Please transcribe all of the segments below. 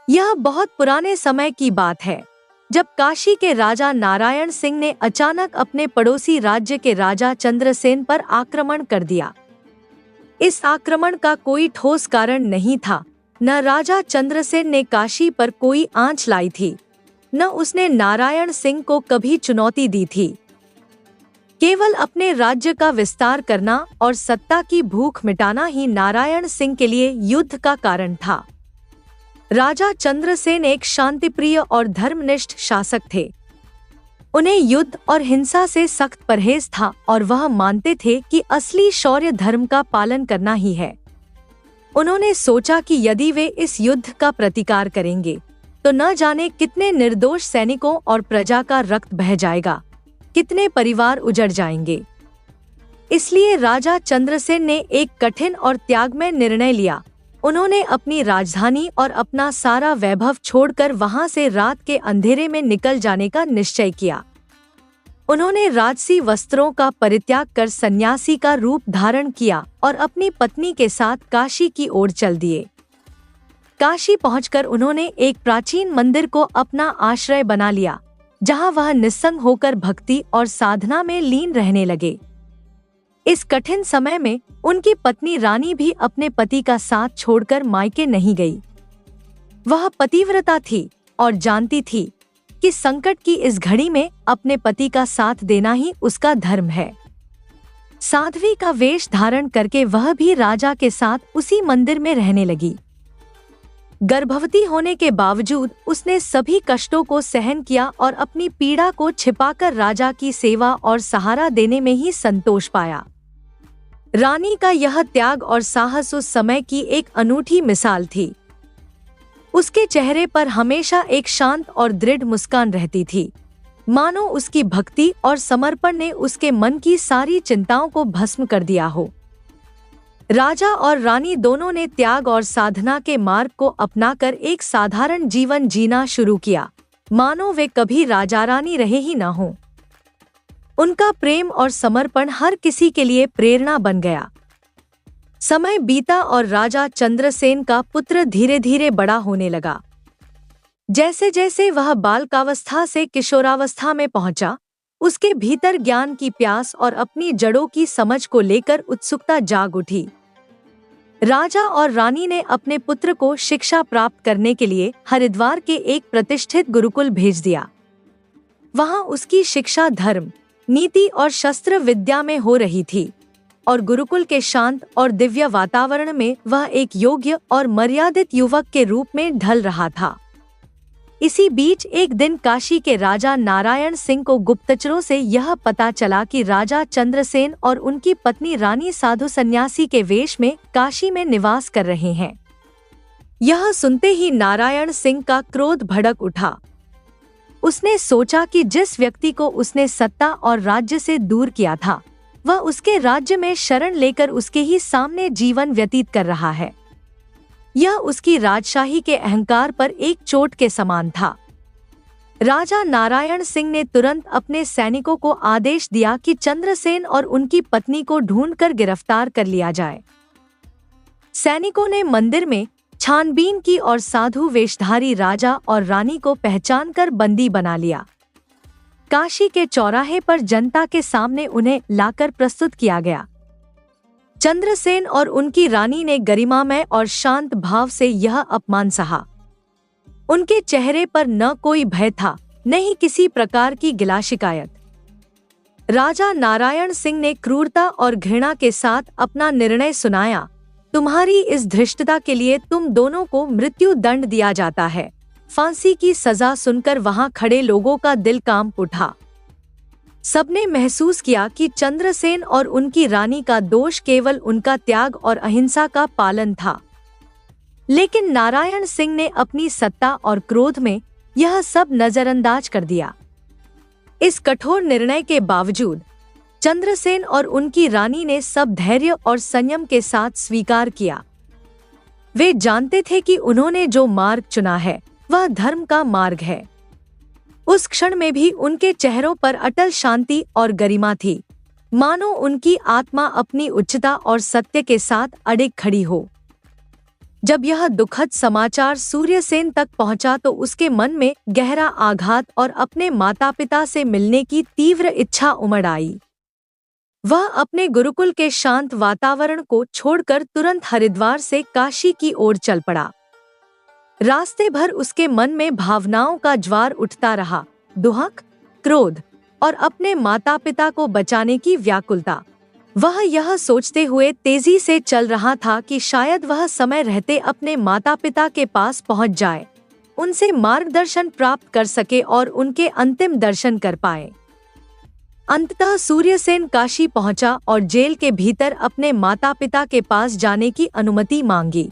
यह बहुत पुराने समय की बात है, जब काशी के राजा नारायण सिंह ने अचानक अपने पड़ोसी राज्य के राजा चंद्रसेन पर आक्रमण कर दिया। इस आक्रमण का कोई ठोस कारण नहीं था। न राजा चंद्रसेन ने काशी पर कोई आंच लाई थी, न उसने नारायण सिंह को कभी चुनौती दी थी। केवल अपने राज्य का विस्तार करना और सत्ता की भूख मिटाना ही नारायण सिंह के लिए युद्ध का कारण था। राजा चंद्रसेन एक शांतिप्रिय और धर्मनिष्ठ शासक थे। उन्हें युद्ध और हिंसा से सख्त परहेज था और वह मानते थे कि असली शौर्य धर्म का पालन करना ही है। उन्होंने सोचा कि यदि वे इस युद्ध का प्रतिकार करेंगे तो न जाने कितने निर्दोष सैनिकों और प्रजा का रक्त बह जाएगा, कितने परिवार उजड़ जाएंगे। इसलिए राजा चंद्रसेन ने एक कठिन और त्यागमय निर्णय लिया। उन्होंने अपनी राजधानी और अपना सारा वैभव छोड़कर वहां से रात के अंधेरे में निकल जाने का निश्चय किया। उन्होंने राजसी वस्त्रों का परित्याग कर सन्यासी का रूप धारण किया और अपनी पत्नी के साथ काशी की ओर चल दिए। काशी पहुंचकर उन्होंने एक प्राचीन मंदिर को अपना आश्रय बना लिया, जहां वह निस्संग होकर भक्ति और साधना में लीन रहने लगे। इस कठिन समय में उनकी पत्नी रानी भी अपने पति का साथ छोड़कर मायके नहीं गई। वह पतिव्रता थी और जानती थी कि संकट की इस घड़ी में अपने पति का साथ देना ही उसका धर्म है। साध्वी का वेश धारण करके वह भी राजा के साथ उसी मंदिर में रहने लगी। गर्भवती होने के बावजूद उसने सभी कष्टों को सहन किया और अपनी पीड़ा को छिपाकर राजा की सेवा और सहारा देने में ही संतोष पाया। रानी का यह त्याग और साहस उस समय की एक अनूठी मिसाल थी। उसके चेहरे पर हमेशा एक शांत और दृढ़ मुस्कान रहती थी, मानो उसकी भक्ति और समर्पण ने उसके मन की सारी चिंताओं को भस्म कर दिया हो। राजा और रानी दोनों ने त्याग और साधना के मार्ग को अपनाकर एक साधारण जीवन जीना शुरू किया, मानो वे कभी राजा रानी रहे ही न हों। उनका प्रेम और समर्पण हर किसी के लिए प्रेरणा बन गया। समय बीता और राजा चंद्रसेन का पुत्र धीरे धीरे बड़ा होने लगा। जैसे जैसे वह बालकावस्था से किशोरावस्था में पहुंचा, उसके भीतर ज्ञान की प्यास और अपनी जड़ों की समझ को लेकर उत्सुकता जाग उठी। राजा और रानी ने अपने पुत्र को शिक्षा प्राप्त करने के लिए हरिद्वार के एक प्रतिष्ठित गुरुकुल भेज दिया। वहां उसकी शिक्षा धर्म, नीति और शस्त्र विद्या में हो रही थी और गुरुकुल के शांत और दिव्य वातावरण में वह एक योग्य और मर्यादित युवक के रूप में ढल रहा था। इसी बीच एक दिन काशी के राजा नारायण सिंह को गुप्तचरों से यह पता चला कि राजा चंद्रसेन और उनकी पत्नी रानी साधु सन्यासी के वेश में काशी में निवास कर रहे हैं। यह सुनते ही नारायण सिंह का क्रोध भड़क उठा। उसने सोचा कि जिस व्यक्ति को उसने सत्ता और राज्य से दूर किया था, वह उसके राज्य में शरण लेकर उसके ही सामने जीवन व्यतीत कर रहा है। यह उसकी राजशाही के अहंकार पर एक चोट के समान था। राजा नारायण सिंह ने तुरंत अपने सैनिकों को आदेश दिया कि चंद्रसेन और उनकी पत्नी को ढूंढकर गिरफ्तार कर लिया जाए। सैनिकों ने मंदिर में छानबीन की और साधु वेशधारी राजा और रानी को पहचानकर बंदी बना लिया। काशी के चौराहे पर जनता के सामने उन्हें लाकर प्रस्तुत किया गया। चंद्रसेन और उनकी रानी ने गरिमामय और शांत भाव से यह अपमान सहा। उनके चेहरे पर न कोई भय था, न ही किसी प्रकार की गिला शिकायत। राजा नारायण सिंह ने क्रूरता और घृणा के साथ अपना निर्णय सुनाया। तुम्हारी इस धृष्टता के लिए तुम दोनों को मृत्यु दंड दिया जाता है। फांसी की सजा सुनकर वहां खड़े लोगों का दिल कांप उठा। सबने महसूस किया कि चंद्रसेन और उनकी रानी का दोष केवल उनका त्याग और अहिंसा का पालन था। लेकिन नारायण सिंह ने अपनी सत्ता और क्रोध में यह सब नजरअंदाज कर दिया। इस कठोर निर्णय के बावजूद चंद्रसेन और उनकी रानी ने सब धैर्य और संयम के साथ स्वीकार किया। वे जानते थे कि उन्होंने जो मार्ग चुना है वह धर्म का मार्ग है। उस क्षण में भी उनके चेहरों पर अटल शांति और गरिमा थी, मानो उनकी आत्मा अपनी उच्चता और सत्य के साथ अडिग खड़ी हो। जब यह दुखद समाचार सूर्यसेन तक पहुंचा तो उसके मन में गहरा आघात और अपने माता पिता से मिलने की तीव्र इच्छा उमड़ आई। वह अपने गुरुकुल के शांत वातावरण को छोड़कर तुरंत हरिद्वार से काशी की ओर चल पड़ा। रास्ते भर उसके मन में भावनाओं का ज्वार उठता रहा, दुहक, क्रोध और अपने माता पिता को बचाने की व्याकुलता। वह यह सोचते हुए तेजी से चल रहा था कि शायद वह समय रहते अपने माता पिता के पास पहुंच जाए, उनसे मार्गदर्शन प्राप्त कर सके और उनके अंतिम दर्शन कर पाए। अंततः सूर्यसेन काशी पहुंचा और जेल के भीतर अपने माता पिता के पास जाने की अनुमति मांगी।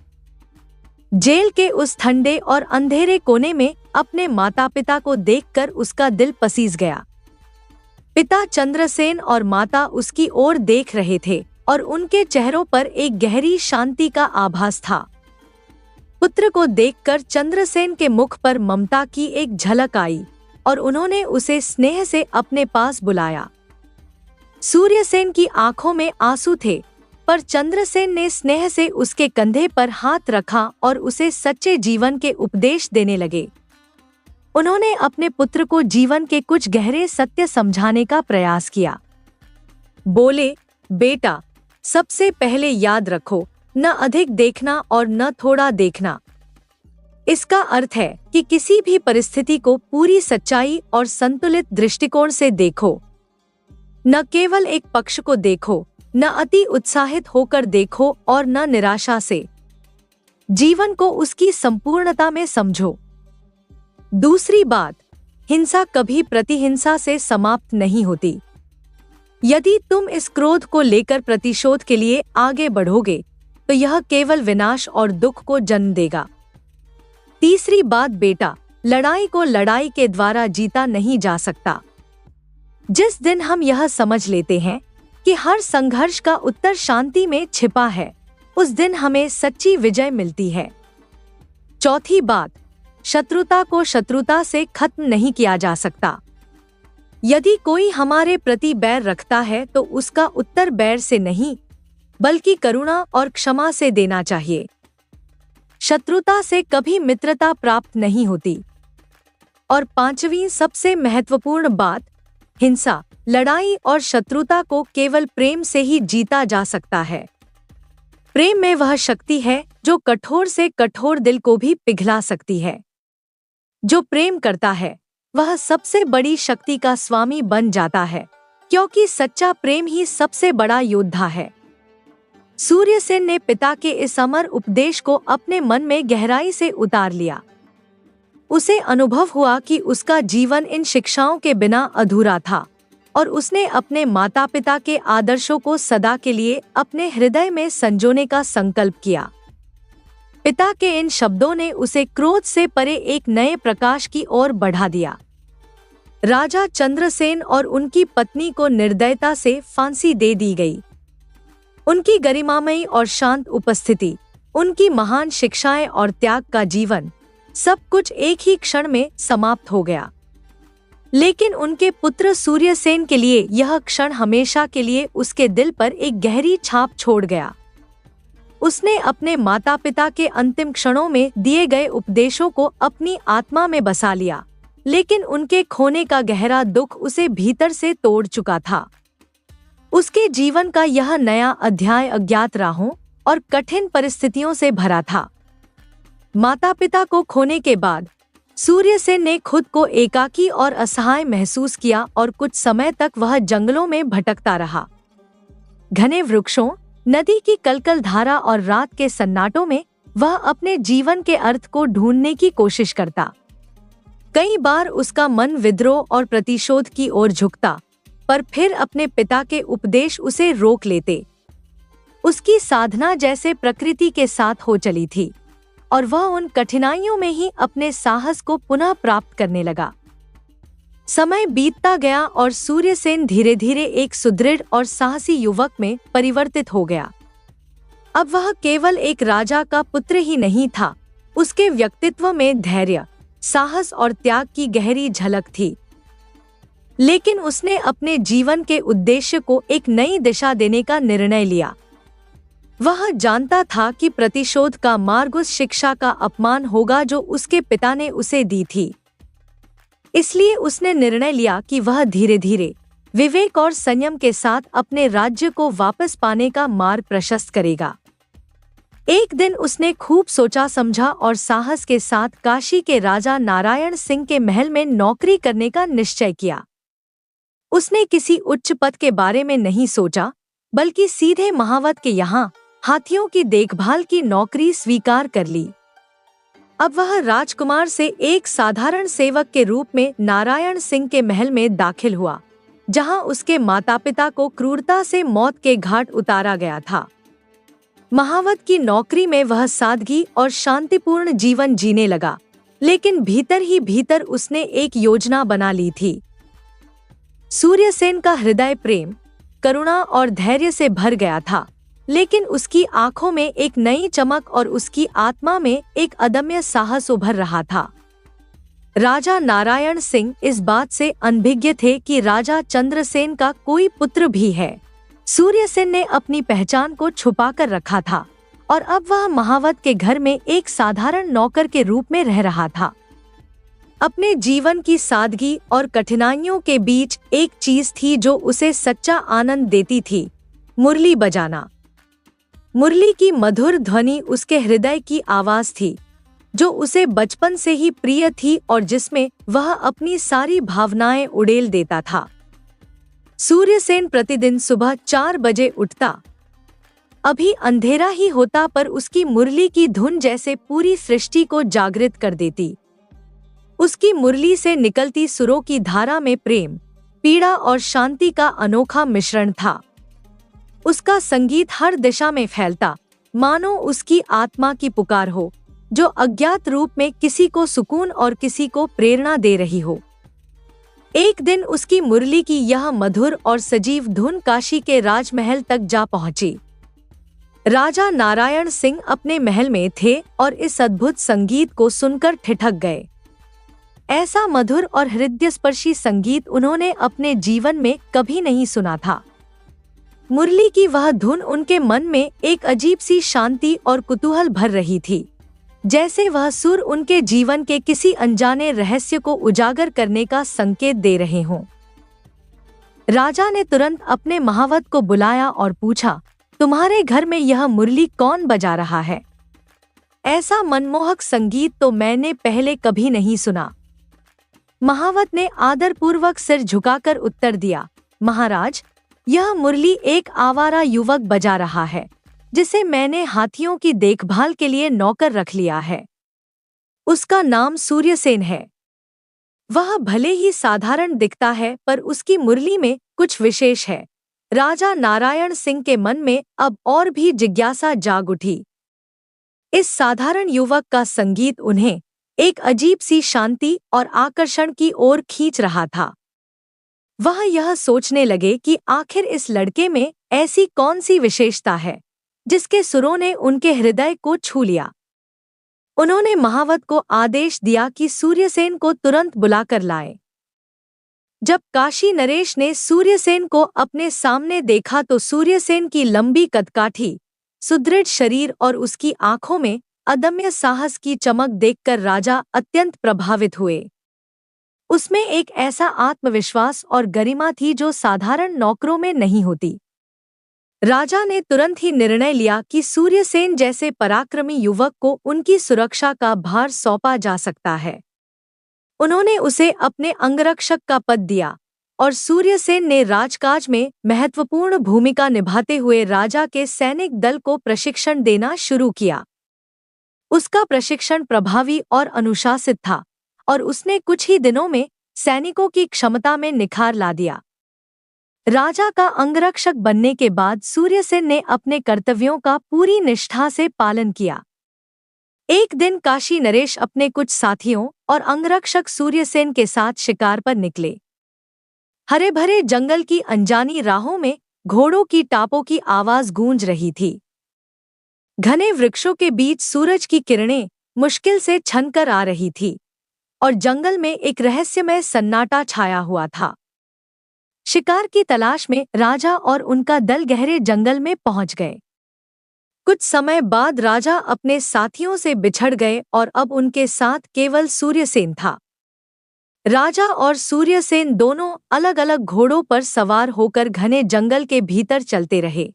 जेल के उस ठंडे और अंधेरे कोने में अपने माता पिता को देखकर उसका दिल पसीज गया। पिता चंद्रसेन और माता उसकी ओर देख रहे थे और उनके चेहरों पर एक गहरी शांति का आभास था। पुत्र को देखकर चंद्रसेन के मुख पर ममता की एक झलक आई और उन्होंने उसे स्नेह से अपने पास बुलाया। सूर्यसेन की आंखों में आंसू थे, पर चंद्रसेन ने स्नेह से उसके कंधे पर हाथ रखा और उसे सच्चे जीवन के उपदेश देने लगे। उन्होंने अपने पुत्र को जीवन के कुछ गहरे सत्य समझाने का प्रयास किया। बोले, बेटा, सबसे पहले याद रखो, न अधिक देखना और न थोड़ा देखना। इसका अर्थ है कि किसी भी परिस्थिति को पूरी सच्चाई और संतुलित दृष्टिकोण से देखो। न केवल एक पक्ष को देखो, न अति उत्साहित होकर देखो और न निराशा से। जीवन को उसकी संपूर्णता में समझो। दूसरी बात, हिंसा कभी प्रतिहिंसा से समाप्त नहीं होती। यदि तुम इस क्रोध को लेकर प्रतिशोध के लिए आगे बढ़ोगे तो यह केवल विनाश और दुख को जन्म देगा। तीसरी बात बेटा, लड़ाई को लड़ाई के द्वारा जीता नहीं जा सकता। जिस दिन हम यह समझ लेते हैं कि हर संघर्ष का उत्तर शांति में छिपा है, उस दिन हमें सच्ची विजय मिलती है। चौथी बात, शत्रुता को शत्रुता से खत्म नहीं किया जा सकता। यदि कोई हमारे प्रति बैर रखता है तो उसका उत्तर बैर से नहीं, बल्कि करुणा और क्षमा से देना चाहिए। शत्रुता से कभी मित्रता प्राप्त नहीं होती। और पांचवी सबसे महत्वपूर्ण बात, हिंसा, लड़ाई और शत्रुता को केवल प्रेम से ही जीता जा सकता है। प्रेम में वह शक्ति है जो कठोर से कठोर दिल को भी पिघला सकती है। जो प्रेम करता है वह सबसे बड़ी शक्ति का स्वामी बन जाता है, क्योंकि सच्चा प्रेम ही सबसे बड़ा योद्धा है। सूर्यसेन ने पिता के इस अमर उपदेश को अपने मन में गहराई से उतार लिया। उसे अनुभव हुआ कि उसका जीवन इन शिक्षाओं के बिना अधूरा था और उसने अपने माता पिता के आदर्शों को सदा के लिए अपने हृदय में संजोने का संकल्प किया। पिता के इन शब्दों ने उसे क्रोध से परे एक नए प्रकाश की ओर बढ़ा दिया। राजा चंद्रसेन और उनकी पत्नी को निर्दयता से फांसी दे दी गई। उनकी गरिमामयी और शांत उपस्थिति, उनकी महान शिक्षाएं और त्याग का जीवन, सब कुछ एक ही क्षण में समाप्त हो गया। लेकिन उनके पुत्र सूर्यसेन के लिए यह क्षण हमेशा के लिए उसके दिल पर एक गहरी छाप छोड़ गया। उसने अपने माता पिता के अंतिम क्षणों में दिए गए उपदेशों को अपनी आत्मा में बसा लिया, लेकिन उनके खोने का गहरा दुख उसे भीतर से तोड़ चुका था। उसके जीवन का यह नया अध्याय अज्ञात राहों और कठिन परिस्थितियों से भरा था। माता पिता को खोने के बाद सूर्यसेन ने खुद को एकाकी और असहाय महसूस किया और कुछ समय तक वह जंगलों में भटकता रहा। घने वृक्षों, नदी की कलकल धारा और रात के सन्नाटों में वह अपने जीवन के अर्थ को ढूंढने की कोशिश करता। कई बार उसका मन विद्रोह और प्रतिशोध की ओर झुकता, पर फिर अपने पिता के उपदेश उसे रोक लेते। उसकी साधना जैसे प्रकृति के साथ हो चली थी और वह उन कठिनाइयों में ही अपने साहस को पुनः प्राप्त करने लगा। समय बीतता गया और सूर्यसेन धीरे धीरे एक सुदृढ़ और साहसी युवक में परिवर्तित हो गया। अब वह केवल एक राजा का पुत्र ही नहीं था, उसके व्यक्तित्व में धैर्य, साहस और त्याग की गहरी झलक थी। लेकिन उसने अपने जीवन के उद्देश्य को एक नई दिशा देने का निर्णय लिया। वह जानता था कि प्रतिशोध का मार्ग उस शिक्षा का अपमान होगा जो उसके पिता ने उसे दी थी। इसलिए उसने निर्णय लिया कि वह धीरे धीरे विवेक और संयम के साथ अपने राज्य को वापस पाने का मार्ग प्रशस्त करेगा। एक दिन उसने खूब सोचा समझा और साहस के साथ काशी के राजा नारायण सिंह के महल में नौकरी करने का निश्चय किया। उसने किसी उच्च पद के बारे में नहीं सोचा, बल्कि सीधे महावत के यहाँ हाथियों की देखभाल की नौकरी स्वीकार कर ली। अब वह राजकुमार से एक साधारण सेवक के रूप में नारायण सिंह के महल में दाखिल हुआ, जहाँ उसके माता पिता को क्रूरता से मौत के घाट उतारा गया था। महावत की नौकरी में वह सादगी और शांतिपूर्ण जीवन जीने लगा, लेकिन भीतर ही भीतर उसने एक योजना बना ली थी। सूर्यसेन का हृदय प्रेम, करुणा और धैर्य से भर गया था, लेकिन उसकी आंखों में एक नई चमक और उसकी आत्मा में एक अदम्य साहस उभर रहा था। राजा नारायण सिंह इस बात से अनभिज्ञ थे कि राजा चंद्रसेन का कोई पुत्र भी है। सूर्यसेन ने अपनी पहचान को छुपा कर रखा था और अब वह महावत के घर में एक साधारण नौकर के रूप में रह रहा था। अपने जीवन की सादगी और कठिनाइयों के बीच एक चीज थी जो उसे सच्चा आनंद देती थी, मुरली बजाना। मुरली की मधुर ध्वनि उसके हृदय की आवाज थी, जो उसे बचपन से ही प्रिय थी और जिसमें वह अपनी सारी भावनाएं उड़ेल देता था। सूर्यसेन प्रतिदिन सुबह 4 बजे उठता। अभी अंधेरा ही होता, पर उसकी मुरली की धुन जैसे पूरी सृष्टि को जागृत कर देती। उसकी मुरली से निकलती सुरों की धारा में प्रेम, पीड़ा और शांति का अनोखा मिश्रण था। उसका संगीत हर दिशा में फैलता, मानो उसकी आत्मा की पुकार हो, जो अज्ञात रूप में किसी को सुकून और किसी को प्रेरणा दे रही हो। एक दिन उसकी मुरली की यह मधुर और सजीव धुन काशी के राजमहल तक जा पहुंची। राजा नारायण सिंह अपने महल में थे और इस अद्भुत संगीत को सुनकर ठिठक गए। ऐसा मधुर और हृदयस्पर्शी संगीत उन्होंने अपने जीवन में कभी नहीं सुना था। मुरली की वह धुन उनके मन में एक अजीब सी शांति और कुतूहल भर रही थी, जैसे वह सुर उनके जीवन के किसी अनजाने रहस्य को उजागर करने का संकेत दे रहे हों। राजा ने तुरंत अपने महावत को बुलाया और पूछा, तुम्हारे घर में यह मुरली कौन बजा रहा है? ऐसा मनमोहक संगीत तो मैंने पहले कभी नहीं सुना। महावत ने आदरपूर्वक सिर झुकाकर उत्तर दिया, महाराज, यह मुरली एक आवारा युवक बजा रहा है, जिसे मैंने हाथियों की देखभाल के लिए नौकर रख लिया है। उसका नाम सूर्यसेन है। वह भले ही साधारण दिखता है, पर उसकी मुरली में कुछ विशेष है। राजा नारायण सिंह के मन में अब और भी जिज्ञासा जाग उठी। इस साधारण युवक का संगीत उन्हें एक अजीब सी शांति और आकर्षण की ओर खींच रहा था। वह यह सोचने लगे कि आखिर इस लड़के में ऐसी कौन सी विशेषता है जिसके सुरों ने उनके हृदय को छू लिया। उन्होंने महावत को आदेश दिया कि सूर्यसेन को तुरंत बुलाकर लाए। जब काशी नरेश ने सूर्यसेन को अपने सामने देखा तो सूर्यसेन की लंबी कदकाठी, सुदृढ़ शरीर और उसकी आंखों में अदम्य साहस की चमक देखकर राजा अत्यंत प्रभावित हुए। उसमें एक ऐसा आत्मविश्वास और गरिमा थी जो साधारण नौकरों में नहीं होती। राजा ने तुरंत ही निर्णय लिया कि सूर्यसेन जैसे पराक्रमी युवक को उनकी सुरक्षा का भार सौंपा जा सकता है। उन्होंने उसे अपने अंगरक्षक का पद दिया और सूर्यसेन ने राजकाज में महत्वपूर्ण भूमिका निभाते हुए राजा के सैनिक दल को प्रशिक्षण देना शुरू किया। उसका प्रशिक्षण प्रभावी और अनुशासित था और उसने कुछ ही दिनों में सैनिकों की क्षमता में निखार ला दिया। राजा का अंगरक्षक बनने के बाद सूर्यसेन ने अपने कर्तव्यों का पूरी निष्ठा से पालन किया। एक दिन काशी नरेश अपने कुछ साथियों और अंगरक्षक सूर्यसेन के साथ शिकार पर निकले। हरे भरे जंगल की अनजानी राहों में घोड़ों की टापों की आवाज गूंज रही थी। घने वृक्षों के बीच सूरज की किरणें मुश्किल से छनकर आ रही थी और जंगल में एक रहस्यमय सन्नाटा छाया हुआ था। शिकार की तलाश में राजा और उनका दल गहरे जंगल में पहुंच गए। कुछ समय बाद राजा अपने साथियों से बिछड़ गए और अब उनके साथ केवल सूर्यसेन था। राजा और सूर्यसेन दोनों अलग अलग घोड़ों पर सवार होकर घने जंगल के भीतर चलते रहे।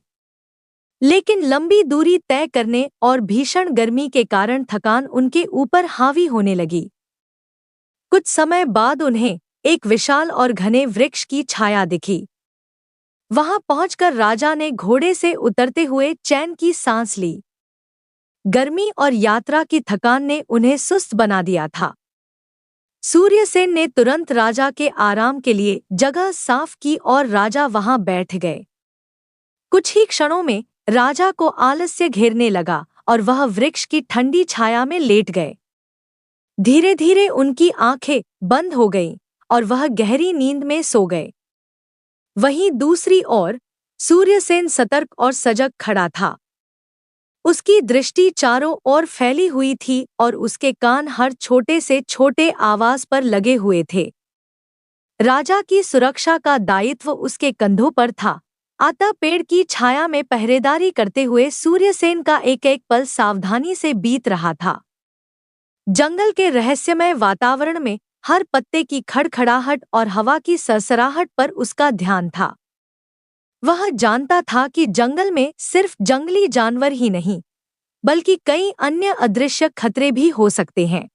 लेकिन लंबी दूरी तय करने और भीषण गर्मी के कारण थकान उनके ऊपर हावी होने लगी। कुछ समय बाद उन्हें एक विशाल और घने वृक्ष की छाया दिखी। वहां पहुंचकर राजा ने घोड़े से उतरते हुए चैन की सांस ली। गर्मी और यात्रा की थकान ने उन्हें सुस्त बना दिया था। सूर्यसेन ने तुरंत राजा के आराम के लिए जगह साफ की और राजा वहां बैठ गए। कुछ ही क्षणों में राजा को आलस्य घेरने लगा और वह वृक्ष की ठंडी छाया में लेट गए। धीरे धीरे उनकी आंखें बंद हो गईं और वह गहरी नींद में सो गए। वहीं दूसरी ओर सूर्यसेन सतर्क और सजग खड़ा था। उसकी दृष्टि चारों ओर फैली हुई थी और उसके कान हर छोटे से छोटे आवाज पर लगे हुए थे। राजा की सुरक्षा का दायित्व उसके कंधों पर था। अतः पेड़ की छाया में पहरेदारी करते हुए सूर्यसेन का एक एक पल सावधानी से बीत रहा था। जंगल के रहस्यमय वातावरण में हर पत्ते की खड़खड़ाहट और हवा की सरसराहट पर उसका ध्यान था। वह जानता था कि जंगल में सिर्फ जंगली जानवर ही नहीं, बल्कि कई अन्य अदृश्य खतरे भी हो सकते हैं।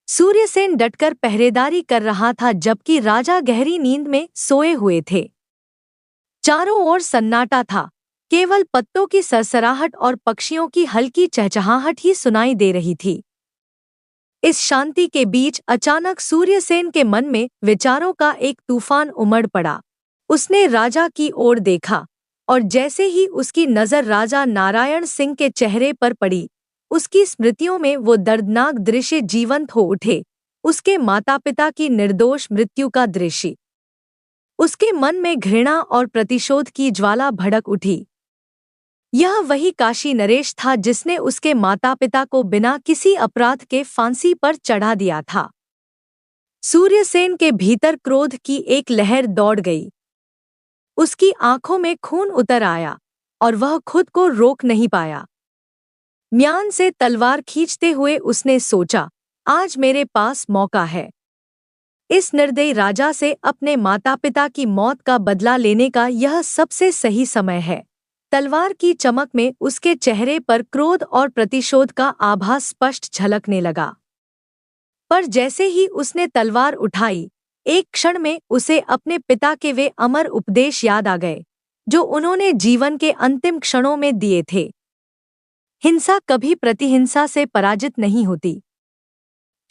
सूर्यसेन डटकर पहरेदारी कर रहा था जबकि राजा गहरी नींद में सोए हुए थे। चारों ओर सन्नाटा था, केवल पत्तों की सरसराहट और पक्षियों की हल्की चहचहाहट ही सुनाई दे रही थी। इस शांति के बीच अचानक सूर्यसेन के मन में विचारों का एक तूफान उमड़ पड़ा। उसने राजा की ओर देखा और जैसे ही उसकी नजर राजा नारायण सिंह के चेहरे पर पड़ी, उसकी स्मृतियों में वो दर्दनाक दृश्य जीवंत हो उठे, उसके माता पिता की निर्दोष मृत्यु का दृश्य। उसके मन में घृणा और प्रतिशोध की ज्वाला भड़क उठी। यह वही काशी नरेश था जिसने उसके माता पिता को बिना किसी अपराध के फांसी पर चढ़ा दिया था। सूर्यसेन के भीतर क्रोध की एक लहर दौड़ गई। उसकी आंखों में खून उतर आया और वह खुद को रोक नहीं पाया। म्यान से तलवार खींचते हुए उसने सोचा, आज मेरे पास मौका है। इस निर्दयी राजा से अपने माता पिता की मौत का बदला लेने का यह सबसे सही समय है। तलवार की चमक में उसके चेहरे पर क्रोध और प्रतिशोध का आभास स्पष्ट झलकने लगा। पर जैसे ही उसने तलवार उठाई, एक क्षण में उसे अपने पिता के वे अमर उपदेश याद आ गए, जो उन्होंने जीवन के अंतिम क्षणों में दिए थे। हिंसा कभी प्रतिहिंसा से पराजित नहीं होती।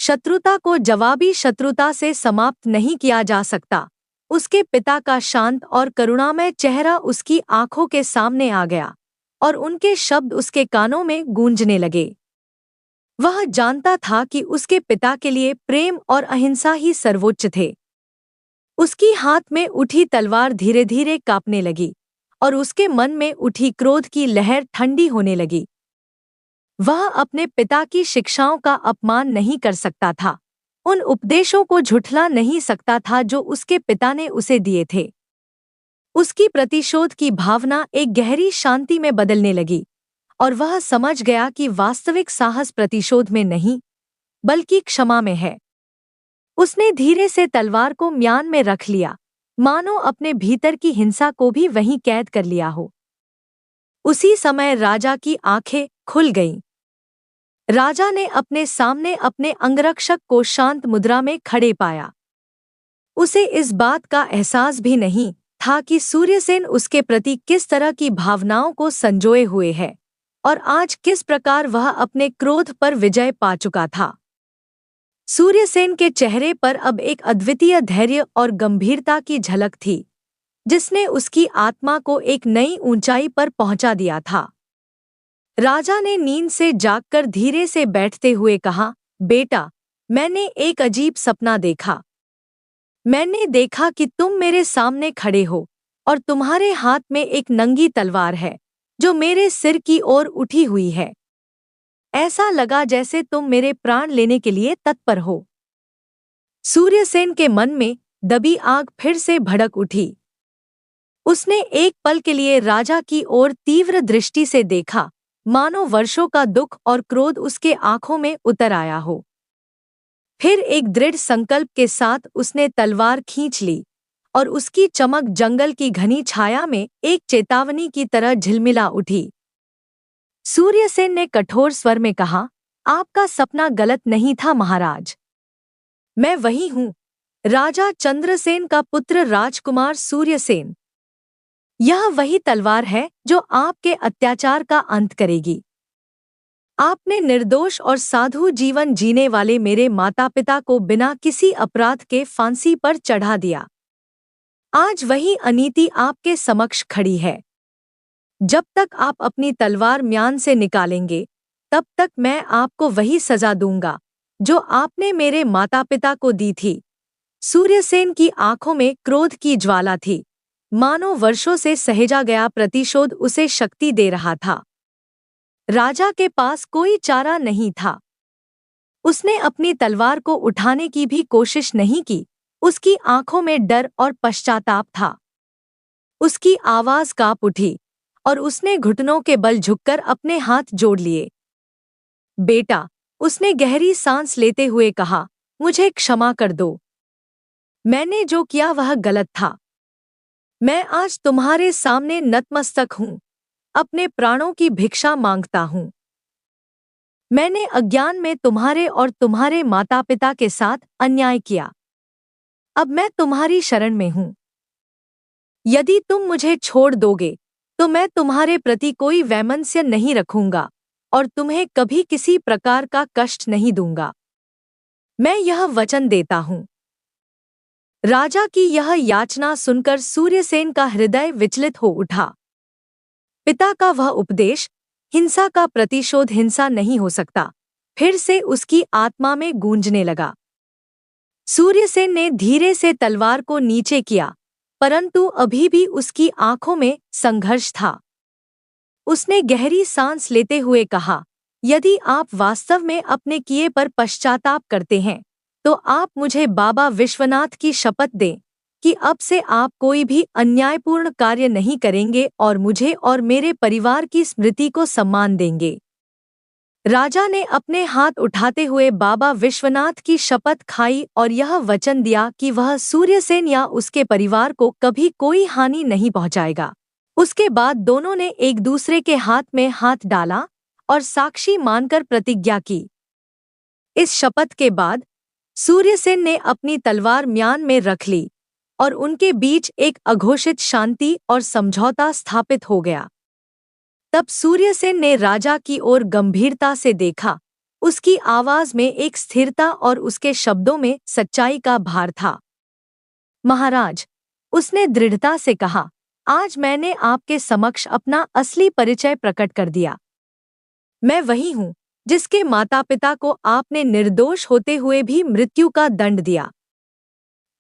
शत्रुता को जवाबी शत्रुता से समाप्त नहीं किया जा सकता। उसके पिता का शांत और करुणामय चेहरा उसकी आंखों के सामने आ गया और उनके शब्द उसके कानों में गूंजने लगे। वह जानता था कि उसके पिता के लिए प्रेम और अहिंसा ही सर्वोच्च थे। उसकी हाथ में उठी तलवार धीरे धीरे कांपने लगी और उसके मन में उठी क्रोध की लहर ठंडी होने लगी। वह अपने पिता की शिक्षाओं का अपमान नहीं कर सकता था, उन उपदेशों को झुठला नहीं सकता था जो उसके पिता ने उसे दिए थे। उसकी प्रतिशोध की भावना एक गहरी शांति में बदलने लगी और वह समझ गया कि वास्तविक साहस प्रतिशोध में नहीं, बल्कि क्षमा में है। उसने धीरे से तलवार को म्यान में रख लिया, मानो अपने भीतर की हिंसा को भी वहीं कैद कर लिया हो। उसी समय राजा की आंखें खुल गईं। राजा ने अपने सामने अपने अंगरक्षक को शांत मुद्रा में खड़े पाया। उसे इस बात का एहसास भी नहीं था कि सूर्यसेन उसके प्रति किस तरह की भावनाओं को संजोए हुए है और आज किस प्रकार वह अपने क्रोध पर विजय पा चुका था। सूर्यसेन के चेहरे पर अब एक अद्वितीय धैर्य और गंभीरता की झलक थी, जिसने उसकी आत्मा को एक नई ऊंचाई पर पहुंचा दिया था। राजा ने नींद से जागकर धीरे से बैठते हुए कहा, बेटा, मैंने एक अजीब सपना देखा। मैंने देखा कि तुम मेरे सामने खड़े हो और तुम्हारे हाथ में एक नंगी तलवार है जो मेरे सिर की ओर उठी हुई है। ऐसा लगा जैसे तुम मेरे प्राण लेने के लिए तत्पर हो। सूर्यसेन के मन में दबी आग फिर से भड़क उठी। उसने एक पल के लिए राजा की ओर तीव्र दृष्टि से देखा मानो वर्षों का दुख और क्रोध उसके आंखों में उतर आया हो। फिर एक दृढ़ संकल्प के साथ उसने तलवार खींच ली और उसकी चमक जंगल की घनी छाया में एक चेतावनी की तरह झिलमिला उठी। सूर्यसेन ने कठोर स्वर में कहा, आपका सपना गलत नहीं था महाराज। मैं वही हूँ, राजा चंद्रसेन का पुत्र राजकुमार सूर्यसेन। यह वही तलवार है जो आपके अत्याचार का अंत करेगी। आपने निर्दोष और साधु जीवन जीने वाले मेरे माता पिता को बिना किसी अपराध के फांसी पर चढ़ा दिया। आज वही अनीति आपके समक्ष खड़ी है। जब तक आप अपनी तलवार म्यान से निकालेंगे, तब तक मैं आपको वही सजा दूंगा जो आपने मेरे माता पिता को दी थी। सूर्यसेन की आंखों में क्रोध की ज्वाला थी, मानो वर्षों से सहेजा गया प्रतिशोध उसे शक्ति दे रहा था। राजा के पास कोई चारा नहीं था। उसने अपनी तलवार को उठाने की भी कोशिश नहीं की। उसकी आंखों में डर और पश्चाताप था। उसकी आवाज कांप उठी और उसने घुटनों के बल झुककर अपने हाथ जोड़ लिए। बेटा, उसने गहरी सांस लेते हुए कहा, मुझे क्षमा कर दो। मैंने जो किया वह गलत था। मैं आज तुम्हारे सामने नतमस्तक हूँ, अपने प्राणों की भिक्षा मांगता हूँ। मैंने अज्ञान में तुम्हारे और तुम्हारे माता पिता के साथ अन्याय किया। अब मैं तुम्हारी शरण में हूँ। यदि तुम मुझे छोड़ दोगे तो मैं तुम्हारे प्रति कोई वैमनस्य नहीं रखूंगा और तुम्हें कभी किसी प्रकार का कष्ट नहीं दूंगा। मैं यह वचन देता हूँ। राजा की यह याचना सुनकर सूर्यसेन का हृदय विचलित हो उठा। पिता का वह उपदेश, हिंसा का प्रतिशोध हिंसा नहीं हो सकता, फिर से उसकी आत्मा में गूंजने लगा। सूर्यसेन ने धीरे से तलवार को नीचे किया, परंतु अभी भी उसकी आंखों में संघर्ष था। उसने गहरी सांस लेते हुए कहा, यदि आप वास्तव में अपने किए पर पश्चाताप करते हैं, तो आप मुझे बाबा विश्वनाथ की शपथ दें कि अब से आप कोई भी अन्यायपूर्ण कार्य नहीं करेंगे और मुझे और मेरे परिवार की स्मृति को सम्मान देंगे। राजा ने अपने हाथ उठाते हुए बाबा विश्वनाथ की शपथ खाई और यह वचन दिया कि वह सूर्यसेन या उसके परिवार को कभी कोई हानि नहीं पहुंचाएगा। उसके बाद दोनों ने एक दूसरे के हाथ में हाथ डाला और साक्षी मानकर प्रतिज्ञा की। इस शपथ के बाद सूर्यसेन ने अपनी तलवार म्यान में रख ली और उनके बीच एक अघोषित शांति और समझौता स्थापित हो गया। तब सूर्यसेन ने राजा की ओर गंभीरता से देखा। उसकी आवाज में एक स्थिरता और उसके शब्दों में सच्चाई का भार था। महाराज, उसने दृढ़ता से कहा, आज मैंने आपके समक्ष अपना असली परिचय प्रकट कर दिया। मैं वही हूँ जिसके माता पिता को आपने निर्दोष होते हुए भी मृत्यु का दंड दिया,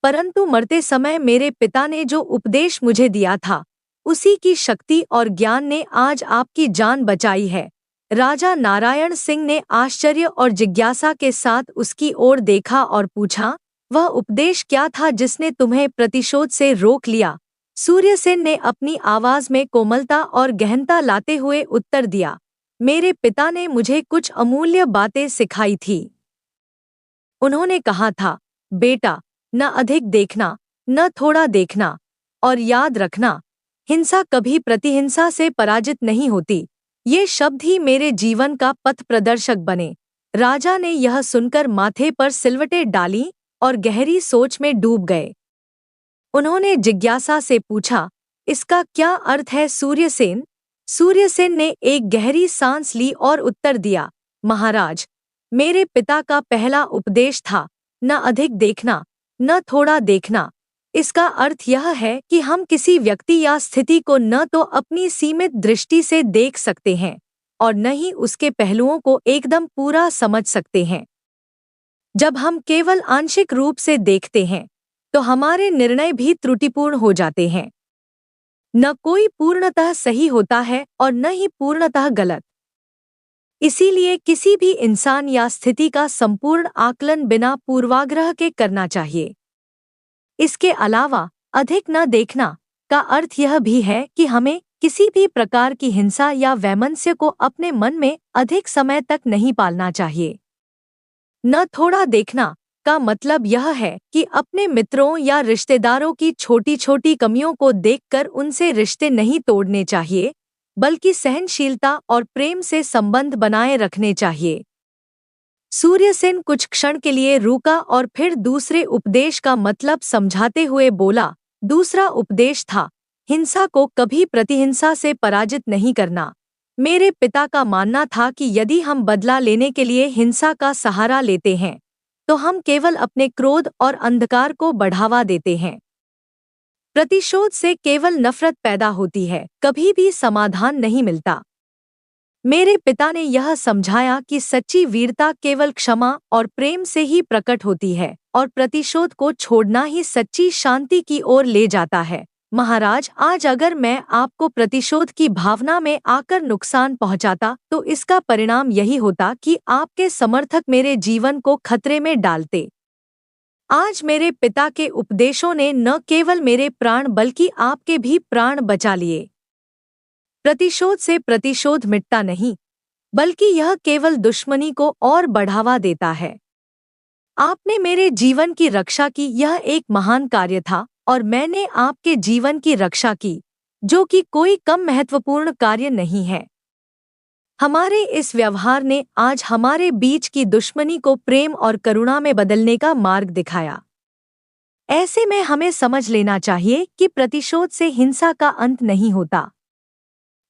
परंतु मरते समय मेरे पिता ने जो उपदेश मुझे दिया था, उसी की शक्ति और ज्ञान ने आज आपकी जान बचाई है। राजा नारायण सिंह ने आश्चर्य और जिज्ञासा के साथ उसकी ओर देखा और पूछा, वह उपदेश क्या था जिसने तुम्हें प्रतिशोध से रोक लिया? सूर्यसेन ने अपनी आवाज में कोमलता और गहनता लाते हुए उत्तर दिया, मेरे पिता ने मुझे कुछ अमूल्य बातें सिखाई थी। उन्होंने कहा था, बेटा, न अधिक देखना, न थोड़ा देखना, और याद रखना, हिंसा कभी प्रतिहिंसा से पराजित नहीं होती। ये शब्द ही मेरे जीवन का पथ प्रदर्शक बने। राजा ने यह सुनकर माथे पर सिलवटें डाली और गहरी सोच में डूब गए। उन्होंने जिज्ञासा से पूछा, इसका क्या अर्थ है सूर्यसेन? सूर्यसेन ने एक गहरी सांस ली और उत्तर दिया, महाराज, मेरे पिता का पहला उपदेश था, न अधिक देखना, न थोड़ा देखना। इसका अर्थ यह है कि हम किसी व्यक्ति या स्थिति को न तो अपनी सीमित दृष्टि से देख सकते हैं और न ही उसके पहलुओं को एकदम पूरा समझ सकते हैं। जब हम केवल आंशिक रूप से देखते हैं, तो हमारे निर्णय भी त्रुटिपूर्ण हो जाते हैं। न कोई पूर्णतः सही होता है और न ही पूर्णतः गलत। इसीलिए किसी भी इंसान या स्थिति का संपूर्ण आकलन बिना पूर्वाग्रह के करना चाहिए। इसके अलावा अधिक न देखना का अर्थ यह भी है कि हमें किसी भी प्रकार की हिंसा या वैमनस्य को अपने मन में अधिक समय तक नहीं पालना चाहिए। न थोड़ा देखना का मतलब यह है कि अपने मित्रों या रिश्तेदारों की छोटी छोटी कमियों को देखकर उनसे रिश्ते नहीं तोड़ने चाहिए, बल्कि सहनशीलता और प्रेम से संबंध बनाए रखने चाहिए। सूर्यसेन कुछ क्षण के लिए रुका और फिर दूसरे उपदेश का मतलब समझाते हुए बोला। दूसरा उपदेश था, हिंसा को कभी प्रतिहिंसा से पराजित नहीं करना। मेरे पिता का मानना था कि यदि हम बदला लेने के लिए हिंसा का सहारा लेते हैं, तो हम केवल अपने क्रोध और अंधकार को बढ़ावा देते हैं। प्रतिशोध से केवल नफरत पैदा होती है, कभी भी समाधान नहीं मिलता। मेरे पिता ने यह समझाया कि सच्ची वीरता केवल क्षमा और प्रेम से ही प्रकट होती है और प्रतिशोध को छोड़ना ही सच्ची शांति की ओर ले जाता है। महाराज, आज अगर मैं आपको प्रतिशोध की भावना में आकर नुकसान पहुंचाता तो इसका परिणाम यही होता कि आपके समर्थक मेरे जीवन को खतरे में डालते। आज मेरे पिता के उपदेशों ने न केवल मेरे प्राण बल्कि आपके भी प्राण बचा लिए। प्रतिशोध से प्रतिशोध मिटता नहीं, बल्कि यह केवल दुश्मनी को और बढ़ावा देता है। आपने मेरे जीवन की रक्षा की, यह एक महान कार्य था और मैंने आपके जीवन की रक्षा की, जो कि कोई कम महत्वपूर्ण कार्य नहीं है। हमारे इस व्यवहार ने आज हमारे बीच की दुश्मनी को प्रेम और करुणा में बदलने का मार्ग दिखाया। ऐसे में हमें समझ लेना चाहिए कि प्रतिशोध से हिंसा का अंत नहीं होता।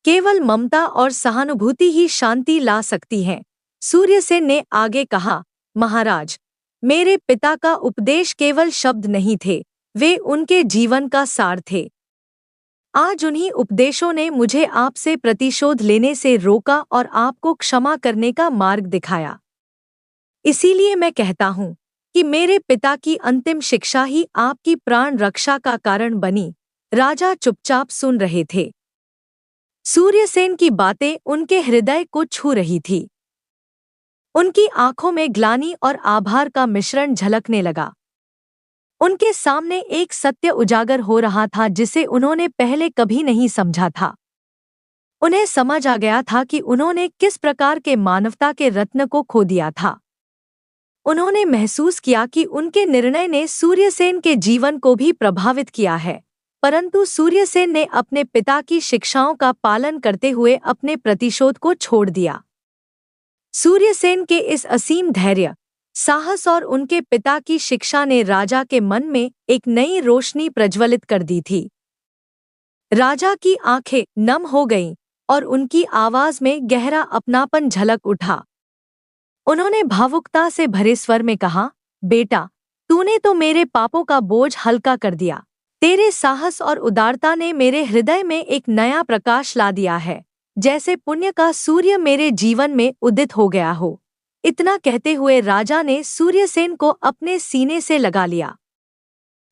केवल ममता और सहानुभूति ही शांति ला सकती है। सूर्यसेन ने आगे कहा, महाराज, मेरे पिता का उपदेश केवल शब्द नहीं थे, वे उनके जीवन का सार थे। आज उन्हीं उपदेशों ने मुझे आपसे प्रतिशोध लेने से रोका और आपको क्षमा करने का मार्ग दिखाया। इसीलिए मैं कहता हूँ कि मेरे पिता की अंतिम शिक्षा ही आपकी प्राण रक्षा का कारण बनी। राजा चुपचाप सुन रहे थे। सूर्यसेन की बातें उनके हृदय को छू रही थी। उनकी आंखों में ग्लानि और आभार का मिश्रण झलकने लगा। उनके सामने एक सत्य उजागर हो रहा था जिसे उन्होंने पहले कभी नहीं समझा था। उन्हें समझ आ गया था कि उन्होंने किस प्रकार के मानवता के रत्न को खो दिया था। उन्होंने महसूस किया कि उनके निर्णय ने सूर्यसेन के जीवन को भी प्रभावित किया है, परंतु सूर्यसेन ने अपने पिता की शिक्षाओं का पालन करते हुए अपने प्रतिशोध को छोड़ दिया। सूर्यसेन के इस असीम धैर्य, साहस और उनके पिता की शिक्षा ने राजा के मन में एक नई रोशनी प्रज्वलित कर दी थी। राजा की आंखें नम हो गईं और उनकी आवाज में गहरा अपनापन झलक उठा। उन्होंने भावुकता से भरे स्वर में कहा, बेटा, तूने तो मेरे पापों का बोझ हल्का कर दिया। तेरे साहस और उदारता ने मेरे हृदय में एक नया प्रकाश ला दिया है, जैसे पुण्य का सूर्य मेरे जीवन में उदित हो गया हो। इतना कहते हुए राजा ने सूर्यसेन को अपने सीने से लगा लिया।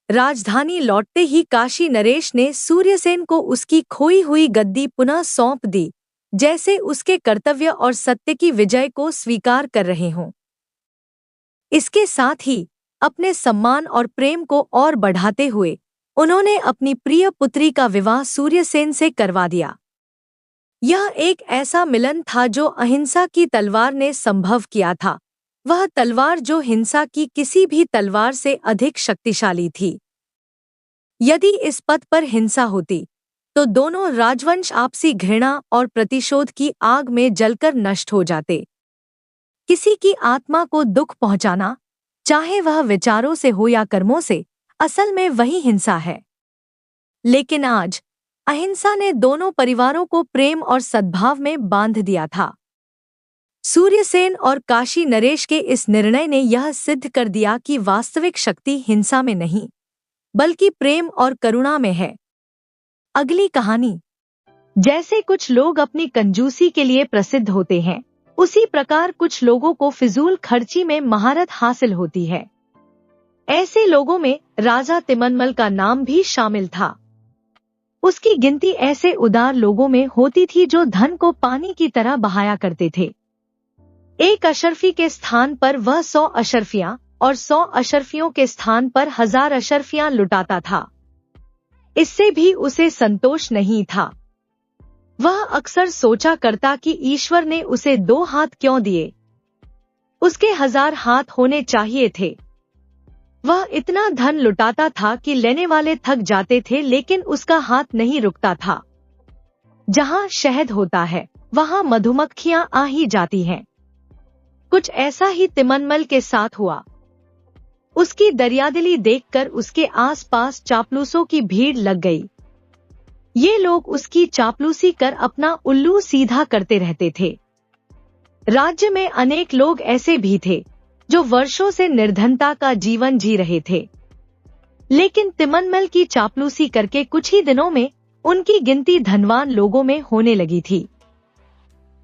राजधानी लौटते ही काशी नरेश ने सूर्यसेन को उसकी खोई हुई गद्दी पुनः सौंप दी, जैसे उसके कर्तव्य और सत्य की विजय को स्वीकार कर रहे हों। इसके साथ ही अपने सम्मान और प्रेम को और बढ़ाते हुए उन्होंने अपनी प्रिय पुत्री का विवाह सूर्यसेन से करवा दिया। यह एक ऐसा मिलन था जो अहिंसा की तलवार ने संभव किया था, वह तलवार जो हिंसा की किसी भी तलवार से अधिक शक्तिशाली थी। यदि इस पथ पर हिंसा होती तो दोनों राजवंश आपसी घृणा और प्रतिशोध की आग में जलकर नष्ट हो जाते। किसी की आत्मा को दुख पहुंचाना, चाहे वह विचारों से हो या कर्मों से, असल में वही हिंसा है। लेकिन आज अहिंसा ने दोनों परिवारों को प्रेम और सद्भाव में बांध दिया था। सूर्यसेन और काशी नरेश के इस निर्णय ने यह सिद्ध कर दिया कि वास्तविक शक्ति हिंसा में नहीं, बल्कि प्रेम और करुणा में है। अगली कहानी। जैसे कुछ लोग अपनी कंजूसी के लिए प्रसिद्ध होते हैं, उसी प्रकार कुछ लोगों को फिजूल खर्ची में महारत हासिल होती है। ऐसे लोगों में राजा तिमनमल का नाम भी शामिल था। उसकी गिनती ऐसे उदार लोगों में होती थी जो धन को पानी की तरह बहाया करते थे। एक अशर्फी के स्थान पर वह 100 अशर्फियां और 100 अशर्फियों के स्थान पर 1000 अशर्फियां लुटाता था। इससे भी उसे संतोष नहीं था। वह अक्सर सोचा करता कि ईश्वर ने उसे 2 हाथ क्यों दिए, उसके 1000 हाथ होने चाहिए थे। वह इतना धन लुटाता था कि लेने वाले थक जाते थे, लेकिन उसका हाथ नहीं रुकता था। जहां शहद होता है वहां मधुमक्खियां आ ही जाती हैं। कुछ ऐसा ही तिमनमल के साथ हुआ। उसकी दरियादिली देखकर उसके आसपास चापलूसों की भीड़ लग गई। ये लोग उसकी चापलूसी कर अपना उल्लू सीधा करते रहते थे। राज्य में अनेक लोग ऐसे भी थे जो वर्षों से निर्धनता का जीवन जी रहे थे, लेकिन तिमनमल की चापलूसी करके कुछ ही दिनों में उनकी गिनती धनवान लोगों में होने लगी थी।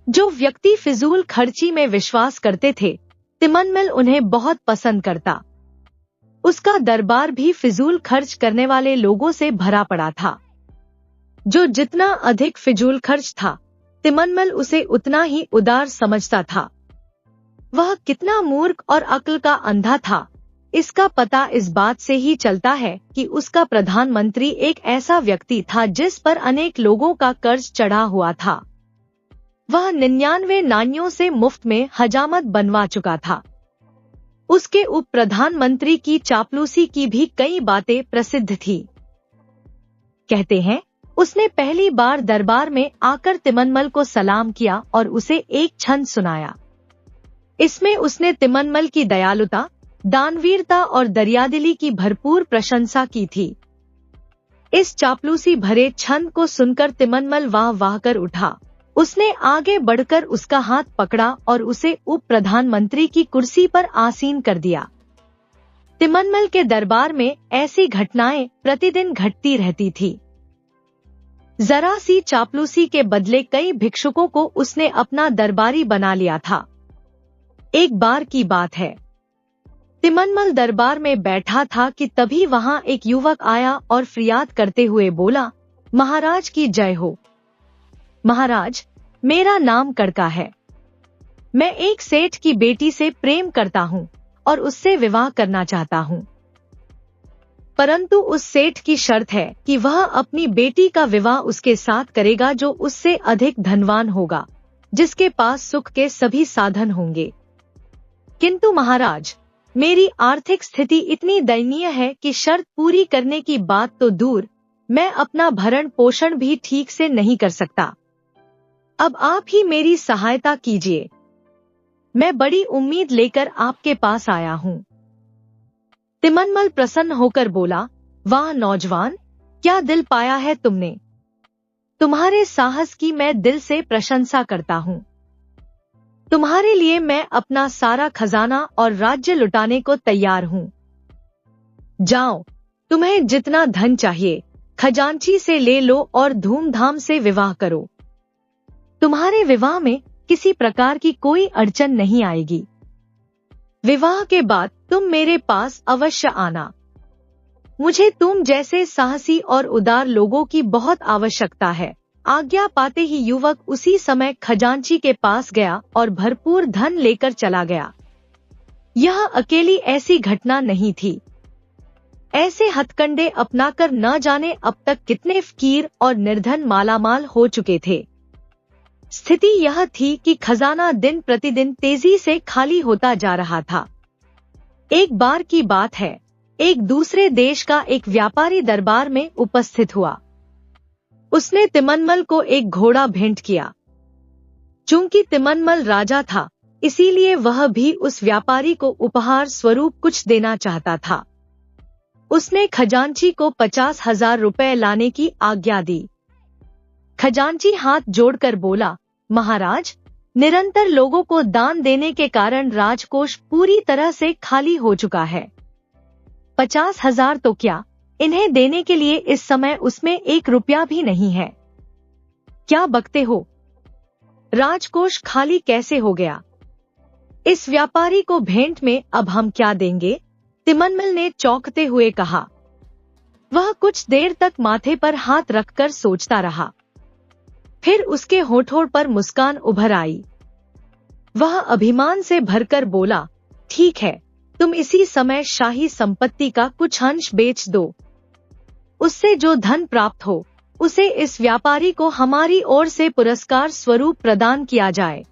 जो व्यक्ति फिजूल खर्ची में विश्वास करते थे, तिमनमल उन्हें बहुत पसंद करता। उसका दरबार भी फिजूल खर्च करने वाले लोगों से भरा पड़ा था। जो जितना अधिक फिजूल खर्च था, तिमनमल उसे उतना ही उदार समझता था। वह कितना मूर्ख और अक्ल का अंधा था, इसका पता इस बात से ही चलता है कि उसका प्रधानमंत्री एक ऐसा व्यक्ति था जिस पर अनेक लोगों का कर्ज चढ़ा हुआ था। वह 99 नानियों से मुफ्त में हजामत बनवा चुका था। उसके उप प्रधानमंत्री की चापलूसी की भी कई बातें प्रसिद्ध थी। कहते हैं, उसने पहली बार दरबार में आकर तिमनमल को सलाम किया और उसे एक छंद सुनाया। इसमें उसने तिमनमल की दयालुता, दानवीरता और दरियादिली की भरपूर प्रशंसा की थी। इस चापलूसी भरे छंद को सुनकर तिमनमल वाह वाह कर उठा। उसने आगे बढ़कर उसका हाथ पकड़ा और उसे उप प्रधानमंत्री की कुर्सी पर आसीन कर दिया। तिमनमल के दरबार में ऐसी घटनाएं प्रतिदिन घटती रहती थी। जरा सी चापलूसी के बदले कई भिक्षुकों को उसने अपना दरबारी बना लिया था। एक बार की बात है, तिमनमल दरबार में बैठा था कि तभी वहां एक युवक आया और फरियाद करते हुए बोला, महाराज की जय हो। महाराज, मेरा नाम कड़का है। मैं एक सेठ की बेटी से प्रेम करता हूँ और उससे विवाह करना चाहता हूँ, परंतु उस सेठ की शर्त है कि वह अपनी बेटी का विवाह उसके साथ करेगा जो उससे अधिक धनवान होगा, जिसके पास सुख के सभी साधन होंगे। किंतु महाराज, मेरी आर्थिक स्थिति इतनी दयनीय है कि शर्त पूरी करने की बात तो दूर, मैं अपना भरण पोषण भी ठीक से नहीं कर सकता। अब आप ही मेरी सहायता कीजिए। मैं बड़ी उम्मीद लेकर आपके पास आया हूँ। तिमनमल प्रसन्न होकर बोला, वाह नौजवान, क्या दिल पाया है तुमने। तुम्हारे साहस की मैं दिल से प्रशंसा करता हूँ। तुम्हारे लिए मैं अपना सारा खजाना और राज्य लुटाने को तैयार हूँ। जाओ, तुम्हें जितना धन चाहिए खजांची से ले लो और धूमधाम से विवाह करो। तुम्हारे विवाह में किसी प्रकार की कोई अड़चन नहीं आएगी। विवाह के बाद तुम मेरे पास अवश्य आना। मुझे तुम जैसे साहसी और उदार लोगों की बहुत आवश्यकता है। आज्ञा पाते ही युवक उसी समय खजांची के पास गया और भरपूर धन लेकर चला गया। यह अकेली ऐसी घटना नहीं थी। ऐसे हथकंडे अपनाकर न जाने अब तक कितने फकीर और निर्धन मालामाल हो चुके थे। स्थिति यह थी कि खजाना दिन प्रतिदिन तेजी से खाली होता जा रहा था। एक बार की बात है, एक दूसरे देश का एक व्यापारी दरबार में उपस्थित हुआ। उसने तिमनमल को एक घोड़ा भेंट किया। चूंकि तिमनमल राजा था, इसीलिए वह भी उस व्यापारी को उपहार स्वरूप कुछ देना चाहता था। उसने खजांची को 50,000 रुपए लाने की आज्ञा दी। खजांची हाथ जोड़कर बोला, महाराज, निरंतर लोगों को दान देने के कारण राजकोष पूरी तरह से खाली हो चुका है। 50,000 तो क्या, इन्हें देने के लिए इस समय उसमें 1 रुपया भी नहीं है। क्या बकते हो? राजकोष खाली कैसे हो गया? इस व्यापारी को भेंट में अब हम क्या देंगे? तिमनमल ने चौंकते हुए कहा। वह कुछ देर तक माथे पर हाथ रखकर सोचता रहा। फिर उसके होठों पर मुस्कान उभर आई। वह अभिमान से भरकर बोला, ठीक है, तुम इसी समय शाही संपत्ति का कुछ अंश बेच दो। उससे जो धन प्राप्त हो उसे इस व्यापारी को हमारी ओर से पुरस्कार स्वरूप प्रदान किया जाए।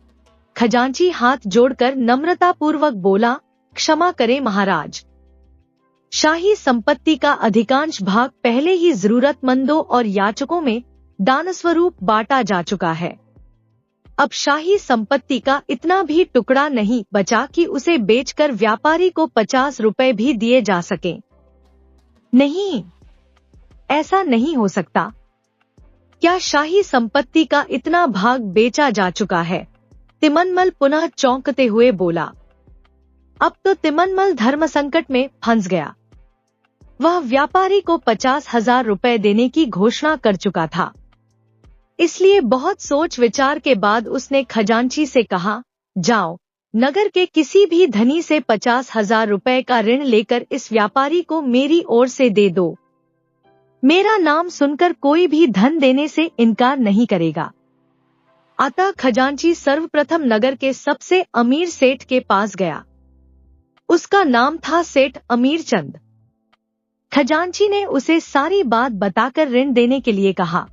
खजांची हाथ जोड़कर नम्रतापूर्वक बोला, क्षमा करें महाराज। शाही संपत्ति का अधिकांश भाग पहले ही जरूरतमंदों और याचकों में दान स्वरूप बांटा जा चुका है। अब शाही संपत्ति का इतना भी टुकड़ा नहीं बचा कि उसे बेचकर व्यापारी को 50 रुपए भी दिए जा सकें। नहीं, ऐसा नहीं हो सकता। क्या शाही संपत्ति का इतना भाग बेचा जा चुका है? तिमनमल पुनः चौंकते हुए बोला। अब तो तिमनमल धर्म संकट में फंस गया। वह व्यापारी को 50,000 रुपए देने की घोषणा कर चुका था। इसलिए बहुत सोच विचार के बाद उसने खजांची से कहा, जाओ, नगर के किसी भी धनी से 50,000 रुपए का ऋण लेकर इस व्यापारी को मेरी ओर से दे दो। मेरा नाम सुनकर कोई भी धन देने से इनकार नहीं करेगा। अतः खजांची सर्वप्रथम नगर के सबसे अमीर सेठ के पास गया। उसका नाम था सेठ अमीरचंद। खजांची ने उसे सारी बात बताकर ऋण देने के लिए कहा।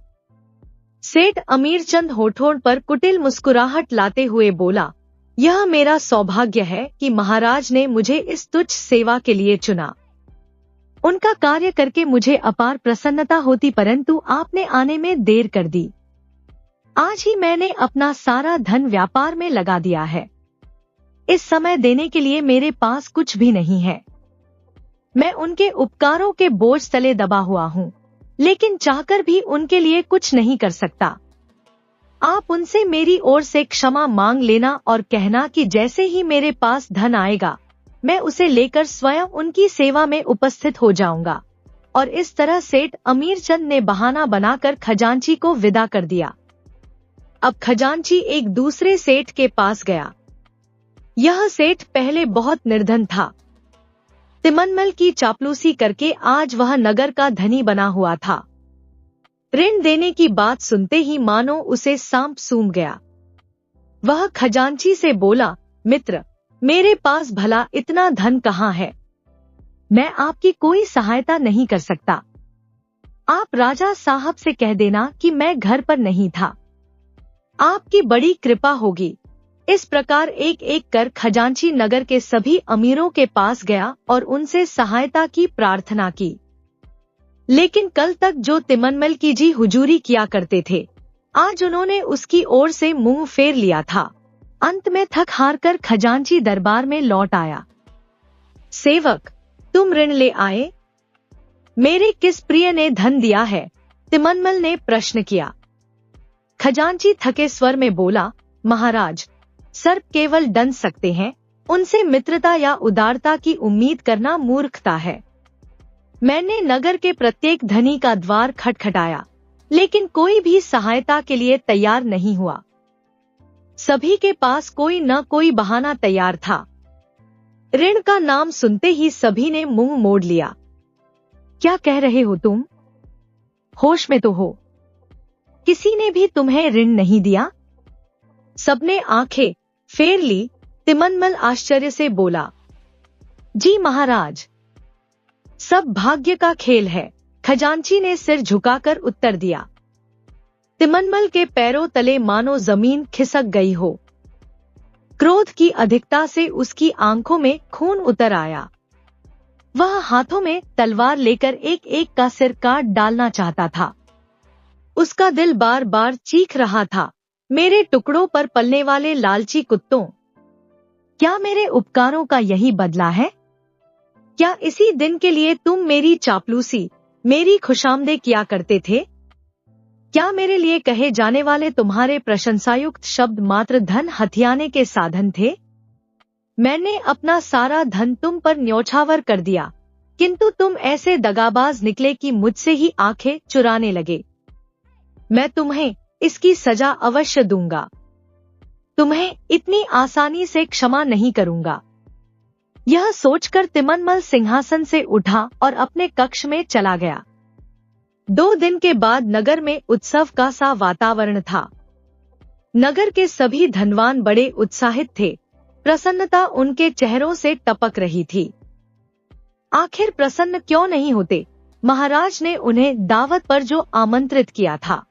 सेठ अमीरचंद होठों पर कुटिल मुस्कुराहट लाते हुए बोला, यह मेरा सौभाग्य है कि महाराज ने मुझे इस तुच्छ सेवा के लिए चुना। उनका कार्य करके मुझे अपार प्रसन्नता होती, परंतु आपने आने में देर कर दी। आज ही मैंने अपना सारा धन व्यापार में लगा दिया है। इस समय देने के लिए मेरे पास कुछ भी नहीं है। मैं उनके उपकारों के बोझ तले दबा हुआ हूँ, लेकिन चाहकर भी उनके लिए कुछ नहीं कर सकता। आप उनसे मेरी ओर से क्षमा मांग लेना और कहना कि जैसे ही मेरे पास धन आएगा मैं उसे लेकर स्वयं उनकी सेवा में उपस्थित हो जाऊंगा। और इस तरह सेठ अमीरचंद ने बहाना बनाकर खजांची को विदा कर दिया। अब खजांची एक दूसरे सेठ के पास गया। यह सेठ पहले बहुत निर्धन था। तिमनमल की चापलूसी करके आज वह नगर का धनी बना हुआ था। ऋण देने की बात सुनते ही मानो उसे सांप सूंघ गया। वह खजांची से बोला, मित्र, मेरे पास भला इतना धन कहाँ है? मैं आपकी कोई सहायता नहीं कर सकता। आप राजा साहब से कह देना कि मैं घर पर नहीं था। आपकी बड़ी कृपा होगी। इस प्रकार एक एक कर खजांची नगर के सभी अमीरों के पास गया और उनसे सहायता की प्रार्थना की। लेकिन कल तक जो तिमनमल की जी हुजूरी किया करते थे, आज उन्होंने उसकी ओर से मुंह फेर लिया था। अंत में थक हार कर खजांची दरबार में लौट आया। सेवक, तुम ऋण ले आए? मेरे किस प्रिय ने धन दिया है? तिमनमल ने प्रश्न किया। खजांची थके स्वर में बोला, महाराज, सर्प केवल डंस सकते हैं, उनसे मित्रता या उदारता की उम्मीद करना मूर्खता है। मैंने नगर के प्रत्येक धनी का द्वार खटखटाया, लेकिन कोई भी सहायता के लिए तैयार नहीं हुआ। सभी के पास कोई न कोई बहाना तैयार था। ऋण का नाम सुनते ही सभी ने मुंह मोड़ लिया। क्या कह रहे हो तुम? होश में तो हो? किसी ने भी तुम्हें ऋण नहीं दिया? सबने आंखें फेर ली। तिमनमल आश्चर्य से बोला, जी महाराज, सब भाग्य का खेल है। खजांची ने सिर झुकाकर उत्तर दिया। तिमनमल के पैरों तले मानो जमीन खिसक गई हो। क्रोध की अधिकता से उसकी आंखों में खून उतर आया। वह हाथों में तलवार लेकर एक एक का सिर काट डालना चाहता था। उसका दिल बार बार चीख रहा था, मेरे टुकड़ों पर पलने वाले लालची कुत्तों, क्या मेरे उपकारों का यही बदला है? क्या इसी दिन के लिए तुम मेरी चापलूसी, मेरी खुशामदें किया करते थे? क्या मेरे लिए कहे जाने वाले तुम्हारे प्रशंसायुक्त शब्द मात्र धन हथियाने के साधन थे? मैंने अपना सारा धन तुम पर न्यौछावर कर दिया, किंतु तुम ऐसे दगाबाज निकले कि मुझसे ही आंखें चुराने लगे। मैं तुम्हें इसकी सजा अवश्य दूंगा। तुम्हें इतनी आसानी से क्षमा नहीं करूंगा। यह सोचकर तिमनमल सिंहासन से उठा और अपने कक्ष में चला गया। 2 दिन के बाद नगर में उत्सव का सा वातावरण था। नगर के सभी धनवान बड़े उत्साहित थे। प्रसन्नता उनके चेहरों से टपक रही थी। आखिर प्रसन्न क्यों नहीं होते? महाराज ने उन्हें दावत पर जो आमंत्रित किया था,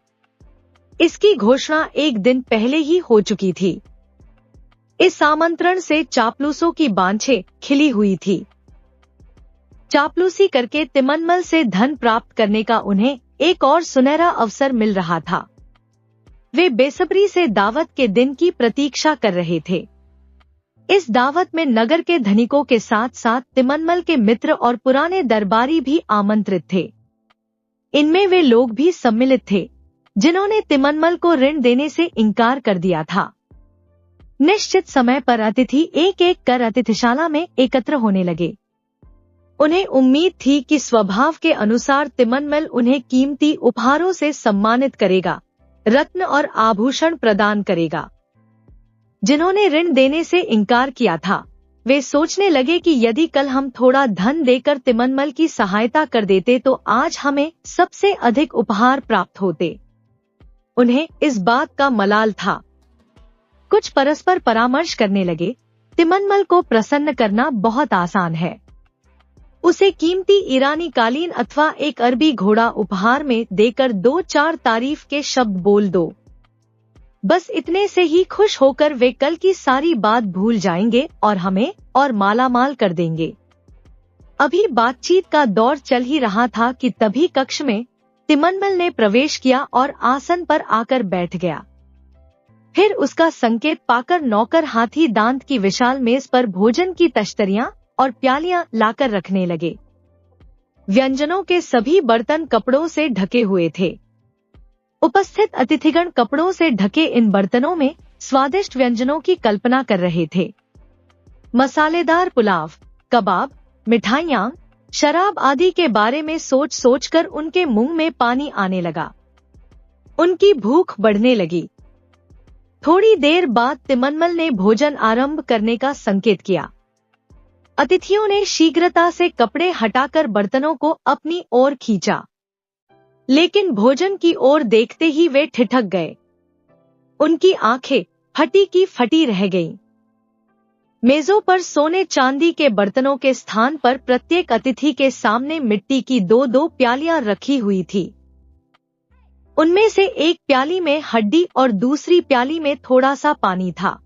इसकी घोषणा एक दिन पहले ही हो चुकी थी। इस आमंत्रण से चापलूसों की बांछें खिली हुई थी। चापलूसी करके तिमनमल से धन प्राप्त करने का उन्हें एक और सुनहरा अवसर मिल रहा था। वे बेसब्री से दावत के दिन की प्रतीक्षा कर रहे थे। इस दावत में नगर के धनिकों के साथ साथ तिमनमल के मित्र और पुराने दरबारी भी आमंत्रित थे। इनमें वे लोग भी सम्मिलित थे जिन्होंने तिमनमल को ऋण देने से इनकार कर दिया था। निश्चित समय पर अतिथि एक एक कर अतिथिशाला में एकत्र होने लगे। उन्हें उम्मीद थी कि स्वभाव के अनुसार तिमनमल उन्हें कीमती उपहारों से सम्मानित करेगा, रत्न और आभूषण प्रदान करेगा। जिन्होंने ऋण देने से इनकार किया था, वे सोचने लगे कि यदि कल हम थोड़ा धन देकर तिमनमल की सहायता कर देते तो आज हमें सबसे अधिक उपहार प्राप्त होते। उन्हें इस बात का मलाल था। कुछ परस्पर परामर्श करने लगे, तिमनमल को प्रसन्न करना बहुत आसान है। उसे कीमती ईरानी कालीन अथवा एक अरबी घोड़ा उपहार में देकर 2-4 तारीफ के शब्द बोल दो। बस इतने से ही खुश होकर वे कल की सारी बात भूल जाएंगे और हमें और मालामाल कर देंगे। अभी बातचीत का दौर चल ही रहा था कि तभी कक्ष में तिमनमल ने प्रवेश किया और आसन पर आकर बैठ गया। फिर उसका संकेत पाकर नौकर हाथी दांत की विशाल मेज पर भोजन की तश्तरियां और प्यालियां लाकर रखने लगे। व्यंजनों के सभी बर्तन कपड़ों से ढके हुए थे। उपस्थित अतिथिगण कपड़ों से ढके इन बर्तनों में स्वादिष्ट व्यंजनों की कल्पना कर रहे थे। मसालेदार पुलाव, कबाब, मिठाइयां, शराब आदि के बारे में सोच सोचकर उनके मुंह में पानी आने लगा। उनकी भूख बढ़ने लगी। थोड़ी देर बाद तिमनमल ने भोजन आरंभ करने का संकेत किया। अतिथियों ने शीघ्रता से कपड़े हटाकर बर्तनों को अपनी ओर खींचा, लेकिन भोजन की ओर देखते ही वे ठिठक गए। उनकी आंखें फटी की फटी रह गईं। मेजों पर सोने चांदी के बर्तनों के स्थान पर प्रत्येक अतिथि के सामने मिट्टी की 2-2 प्यालियां रखी हुई थी। उनमें से एक प्याली में हड्डी और दूसरी प्याली में थोड़ा सा पानी था।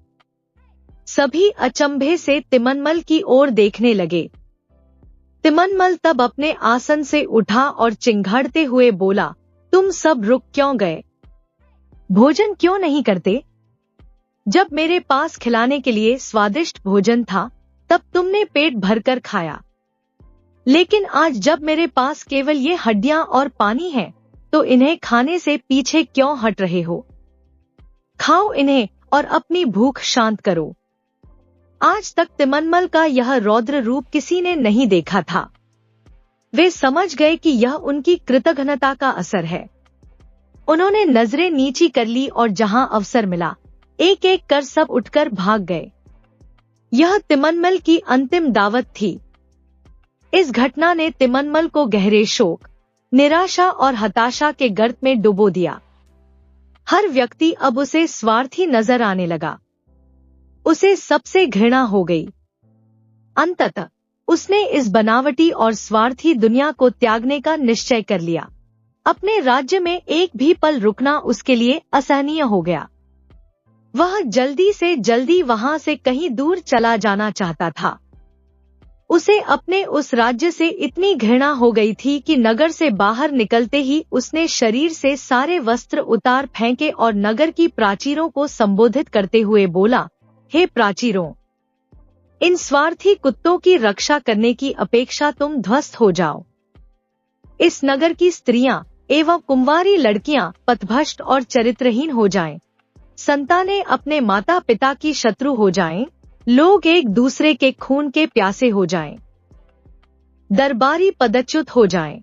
सभी अचंभे से तिमनमल की ओर देखने लगे। तिमनमल तब अपने आसन से उठा और चिंघाड़ते हुए बोला, तुम सब रुक क्यों गए? भोजन क्यों नहीं करते? जब मेरे पास खिलाने के लिए स्वादिष्ट भोजन था तब तुमने पेट भरकर खाया, लेकिन आज जब मेरे पास केवल ये हड्डियां और पानी है तो इन्हें खाने से पीछे क्यों हट रहे हो? खाओ इन्हें और अपनी भूख शांत करो। आज तक तिमनमल का यह रौद्र रूप किसी ने नहीं देखा था। वे समझ गए कि यह उनकी कृतघ्नता का असर है। उन्होंने नजरें नीची कर ली और जहां अवसर मिला एक एक कर सब उठकर भाग गए। यह तिमनमल की अंतिम दावत थी। इस घटना ने तिमनमल को गहरे शोक, निराशा और हताशा के गर्त में डुबो दिया। हर व्यक्ति अब उसे स्वार्थी नजर आने लगा। उसे सबसे घृणा हो गई। अंततः उसने इस बनावटी और स्वार्थी दुनिया को त्यागने का निश्चय कर लिया। अपने राज्य में एक भी पल रुकना उसके लिए असहनीय हो गया। वह जल्दी से जल्दी वहां से कहीं दूर चला जाना चाहता था। उसे अपने उस राज्य से इतनी घृणा हो गई थी कि नगर से बाहर निकलते ही उसने शरीर से सारे वस्त्र उतार फेंके और नगर की प्राचीरों को संबोधित करते हुए बोला, हे प्राचीरों, इन स्वार्थी कुत्तों की रक्षा करने की अपेक्षा तुम ध्वस्त हो जाओ। इस नगर की स्त्रियां एवं कुंवारी लड़कियां पथभ्रष्ट और चरित्रहीन हो जाएं, संतानें अपने माता पिता की शत्रु हो जाएं, लोग एक दूसरे के खून के प्यासे हो जाएं, दरबारी पदच्युत हो जाएं,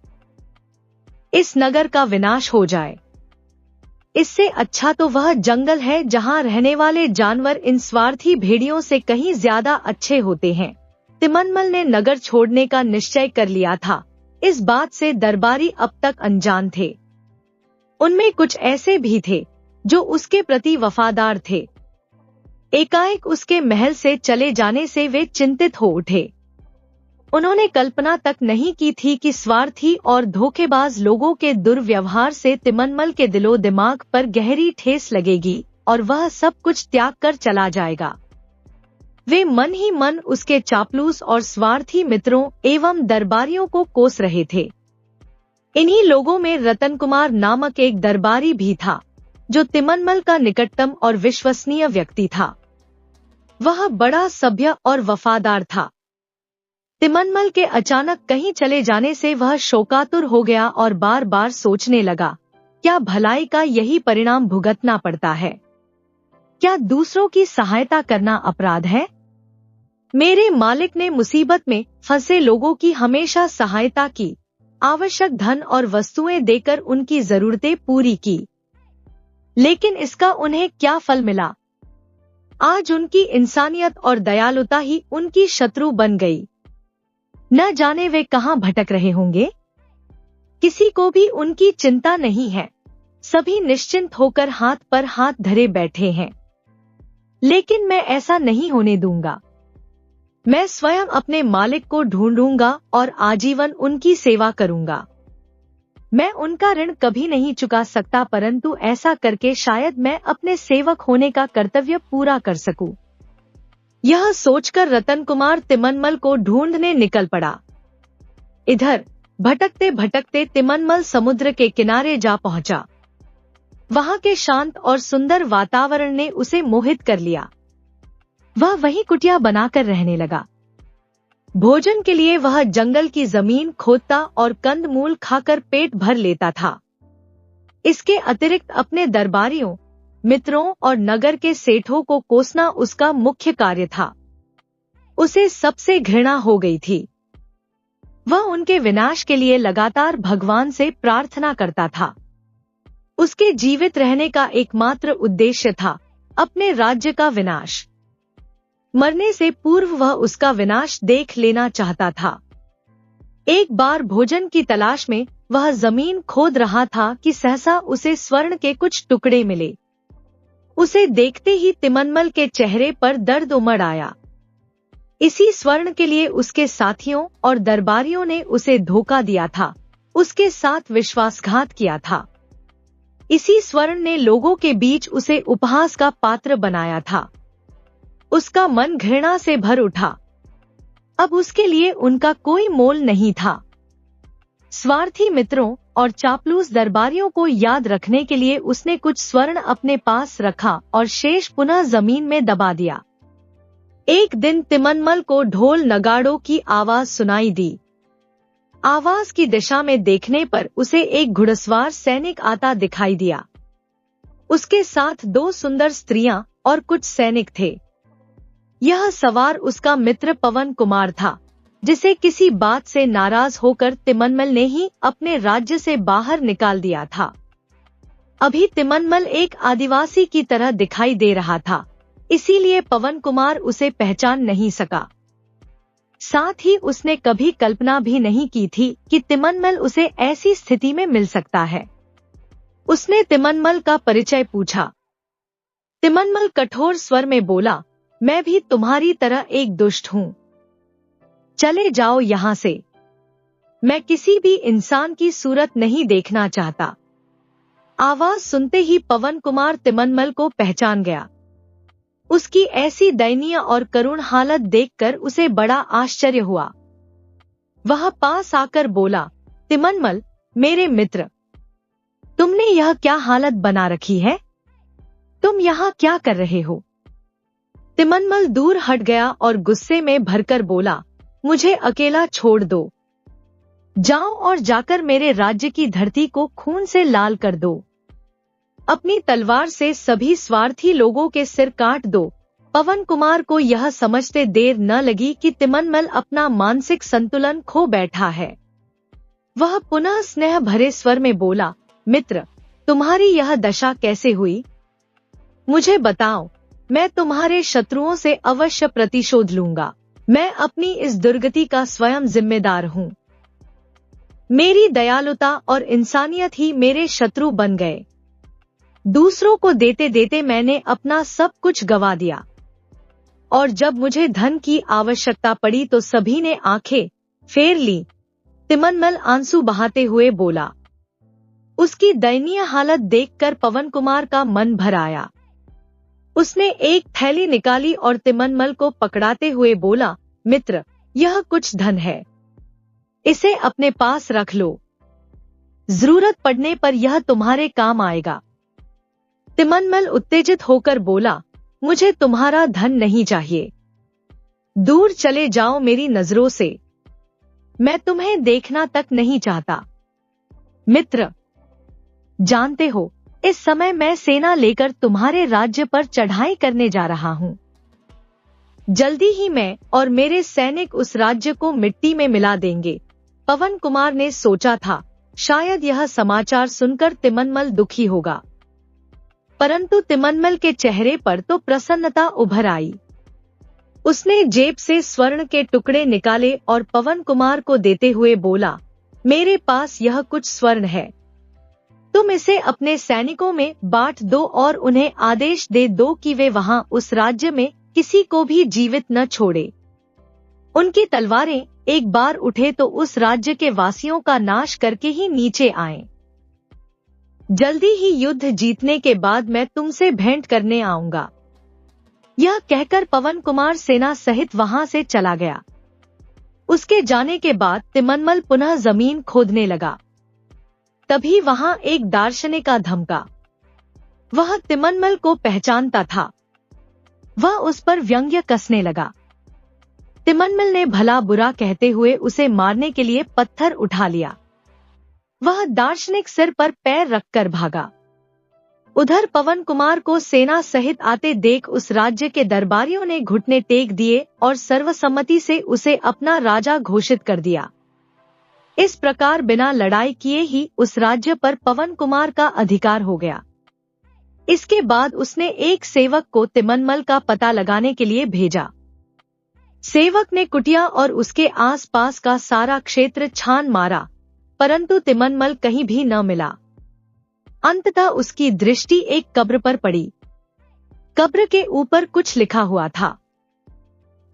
इस नगर का विनाश हो जाए। इससे अच्छा तो वह जंगल है जहां रहने वाले जानवर इन स्वार्थी भेड़ियों से कहीं ज्यादा अच्छे होते हैं। तिमनमल ने नगर छोड़ने का निश्चय कर लिया था। इस बात से दरबारी अब तक अनजान थे। उनमें कुछ ऐसे भी थे जो उसके प्रति वफादार थे। एकाएक उसके महल से चले जाने से वे चिंतित हो उठे। उन्होंने कल्पना तक नहीं की थी कि स्वार्थी और धोखेबाज लोगों के दुर्व्यवहार से तिमनमल के दिलो दिमाग पर गहरी ठेस लगेगी और वह सब कुछ त्याग कर चला जाएगा। वे मन ही मन उसके चापलूस और स्वार्थी मित्रों एवं दरबारियों को कोस रहे थे। इन्हीं लोगों में रतन कुमार नामक एक दरबारी भी था, जो तिमनमल का निकटतम और विश्वसनीय व्यक्ति था। वह बड़ा सभ्य और वफादार था। तिमनमल के अचानक कहीं चले जाने से वह शोकातुर हो गया और बार बार सोचने लगा, क्या भलाई का यही परिणाम भुगतना पड़ता है? क्या दूसरों की सहायता करना अपराध है? मेरे मालिक ने मुसीबत में फंसे लोगों की हमेशा सहायता की, आवश्यक धन और वस्तुएं देकर उनकी जरूरतें पूरी की, लेकिन इसका उन्हें क्या फल मिला? आज उनकी इंसानियत और दयालुता ही उनकी शत्रु बन गई। न जाने वे कहां भटक रहे होंगे। किसी को भी उनकी चिंता नहीं है। सभी निश्चिंत होकर हाथ पर हाथ धरे बैठे हैं। लेकिन मैं ऐसा नहीं होने दूंगा। मैं स्वयं अपने मालिक को ढूंढूंगा और आजीवन उनकी सेवा करूंगा। मैं उनका ऋण कभी नहीं चुका सकता, परंतु ऐसा करके शायद मैं अपने सेवक होने का कर्तव्य पूरा कर सकूं। यह सोचकर रतन कुमार तिमनमल को ढूंढने निकल पड़ा। इधर भटकते भटकते तिमनमल समुद्र के किनारे जा पहुंचा। वहां के शांत और सुंदर वातावरण ने उसे मोहित कर लिया। वह वहीं कुटिया बनाकर रहने लगा। भोजन के लिए वह जंगल की जमीन खोदता और कंदमूल खाकर पेट भर लेता था। इसके अतिरिक्त अपने दरबारियों, मित्रों और नगर के सेठों को कोसना उसका मुख्य कार्य था। उसे सबसे घृणा हो गई थी। वह उनके विनाश के लिए लगातार भगवान से प्रार्थना करता था। उसके जीवित रहने का एकमात्र उद्देश्य था अपने राज्य का विनाश। मरने से पूर्व वह उसका विनाश देख लेना चाहता था। एक बार भोजन की तलाश में वह जमीन खोद रहा था कि सहसा उसे स्वर्ण के कुछ टुकड़े मिले। उसे देखते ही तिमनमल के चेहरे पर दर्द उमड़ आया। इसी स्वर्ण के लिए उसके साथियों और दरबारियों ने उसे धोखा दिया था, उसके साथ विश्वासघात किया था। इसी स्वर्ण ने लोगों के बीच उसे उपहास का पात्र बनाया था। उसका मन घृणा से भर उठा। अब उसके लिए उनका कोई मोल नहीं था। स्वार्थी मित्रों और चापलूस दरबारियों को याद रखने के लिए उसने कुछ स्वर्ण अपने पास रखा और शेष पुनः जमीन में दबा दिया। एक दिन तिमनमल को ढोल नगाड़ों की आवाज सुनाई दी। आवाज की दिशा में देखने पर उसे एक घुड़सवार सैनिक आता दिखाई दिया। उसके साथ 2 सुंदर स्त्रियां और कुछ सैनिक थे। यह सवार उसका मित्र पवन कुमार था, जिसे किसी बात से नाराज होकर तिमनमल ने ही अपने राज्य से बाहर निकाल दिया था। अभी तिमनमल एक आदिवासी की तरह दिखाई दे रहा था, इसीलिए पवन कुमार उसे पहचान नहीं सका। साथ ही उसने कभी कल्पना भी नहीं की थी कि तिमनमल उसे ऐसी स्थिति में मिल सकता है। उसने तिमनमल का परिचय पूछा। तिमनमल कठोर स्वर में बोला, मैं भी तुम्हारी तरह एक दुष्ट हूँ। चले जाओ यहाँ से। मैं किसी भी इंसान की सूरत नहीं देखना चाहता। आवाज सुनते ही पवन कुमार तिमनमल को पहचान गया। उसकी ऐसी दयनीय और करुण हालत देखकर उसे बड़ा आश्चर्य हुआ। वह पास आकर बोला, तिमनमल, मेरे मित्र, तुमने यह क्या हालत बना रखी है? तुम यहाँ क्या कर रहे हो? तिमनमल दूर हट गया और गुस्से में भरकर बोला, मुझे अकेला छोड़ दो। जाओ और जाकर मेरे राज्य की धरती को खून से लाल कर दो। अपनी तलवार से सभी स्वार्थी लोगों के सिर काट दो। पवन कुमार को यह समझते देर न लगी कि तिमनमल अपना मानसिक संतुलन खो बैठा है। वह पुनः स्नेह भरे स्वर में बोला, मित्र, तुम्हारी यह दशा कैसे हुई? मुझे बताओ, मैं तुम्हारे शत्रुओं से अवश्य प्रतिशोध लूंगा। मैं अपनी इस दुर्गति का स्वयं जिम्मेदार हूँ। मेरी दयालुता और इंसानियत ही मेरे शत्रु बन गए। दूसरों को देते देते मैंने अपना सब कुछ गवा दिया, और जब मुझे धन की आवश्यकता पड़ी तो सभी ने आंखें फेर ली। तिमनमल आंसू बहाते हुए बोला। उसकी दयनीय हालत देखकर पवन कुमार का मन भर आया। उसने एक थैली निकाली और तिमनमल को पकड़ाते हुए बोला, मित्र, यह कुछ धन है, इसे अपने पास रख लो, जरूरत पड़ने पर यह तुम्हारे काम आएगा। तिमनमल उत्तेजित होकर बोला, मुझे तुम्हारा धन नहीं चाहिए, दूर चले जाओ मेरी नजरों से, मैं तुम्हें देखना तक नहीं चाहता। मित्र, जानते हो, इस समय मैं सेना लेकर तुम्हारे राज्य पर चढ़ाई करने जा रहा हूं। जल्दी ही मैं और मेरे सैनिक उस राज्य को मिट्टी में मिला देंगे। पवन कुमार ने सोचा था, शायद यह समाचार सुनकर तिमनमल दुखी होगा, परंतु तिमनमल के चेहरे पर तो प्रसन्नता उभर आई। उसने जेब से स्वर्ण के टुकड़े निकाले और पवन कुमार को देते हुए बोला, मेरे पास यह कुछ स्वर्ण है, तुम इसे अपने सैनिकों में बांट दो और उन्हें आदेश दे दो कि वे वहां उस राज्य में किसी को भी जीवित न छोड़े। उनकी तलवारें एक बार उठे तो उस राज्य के वासियों का नाश करके ही नीचे आएं। जल्दी ही युद्ध जीतने के बाद मैं तुमसे भेंट करने आऊंगा। यह कहकर पवन कुमार सेना सहित वहां से चला गया। उसके जाने के बाद तिमनमल पुनः जमीन खोदने लगा। तभी वहां एक दार्शनिक धमका। वह तिमनमल को पहचानता था। वह उस पर व्यंग्य कसने लगा। तिमनमल ने भला बुरा कहते हुए उसे मारने के लिए पत्थर उठा लिया। वह दार्शनिक सिर पर पैर रखकर भागा। उधर पवन कुमार को सेना सहित आते देख उस राज्य के दरबारियों ने घुटने टेक दिए और सर्वसम्मति से उसे अपना राजा घोषित कर दिया। इस प्रकार बिना लड़ाई किए ही उस राज्य पर पवन कुमार का अधिकार हो गया। इसके बाद उसने एक सेवक को तिमनमल का पता लगाने के लिए भेजा। सेवक ने कुटिया और उसके आसपास का सारा क्षेत्र छान मारा, परंतु तिमनमल कहीं भी न मिला। अंततः उसकी दृष्टि एक कब्र पर पड़ी। कब्र के ऊपर कुछ लिखा हुआ था।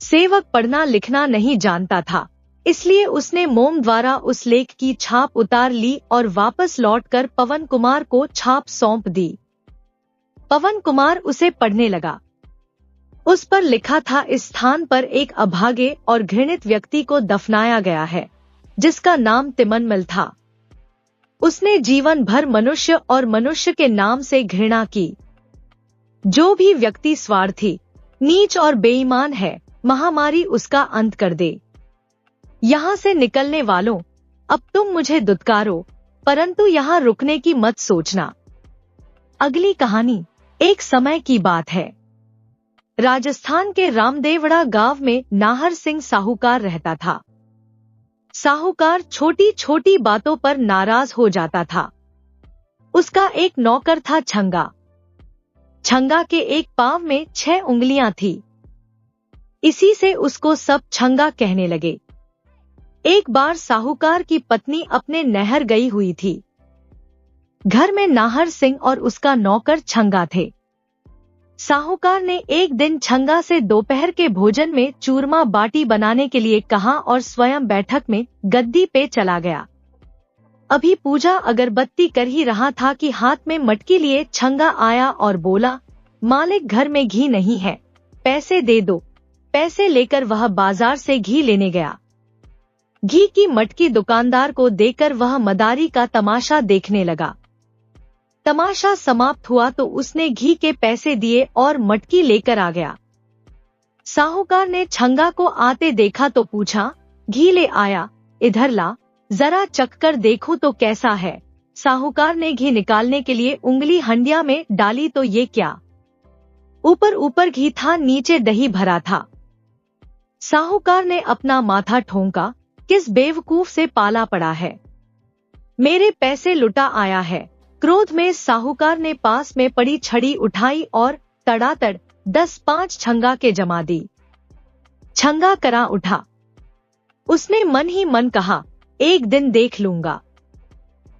सेवक पढ़ना लिखना नहीं जानता था, इसलिए उसने मोम द्वारा उस लेख की छाप उतार ली और वापस लौटकर पवन कुमार को छाप सौंप दी। पवन कुमार उसे पढ़ने लगा। उस पर लिखा था, इस स्थान पर एक अभागे और घृणित व्यक्ति को दफनाया गया है, जिसका नाम तिमनमल था। उसने जीवन भर मनुष्य और मनुष्य के नाम से घृणा की। जो भी व्यक्ति स्वार्थी, नीच और बेईमान है, महामारी उसका अंत कर दे। यहाँ से निकलने वालों, अब तुम मुझे दुत्कारो, परंतु यहाँ रुकने की मत सोचना। अगली कहानी। एक समय की बात है। राजस्थान के रामदेवड़ा गांव में नाहर सिंह साहूकार रहता था। साहूकार छोटी छोटी बातों पर नाराज हो जाता था। उसका एक नौकर था छंगा। छंगा के एक पांव में 6 उंगलियां थी। इसी से उसको सब छंगा कहने लगे। एक बार साहूकार की पत्नी अपने नहर गई हुई थी। घर में नाहर सिंह और उसका नौकर छंगा थे। साहूकार ने एक दिन छंगा से दोपहर के भोजन में चूरमा बाटी बनाने के लिए कहा और स्वयं बैठक में गद्दी पे चला गया। अभी पूजा अगरबत्ती कर ही रहा था कि हाथ में मटकी लिए छंगा आया और बोला, मालिक घर में घी नहीं है, पैसे दे दो। पैसे लेकर वह बाजार से घी लेने गया। घी की मटकी दुकानदार को देकर वह मदारी का तमाशा देखने लगा। तमाशा समाप्त हुआ तो उसने घी के पैसे दिए और मटकी लेकर आ गया। साहूकार ने छंगा को आते देखा तो पूछा, घी ले आया, इधर ला, जरा चखकर देखूं तो कैसा है। साहूकार ने घी निकालने के लिए उंगली हंडिया में डाली तो ये क्या, ऊपर ऊपर घी था, नीचे दही भरा था। साहूकार ने अपना माथा ठोंका, किस बेवकूफ से पाला पड़ा है, मेरे पैसे लुटा आया है। क्रोध में साहूकार ने पास में पड़ी छड़ी उठाई और तड़ातड़ 10-5 छंगा के जमा दी। छंगा करा उठा। उसने मन ही मन कहा, एक दिन देख लूंगा।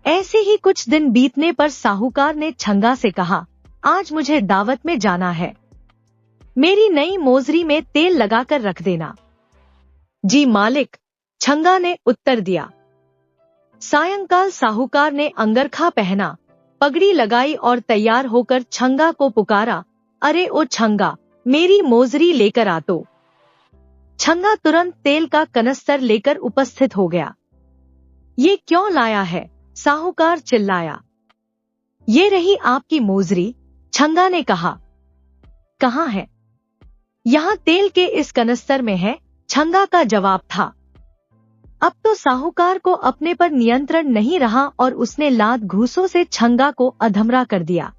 ऐसे ही कुछ दिन बीतने पर साहूकार ने छंगा से कहा, आज मुझे दावत में जाना है, मेरी नई मोजरी में तेल लगाकर रख देना। जी मालिक, छंगा ने उत्तर दिया। सायंकाल साहूकार ने अंगरखा पहना, पगड़ी लगाई और तैयार होकर छंगा को पुकारा, अरे ओ छंगा, मेरी मोजरी लेकर आ तो। छंगा तुरंत तेल का कनस्तर लेकर उपस्थित हो गया। ये क्यों लाया है? साहूकार चिल्लाया। ये रही आपकी मोजरी, छंगा ने कहा। कहाँ है? यहाँ तेल के इस कनस्तर में है, छंगा का जवाब था। अब तो साहूकार को अपने पर नियंत्रण नहीं रहा और उसने लात घूंसों से छंगा को अधमरा कर दिया।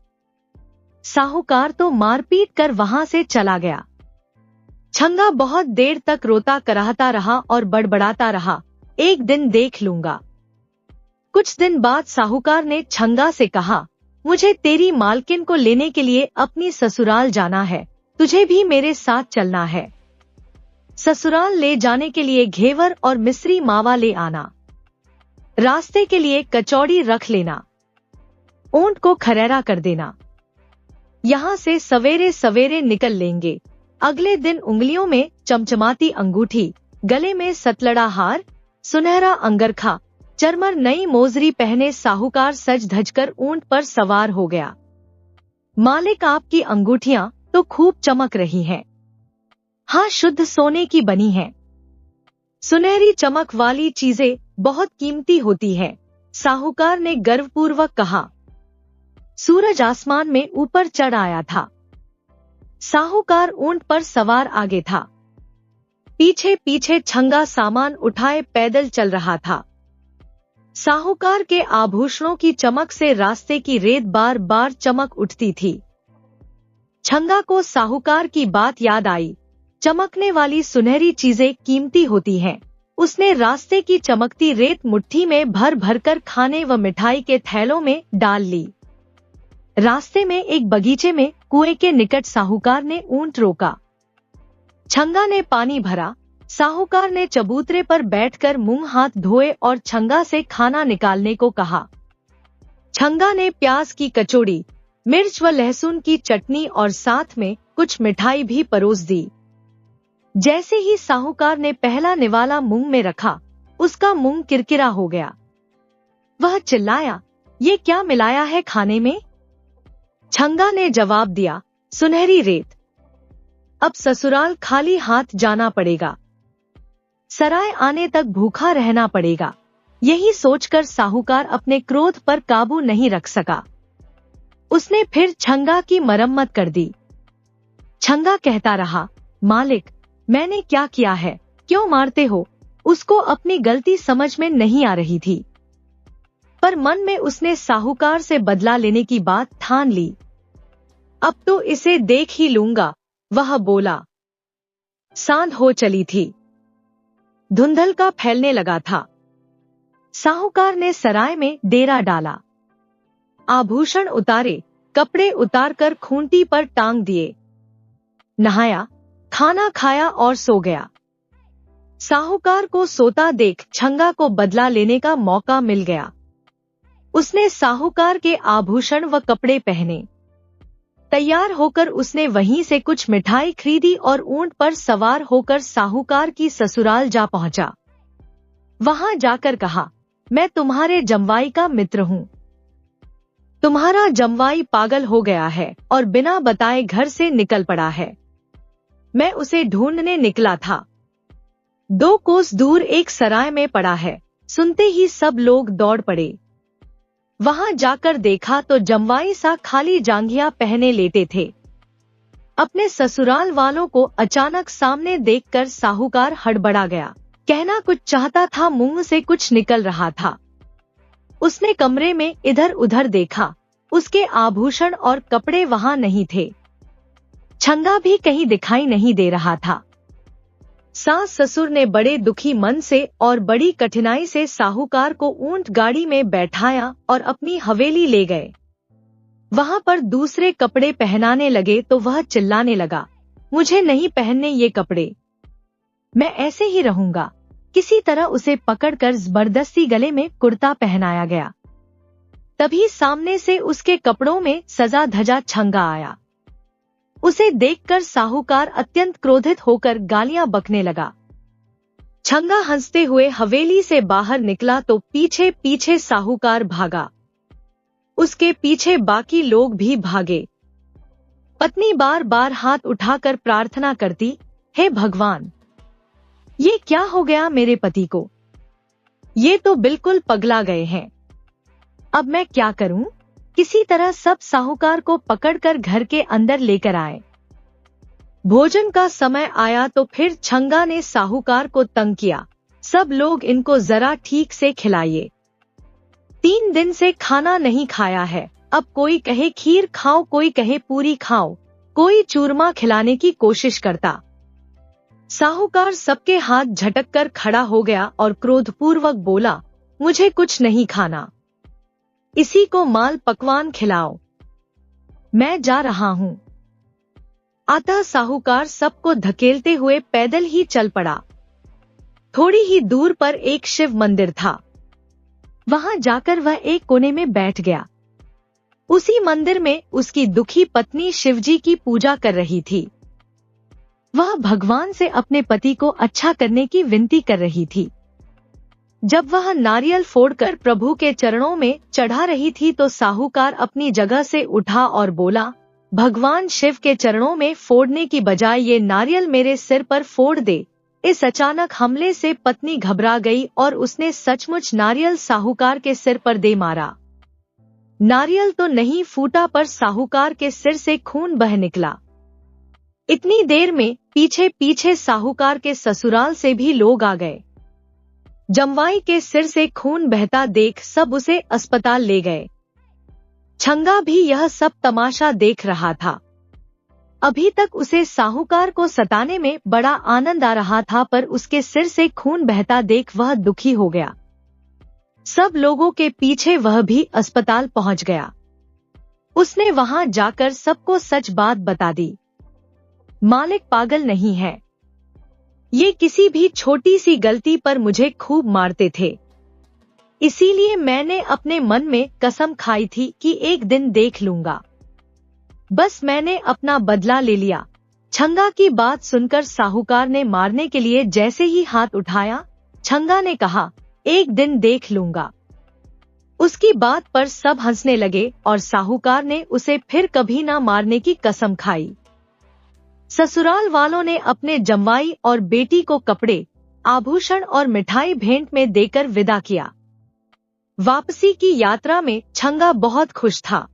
साहूकार तो मारपीट कर वहां से चला गया। छंगा बहुत देर तक रोता कराहता रहा और बड़बड़ाता रहा, एक दिन देख लूंगा। कुछ दिन बाद साहूकार ने छंगा से कहा, मुझे तेरी मालकिन को लेने के लिए अपनी ससुराल जाना है, तुझे भी मेरे साथ चलना है। ससुराल ले जाने के लिए घेवर और मिस्री मावा ले आना। रास्ते के लिए कचौड़ी रख लेना। ऊंट को खरेरा कर देना। यहाँ से सवेरे सवेरे निकल लेंगे। अगले दिन उंगलियों में चमचमाती अंगूठी, गले में सतलड़ा हार, सुनहरा अंगरखा, चरमर नई मोजरी पहने साहूकार सज धजकर ऊंट पर सवार हो गया। मालिक, आपकी अंगूठियां तो खूब चमक रही हैं। हाँ, शुद्ध सोने की बनी हैं। सुनहरी चमक वाली चीजें बहुत कीमती होती हैं, साहूकार ने गर्वपूर्वक कहा। सूरज आसमान में ऊपर चढ़ आया था। साहूकार ऊंट पर सवार आगे था। पीछे पीछे छंगा सामान उठाए पैदल चल रहा था। साहूकार के आभूषणों की चमक से रास्ते की रेत बार बार चमक उठती थी। छंगा को साहूकार की बात याद आई। चमकने वाली सुनहरी चीजें कीमती होती हैं। उसने रास्ते की चमकती रेत मुट्ठी में भर भर कर खाने व मिठाई के थैलों में डाल ली। रास्ते में एक बगीचे में कुएं के निकट साहूकार ने ऊंट रोका। छंगा ने पानी भरा। साहूकार ने चबूतरे पर बैठकर मुंह हाथ धोए और छंगा से खाना निकालने को कहा। छंगा ने प्याज की कचौड़ी, मिर्च व लहसुन की चटनी और साथ में कुछ मिठाई भी परोस दी। जैसे ही साहूकार ने पहला निवाला मुंह में रखा, उसका मुंह किरकिरा हो गया। वह चिल्लाया, ये क्या मिलाया है खाने में? छंगा ने जवाब दिया, सुनहरी रेत। अब ससुराल खाली हाथ जाना पड़ेगा। सराय आने तक भूखा रहना पड़ेगा। यही सोचकर साहूकार अपने क्रोध पर काबू नहीं रख सका। उसने फिर छंगा की मरम्मत कर दी। छंगा कहता रहा, मालिक, मैंने क्या किया है, क्यों मारते हो? उसको अपनी गलती समझ में नहीं आ रही थी, पर मन में उसने साहूकार से बदला लेने की बात ठान ली। अब तो इसे देख ही लूंगा, वह बोला। सांझ हो चली थी। धुंधल का फैलने लगा था। साहूकार ने सराय में डेरा डाला। आभूषण उतारे, कपड़े उतारकर खूंटी पर टांग दिए। नहाया, खाना खाया और सो गया। साहूकार को सोता देख छंगा को बदला लेने का मौका मिल गया। उसने साहूकार के आभूषण व कपड़े पहने। तैयार होकर उसने वहीं से कुछ मिठाई खरीदी और ऊंट पर सवार होकर साहूकार की ससुराल जा पहुंचा। वहां जाकर कहा, मैं तुम्हारे जमवाई का मित्र हूं। तुम्हारा जमवाई पागल हो गया है और बिना बताए घर से निकल पड़ा है। मैं उसे ढूंढने निकला था। 2 कोस दूर एक सराय में पड़ा है। सुनते ही सब लोग दौड़ पड़े। वहां जाकर देखा तो जमवाई सा खाली जांघिया पहने लेटे थे। अपने ससुराल वालों को अचानक सामने देखकर साहूकार हड़बड़ा गया। कहना कुछ चाहता था, मुंह से कुछ निकल रहा था। उसने कमरे में इधर उधर देखा, उसके आभूषण और कपड़े वहां नहीं थे। छंगा भी कहीं दिखाई नहीं दे रहा था। सास ससुर ने बड़े दुखी मन से और बड़ी कठिनाई से साहूकार को ऊंट गाड़ी में बैठाया और अपनी हवेली ले गए। वहां पर दूसरे कपड़े पहनाने लगे तो वह चिल्लाने लगा, मुझे नहीं पहनने ये कपड़े, मैं ऐसे ही रहूंगा। किसी तरह उसे पकड़कर जबरदस्ती गले में कुर्ता पहनाया गया। तभी सामने से उसके कपड़ों में सजा धजा छंगा आया। उसे देखकर साहूकार अत्यंत क्रोधित होकर गालियां बकने लगा। छंगा हंसते हुए हवेली से बाहर निकला तो पीछे पीछे साहूकार भागा। उसके पीछे बाकी लोग भी भागे। पत्नी बार बार हाथ उठाकर प्रार्थना करती, हे भगवान, ये क्या हो गया मेरे पति को? ये तो बिल्कुल पगला गए हैं। अब मैं क्या करूं? किसी तरह सब साहूकार को पकड़कर घर के अंदर लेकर आए। भोजन का समय आया तो फिर छंगा ने साहूकार को तंग किया, सब लोग इनको जरा ठीक से खिलाइए। 3 दिन से खाना नहीं खाया है। अब कोई कहे खीर खाओ, कोई कहे पूरी खाओ, कोई चूरमा खिलाने की कोशिश करता। साहूकार सबके हाथ झटक कर खड़ा हो गया और क्रोधपूर्वक बोला, मुझे कुछ नहीं खाना, इसी को माल पकवान खिलाओ, मैं जा रहा हूं। अतः साहूकार सबको धकेलते हुए पैदल ही चल पड़ा। थोड़ी ही दूर पर एक शिव मंदिर था। वहां जाकर वह एक कोने में बैठ गया। उसी मंदिर में उसकी दुखी पत्नी शिवजी की पूजा कर रही थी। वह भगवान से अपने पति को अच्छा करने की विनती कर रही थी। जब वह नारियल फोड़कर प्रभु के चरणों में चढ़ा रही थी तो साहूकार अपनी जगह से उठा और बोला, भगवान शिव के चरणों में फोड़ने की बजाय ये नारियल मेरे सिर पर फोड़ दे। इस अचानक हमले से पत्नी घबरा गई और उसने सचमुच नारियल साहूकार के सिर पर दे मारा। नारियल तो नहीं फूटा पर साहूकार के सिर से खून बह निकला। इतनी देर में पीछे पीछे साहूकार के ससुराल से भी लोग आ गए। जमवाई के सिर से खून बहता देख सब उसे अस्पताल ले गए। छंगा भी यह सब तमाशा देख रहा था। अभी तक उसे साहूकार को सताने में बड़ा आनंद आ रहा था, पर उसके सिर से खून बहता देख वह दुखी हो गया। सब लोगों के पीछे वह भी अस्पताल पहुंच गया। उसने वहां जाकर सबको सच बात बता दी। मालिक पागल नहीं है, ये किसी भी छोटी सी गलती पर मुझे खूब मारते थे, इसीलिए मैंने अपने मन में कसम खाई थी कि एक दिन देख लूंगा। बस मैंने अपना बदला ले लिया। छंगा की बात सुनकर साहूकार ने मारने के लिए जैसे ही हाथ उठाया, छंगा ने कहा, एक दिन देख लूंगा। उसकी बात पर सब हंसने लगे और साहूकार ने उसे फिर कभी ना मारने की कसम खाई। ससुराल वालों ने अपने जमवाई और बेटी को कपड़े, आभूषण और मिठाई भेंट में देकर विदा किया। वापसी की यात्रा में छंगा बहुत खुश था।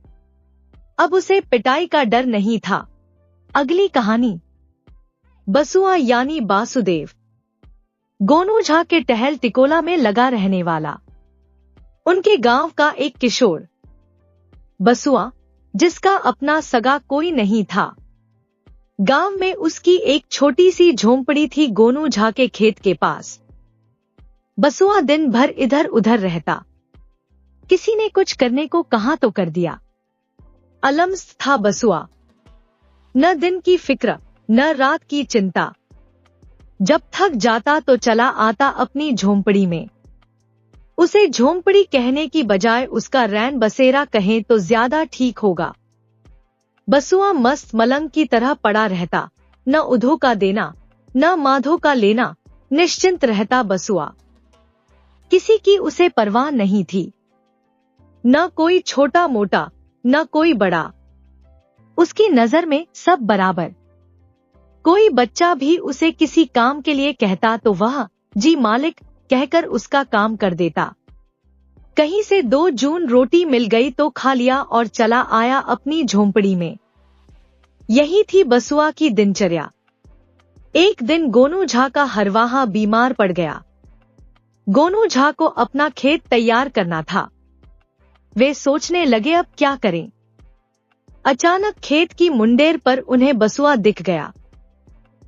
अब उसे पिटाई का डर नहीं था। अगली कहानी। बसुआ यानी वासुदेव, गोनू झा के टहल टिकोला में लगा रहने वाला। उनके गांव का एक किशोर बसुआ, जिसका अपना सगा कोई नहीं था। गांव में उसकी एक छोटी सी झोंपड़ी थी गोनू झा के खेत के पास। बसुआ दिन भर इधर उधर रहता। किसी ने कुछ करने को कहा तो कर दिया। अलमस्त था बसुआ, न दिन की फिक्र न रात की चिंता। जब थक जाता तो चला आता अपनी झोंपड़ी में। उसे झोंपड़ी कहने की बजाय उसका रैन बसेरा कहें तो ज्यादा ठीक होगा। बसुआ मस्त मलंग की तरह पड़ा रहता, न उधो का देना न माधो का लेना, निश्चिंत रहता बसुआ। किसी की उसे परवाह नहीं थी, न कोई छोटा मोटा न कोई बड़ा। उसकी नजर में सब बराबर। कोई बच्चा भी उसे किसी काम के लिए कहता तो वह जी मालिक कहकर उसका काम कर देता। कहीं से 2 जून रोटी मिल गई तो खा लिया और चला आया अपनी झोंपड़ी में। यही थी बसुआ की दिनचर्या। एक दिन गोनू झा का हरवाहा बीमार पड़ गया। गोनू झा को अपना खेत तैयार करना था। वे सोचने लगे अब क्या करें। अचानक खेत की मुंडेर पर उन्हें बसुआ दिख गया।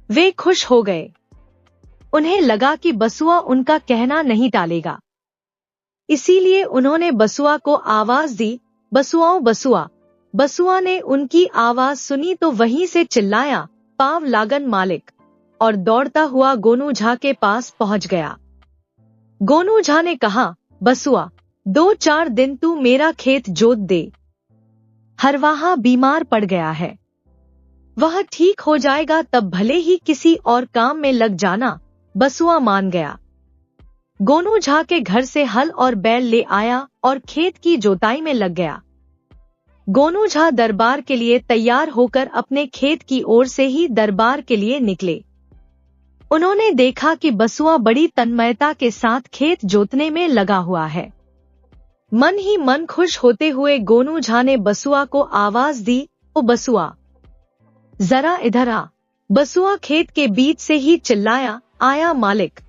वे खुश हो गए। उन्हें लगा कि बसुआ उनका कहना नहीं टालेगा, इसीलिए उन्होंने बसुआ को आवाज दी, बसुआओ बसुआ। बसुआ ने उनकी आवाज सुनी तो वहीं से चिल्लाया, पाव लागन मालिक, और दौड़ता हुआ गोनू झा के पास पहुंच गया। गोनू झा ने कहा, बसुआ 2-4 दिन तू मेरा खेत जोत दे। हरवाहा बीमार पड़ गया है, वह ठीक हो जाएगा तब भले ही किसी और काम में लग जाना, बसुआ मान गया। गोनू झा के घर से हल और बैल ले आया और खेत की जोताई में लग गया। गोनू झा दरबार के लिए तैयार होकर अपने खेत की ओर से ही दरबार के लिए निकले। उन्होंने देखा कि बसुआ बड़ी तन्मयता के साथ खेत जोतने में लगा हुआ है। मन ही मन खुश होते हुए गोनू झा ने बसुआ को आवाज दी, ओ बसुआ, जरा इधर आ। बसुआ खेत के बीच से ही चिल्लाया, आया मालिक,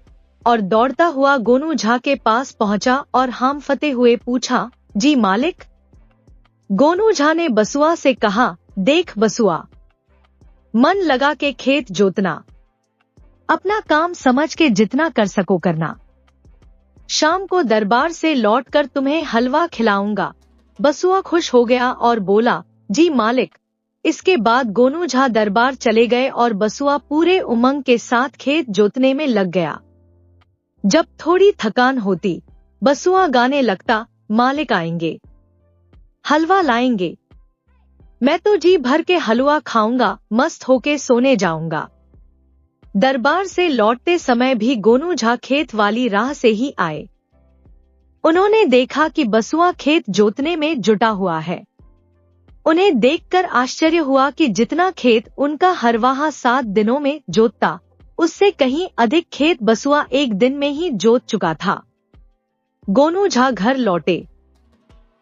और दौड़ता हुआ गोनू झा के पास पहुंचा और हांफते हुए पूछा, जी मालिक। गोनू झा ने बसुआ से कहा, देख बसुआ, मन लगा के खेत जोतना, अपना काम समझ के जितना कर सको करना। शाम को दरबार से लौटकर तुम्हें हलवा खिलाऊंगा। बसुआ खुश हो गया और बोला, जी मालिक। इसके बाद गोनू झा दरबार चले गए और बसुआ पूरे उमंग के साथ खेत जोतने में लग गया। जब थोड़ी थकान होती, बसुआ गाने लगता, मालिक आएंगे, हलवा लाएंगे, मैं तो जी भर के हलवा खाऊंगा, मस्त होके सोने जाऊंगा। दरबार से लौटते समय भी गोनू झा खेत वाली राह से ही आए। उन्होंने देखा कि बसुआ खेत जोतने में जुटा हुआ है। उन्हें देखकर आश्चर्य हुआ कि जितना खेत उनका हरवाहा 7 दिनों में जोतता, उससे कहीं अधिक खेत बसुआ एक दिन में ही जोत चुका था। गोनू झा घर लौटे।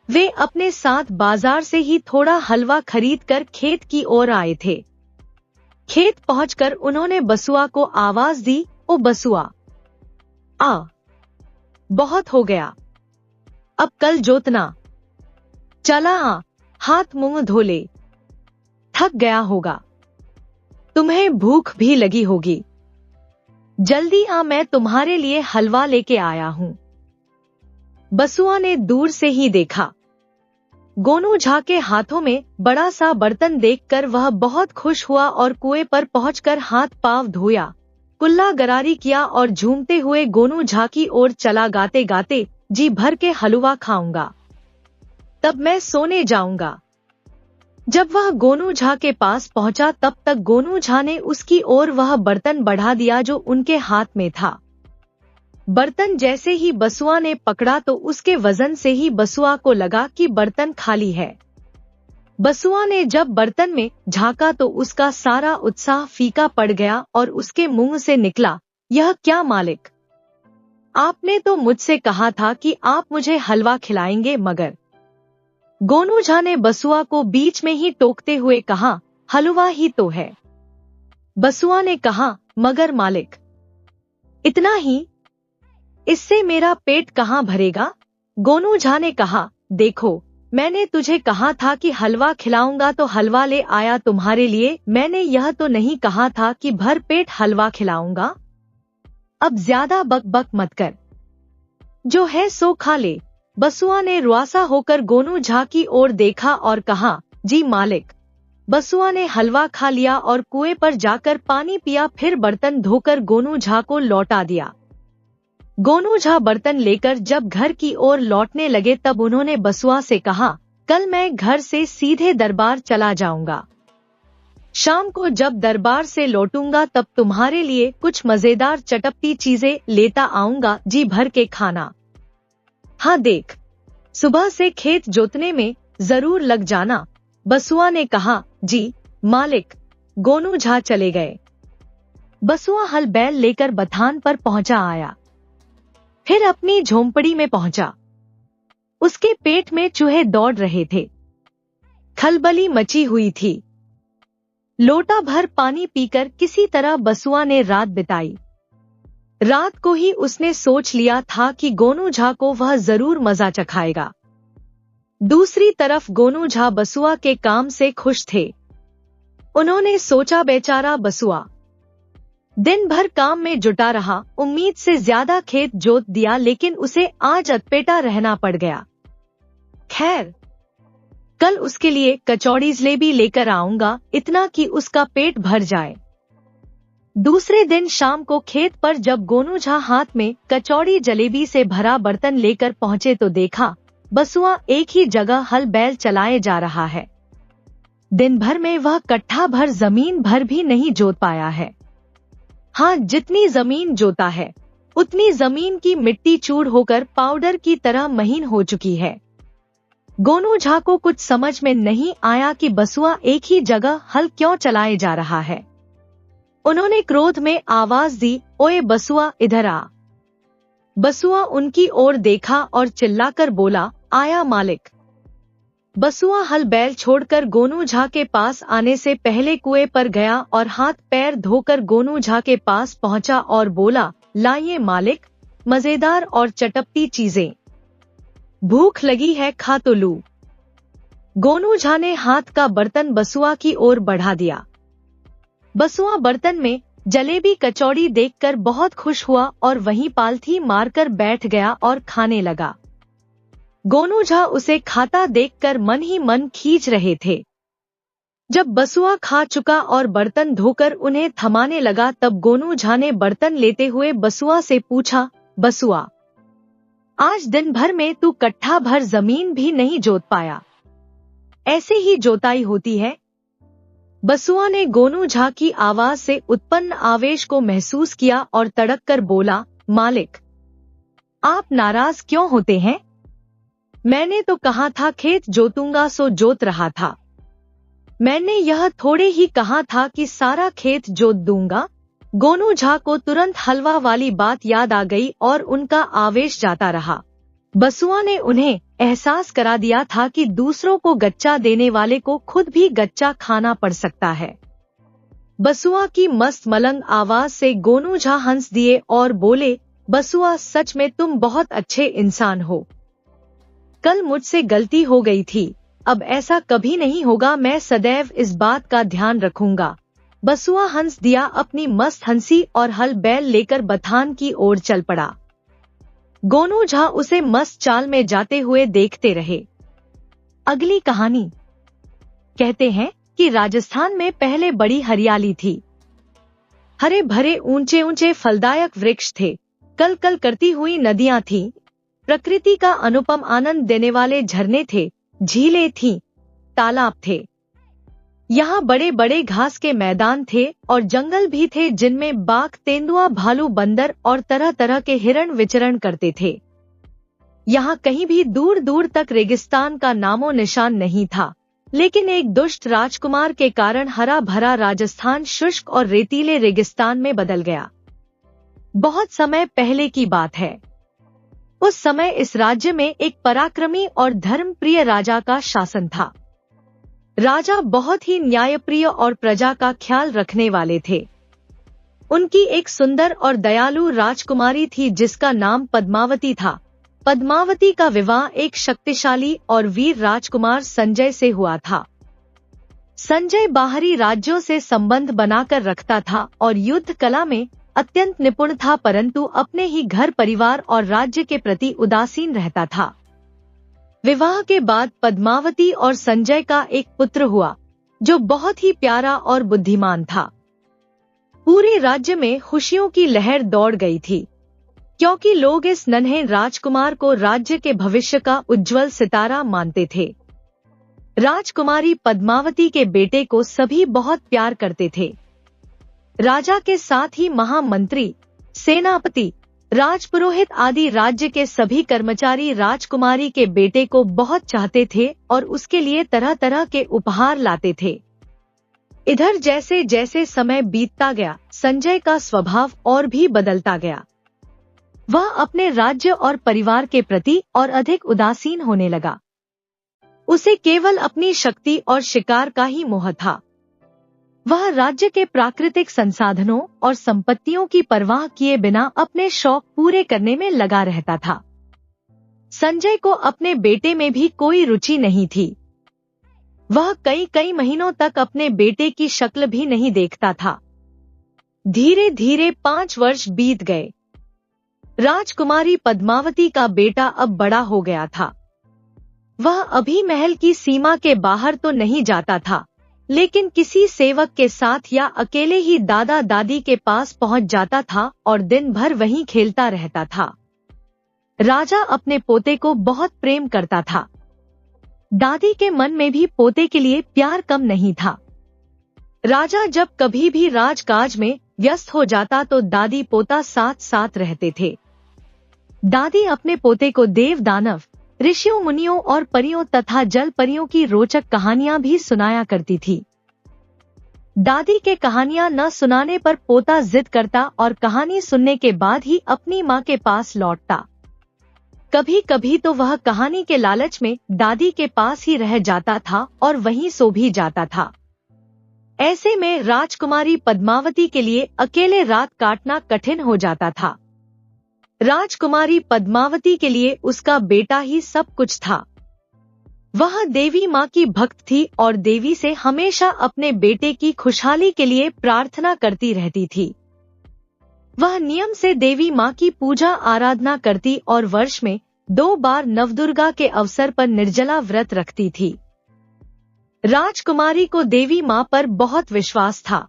वे अपने साथ बाजार से ही थोड़ा हलवा खरीदकर खेत की ओर आए थे। खेत पहुंचकर उन्होंने बसुआ को आवाज दी, ओ बसुआ, आ, बहुत हो गया, अब कल जोतना, चला आ, हाथ मुंह धो ले, थक गया होगा, तुम्हें भूख भी लगी होगी, जल्दी आ, मैं तुम्हारे लिए हलवा लेके आया हूं। बसुआ ने दूर से ही देखा। गोनू झा के हाथों में बड़ा सा बर्तन देखकर वह बहुत खुश हुआ और कुएं पर पहुंचकर हाथ पांव धोया, कुल्ला गरारी किया और झूमते हुए गोनू झा की ओर चला, गाते गाते, जी भर के हलवा खाऊंगा, तब मैं सोने जाऊंगा। जब वह गोनू झा के पास पहुंचा तब तक गोनू झा ने उसकी ओर वह बर्तन बढ़ा दिया जो उनके हाथ में था। बर्तन जैसे ही बसुआ ने पकड़ा तो उसके वजन से ही बसुआ को लगा कि बर्तन खाली है। बसुआ ने जब बर्तन में झांका तो उसका सारा उत्साह फीका पड़ गया और उसके मुंह से निकला, यह क्या मालिक, आपने तो मुझसे कहा था कि आप मुझे हलवा खिलाएंगे, मगर। गोनू झा ने बसुआ को बीच में ही टोकते हुए कहा, हलवा ही तो है। बसुआ ने कहा, मगर मालिक, इतना ही, इससे मेरा पेट कहाँ भरेगा। गोनू झा ने कहा, देखो, मैंने तुझे कहा था कि हलवा खिलाऊंगा तो हलवा ले आया तुम्हारे लिए, मैंने यह तो नहीं कहा था कि भर पेट हलवा खिलाऊंगा। अब ज्यादा बक बक मत कर, जो है सो खा ले। बसुआ ने रुआसा होकर गोनू झा की ओर देखा और कहा, जी मालिक। बसुआ ने हलवा खा लिया और कुएं पर जाकर पानी पिया, फिर बर्तन धोकर गोनू झा को लौटा दिया। गोनू झा बर्तन लेकर जब घर की ओर लौटने लगे तब उन्होंने बसुआ से कहा, कल मैं घर से सीधे दरबार चला जाऊंगा। शाम को जब दरबार से लौटूंगा तब तुम्हारे लिए कुछ मजेदार चटपटी चीजें लेता आऊंगा, जी भर के खाना। हाँ देख, सुबह से खेत जोतने में जरूर लग जाना। बसुआ ने कहा, जी मालिक। गोनू झा चले गए। बसुआ हल बैल लेकर बथान पर पहुंचा आया, फिर अपनी झोंपड़ी में पहुंचा। उसके पेट में चूहे दौड़ रहे थे, खलबली मची हुई थी। लोटा भर पानी पीकर किसी तरह बसुआ ने रात बिताई। रात को ही उसने सोच लिया था कि गोनू झा को वह जरूर मजा चखाएगा। दूसरी तरफ गोनू झा बसुआ के काम से खुश थे। उन्होंने सोचा, बेचारा बसुआ दिन भर काम में जुटा रहा, उम्मीद से ज्यादा खेत जोत दिया, लेकिन उसे आज अतपेटा रहना पड़ गया। खैर, कल उसके लिए कचौड़ी जलेबी लेकर आऊंगा, इतना कि उसका पेट भर जाए। दूसरे दिन शाम को खेत पर जब गोनू झा हाथ में कचौड़ी जलेबी से भरा बर्तन लेकर पहुंचे तो देखा, बसुआ एक ही जगह हल बैल चलाए जा रहा है। दिन भर में वह कट्ठा भर जमीन भर भी नहीं जोत पाया है। हाँ, जितनी जमीन जोता है उतनी जमीन की मिट्टी चूर होकर पाउडर की तरह महीन हो चुकी है। गोनू झा को कुछ समझ में नहीं आया कि बसुआ एक ही जगह हल क्यों चलाए जा रहा है। उन्होंने क्रोध में आवाज दी, ओए बसुआ, इधर आ। बसुआ उनकी ओर देखा और चिल्लाकर बोला, आया मालिक। बसुआ हल बैल छोड़कर गोनू झा के पास आने से पहले कुएं पर गया और हाथ पैर धोकर गोनू झा के पास पहुंचा और बोला, लाइए मालिक, मजेदार और चटपटी चीजें। भूख लगी है, खा तो लूं। गोनू झा ने हाथ का बर्तन बसुआ की ओर बढ़ा दिया। बसुआ बर्तन में जलेबी कचौड़ी देखकर बहुत खुश हुआ और वहीं पालथी मारकर बैठ गया और खाने लगा। गोनू झा उसे खाता देखकर मन ही मन खींच रहे थे। जब बसुआ खा चुका और बर्तन धोकर उन्हें थमाने लगा तब गोनू झा ने बर्तन लेते हुए बसुआ से पूछा, बसुआ, आज दिन भर में तू कट्ठा भर जमीन भी नहीं जोत पाया, ऐसे ही जोताई होती है? बसुआ ने गोनू झा की आवाज से उत्पन्न आवेश को महसूस किया और तड़क कर बोला, मालिक, आप नाराज क्यों होते हैं? मैंने तो कहा था खेत जोतूंगा सो जोत रहा था। मैंने यह थोड़े ही कहा था कि सारा खेत जोत दूंगा। गोनू झा को तुरंत हलवा वाली बात याद आ गई और उनका आवेश जाता रहा। बसुआ ने उन्हें एहसास करा दिया था कि दूसरों को गच्चा देने वाले को खुद भी गच्चा खाना पड़ सकता है। बसुआ की मस्त मलंग आवाज से गोनू झा हंस दिए और बोले, बसुआ, सच में तुम बहुत अच्छे इंसान हो। कल मुझसे गलती हो गई थी, अब ऐसा कभी नहीं होगा, मैं सदैव इस बात का ध्यान रखूंगा। बसुआ हंस दिया अपनी मस्त हंसी और हल बैल लेकर बथान की ओर चल पड़ा। गोनू झा उसे मस्त चाल में जाते हुए देखते रहे। अगली कहानी। कहते हैं कि राजस्थान में पहले बड़ी हरियाली थी। हरे भरे ऊंचे ऊंचे फलदायक वृक्ष थे, कल कल करती हुई नदियां थीं, प्रकृति का अनुपम आनंद देने वाले झरने थे, झीलें थीं, तालाब थे। यहाँ बड़े बड़े घास के मैदान थे और जंगल भी थे जिनमें बाघ, तेंदुआ, भालू, बंदर और तरह तरह के हिरण विचरण करते थे। यहाँ कहीं भी दूर दूर तक रेगिस्तान का नामो निशान नहीं था, लेकिन एक दुष्ट राजकुमार के कारण हरा भरा राजस्थान शुष्क और रेतीले रेगिस्तान में बदल गया। बहुत समय पहले की बात है। उस समय इस राज्य में एक पराक्रमी और धर्मप्रिय राजा का शासन था। राजा बहुत ही न्यायप्रिय और प्रजा का ख्याल रखने वाले थे। उनकी एक सुंदर और दयालु राजकुमारी थी जिसका नाम पद्मावती था। पद्मावती का विवाह एक शक्तिशाली और वीर राजकुमार संजय से हुआ था। संजय बाहरी राज्यों से संबंध बनाकर रखता था और युद्ध कला में अत्यंत निपुण था, परंतु अपने ही घर परिवार और राज्य के प्रति उदासीन रहता था। विवाह के बाद पद्मावती और संजय का एक पुत्र हुआ जो बहुत ही प्यारा और बुद्धिमान था। पूरे राज्य में खुशियों की लहर दौड़ गई थी, क्योंकि लोग इस नन्हे राजकुमार को राज्य के भविष्य का उज्जवल सितारा मानते थे। राजकुमारी पद्मावती के बेटे को सभी बहुत प्यार करते थे। राजा के साथ ही महामंत्री, सेनापति, राजपुरोहित आदि राज्य के सभी कर्मचारी राजकुमारी के बेटे को बहुत चाहते थे और उसके लिए तरह तरह के उपहार लाते थे। इधर जैसे जैसे समय बीतता गया, संजय का स्वभाव और भी बदलता गया। वह अपने राज्य और परिवार के प्रति और अधिक उदासीन होने लगा। उसे केवल अपनी शक्ति और शिकार का ही मोह था। वह राज्य के प्राकृतिक संसाधनों और संपत्तियों की परवाह किए बिना अपने शौक पूरे करने में लगा रहता था। संजय को अपने बेटे में भी कोई रुचि नहीं थी। वह कई कई महीनों तक अपने बेटे की शक्ल भी नहीं देखता था। धीरे धीरे 5 वर्ष बीत गए। राजकुमारी पद्मावती का बेटा अब बड़ा हो गया था। वह अभी महल की सीमा के बाहर तो नहीं जाता था, लेकिन किसी सेवक के साथ या अकेले ही दादा दादी के पास पहुंच जाता था और दिन भर वहीं खेलता रहता था। राजा अपने पोते को बहुत प्रेम करता था। दादी के मन में भी पोते के लिए प्यार कम नहीं था। राजा जब कभी भी राजकाज में व्यस्त हो जाता तो दादी पोता साथ साथ रहते थे। दादी अपने पोते को देव दानव, ऋषियों मुनियों और परियों तथा जल परियों की रोचक कहानियां भी सुनाया करती थी। दादी के कहानियां न सुनाने पर पोता जिद करता और कहानी सुनने के बाद ही अपनी माँ के पास लौटता। कभी कभी तो वह कहानी के लालच में दादी के पास ही रह जाता था और वहीं सो भी जाता था। ऐसे में राजकुमारी पद्मावती के लिए अकेले रात काटना कठिन हो जाता था। राजकुमारी पद्मावती के लिए उसका बेटा ही सब कुछ था। वह देवी माँ की भक्त थी और देवी से हमेशा अपने बेटे की खुशहाली के लिए प्रार्थना करती रहती थी। वह नियम से देवी माँ की पूजा आराधना करती और वर्ष में 2 बार नवदुर्गा के अवसर पर निर्जला व्रत रखती थी। राजकुमारी को देवी माँ पर बहुत विश्वास था।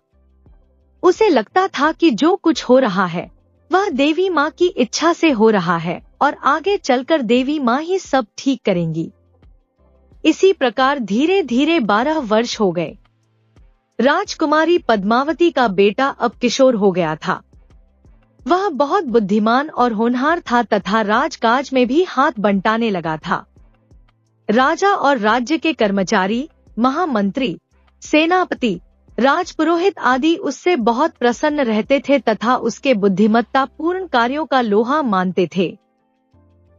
उसे लगता था कि जो कुछ हो रहा है वह देवी माँ की इच्छा से हो रहा है और आगे चलकर देवी माँ ही सब ठीक करेंगी। इसी प्रकार धीरे धीरे 12 वर्ष हो गए। राजकुमारी पद्मावती का बेटा अब किशोर हो गया था। वह बहुत बुद्धिमान और होनहार था तथा राजकाज में भी हाथ बंटाने लगा था। राजा और राज्य के कर्मचारी, महामंत्री, सेनापति, राजपुरोहित आदि उससे बहुत प्रसन्न रहते थे तथा उसके बुद्धिमत्ता पूर्ण कार्यों का लोहा मानते थे।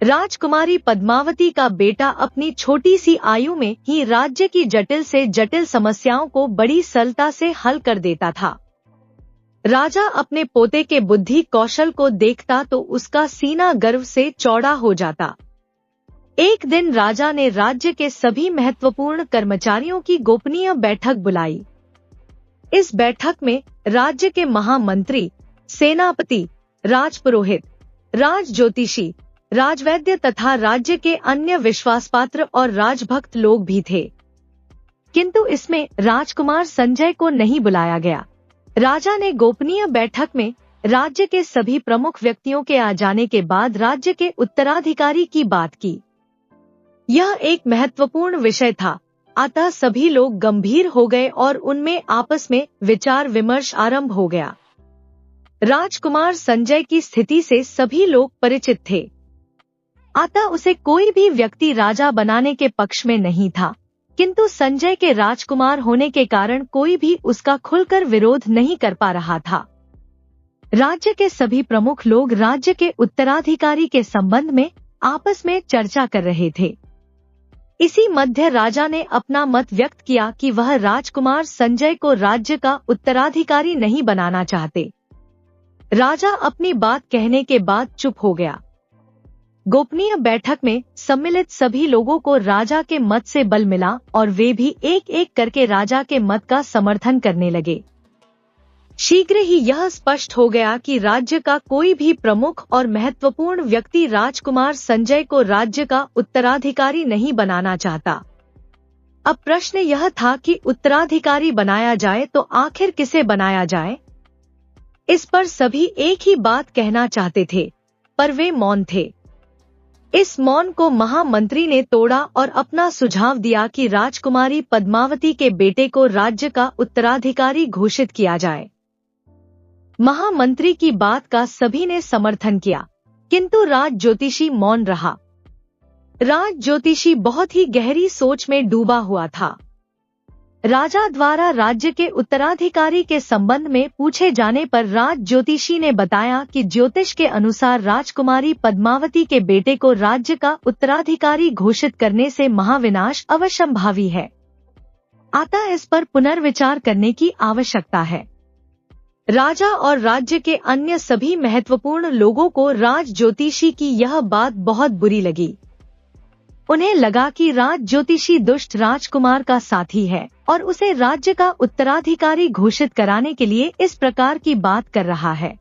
राजकुमारी पद्मावती का बेटा अपनी छोटी सी आयु में ही राज्य की जटिल से जटिल समस्याओं को बड़ी सरलता से हल कर देता था। राजा अपने पोते के बुद्धि कौशल को देखता तो उसका सीना गर्व से चौड़ा हो जाता। एक दिन राजा ने राज्य के सभी महत्वपूर्ण कर्मचारियों की गोपनीय बैठक बुलाई। इस बैठक में राज्य के महामंत्री, सेनापति, राजपुरोहित, राजज्योतिषी, राजवैद्य तथा राज्य के अन्य विश्वासपात्र और राजभक्त लोग भी थे। किंतु इसमें राजकुमार संजय को नहीं बुलाया गया। राजा ने गोपनीय बैठक में राज्य के सभी प्रमुख व्यक्तियों के आ जाने के बाद राज्य के उत्तराधिकारी की बात की। यह एक महत्वपूर्ण विषय था, अतः सभी लोग गंभीर हो गए और उनमें आपस में विचार विमर्श आरंभ हो गया। राजकुमार संजय की स्थिति से सभी लोग परिचित थे, अतः उसे कोई भी व्यक्ति राजा बनाने के पक्ष में नहीं था। किंतु संजय के राजकुमार होने के कारण कोई भी उसका खुलकर विरोध नहीं कर पा रहा था। राज्य के सभी प्रमुख लोग राज्य के उत्तराधिकारी के संबंध में आपस में चर्चा कर रहे थे। इसी मध्य राजा ने अपना मत व्यक्त किया कि वह राजकुमार संजय को राज्य का उत्तराधिकारी नहीं बनाना चाहते। राजा अपनी बात कहने के बाद चुप हो गया। गोपनीय बैठक में सम्मिलित सभी लोगों को राजा के मत से बल मिला और वे भी एक एक करके राजा के मत का समर्थन करने लगे। शीघ्र ही यह स्पष्ट हो गया कि राज्य का कोई भी प्रमुख और महत्वपूर्ण व्यक्ति राजकुमार संजय को राज्य का उत्तराधिकारी नहीं बनाना चाहता। अब प्रश्न यह था कि उत्तराधिकारी बनाया जाए तो आखिर किसे बनाया जाए? इस पर सभी एक ही बात कहना चाहते थे, पर वे मौन थे। इस मौन को महामंत्री ने तोड़ा और अपना सुझाव दिया कि राजकुमारी पद्मावती के बेटे को राज्य का उत्तराधिकारी घोषित किया जाए। महामंत्री की बात का सभी ने समर्थन किया, किंतु राज ज्योतिषी मौन रहा। राज ज्योतिषी बहुत ही गहरी सोच में डूबा हुआ था। राजा द्वारा राज्य के उत्तराधिकारी के संबंध में पूछे जाने पर राज ज्योतिषी ने बताया कि ज्योतिष के अनुसार राजकुमारी पद्मावती के बेटे को राज्य का उत्तराधिकारी घोषित करने से महाविनाश अवश्यंभावी है, अतः इस पर पुनर्विचार करने की आवश्यकता है। राजा और राज्य के अन्य सभी महत्वपूर्ण लोगों को राज ज्योतिषी की यह बात बहुत बुरी लगी। उन्हें लगा कि राज ज्योतिषी दुष्ट राजकुमार का साथी है और उसे राज्य का उत्तराधिकारी घोषित कराने के लिए इस प्रकार की बात कर रहा है।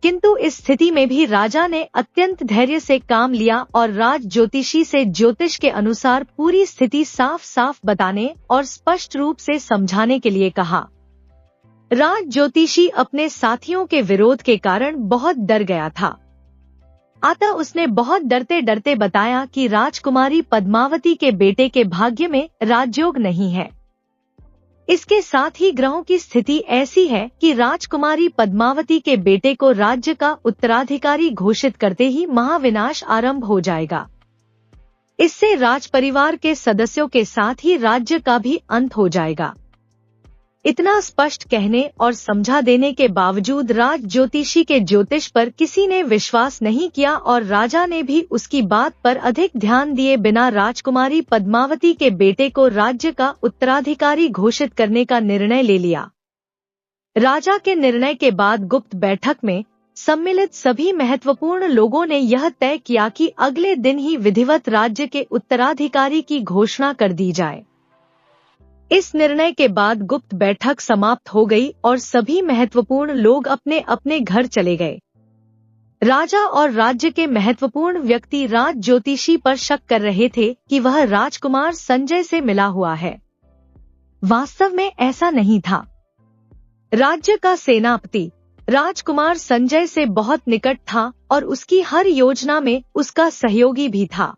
किंतु इस स्थिति में भी राजा ने अत्यंत धैर्य से काम लिया और राज ज्योतिषी से ज्योतिष के अनुसार पूरी स्थिति साफ साफ बताने और स्पष्ट रूप से समझाने के लिए कहा। राज ज्योतिषी अपने साथियों के विरोध के कारण बहुत डर गया था, अतः उसने बहुत डरते डरते बताया कि राजकुमारी पद्मावती के बेटे के भाग्य में राजयोग नहीं है। इसके साथ ही ग्रहों की स्थिति ऐसी है कि राजकुमारी पद्मावती के बेटे को राज्य का उत्तराधिकारी घोषित करते ही महाविनाश आरंभ हो जाएगा। इससे राज परिवार के सदस्यों के साथ ही राज्य का भी अंत हो जाएगा। इतना स्पष्ट कहने और समझा देने के बावजूद राज ज्योतिषी के ज्योतिष पर किसी ने विश्वास नहीं किया और राजा ने भी उसकी बात पर अधिक ध्यान दिए बिना राजकुमारी पद्मावती के बेटे को राज्य का उत्तराधिकारी घोषित करने का निर्णय ले लिया। राजा के निर्णय के बाद गुप्त बैठक में सम्मिलित सभी महत्वपूर्ण लोगों ने यह तय किया कि अगले दिन ही विधिवत राज्य के उत्तराधिकारी की घोषणा कर दी जाए। इस निर्णय के बाद गुप्त बैठक समाप्त हो गई और सभी महत्वपूर्ण लोग अपने अपने घर चले गए। राजा और राज्य के महत्वपूर्ण व्यक्ति राज ज्योतिषी पर शक कर रहे थे कि वह राजकुमार संजय से मिला हुआ है। वास्तव में ऐसा नहीं था। राज्य का सेनापति राजकुमार संजय से बहुत निकट था और उसकी हर योजना में उसका सहयोगी भी था।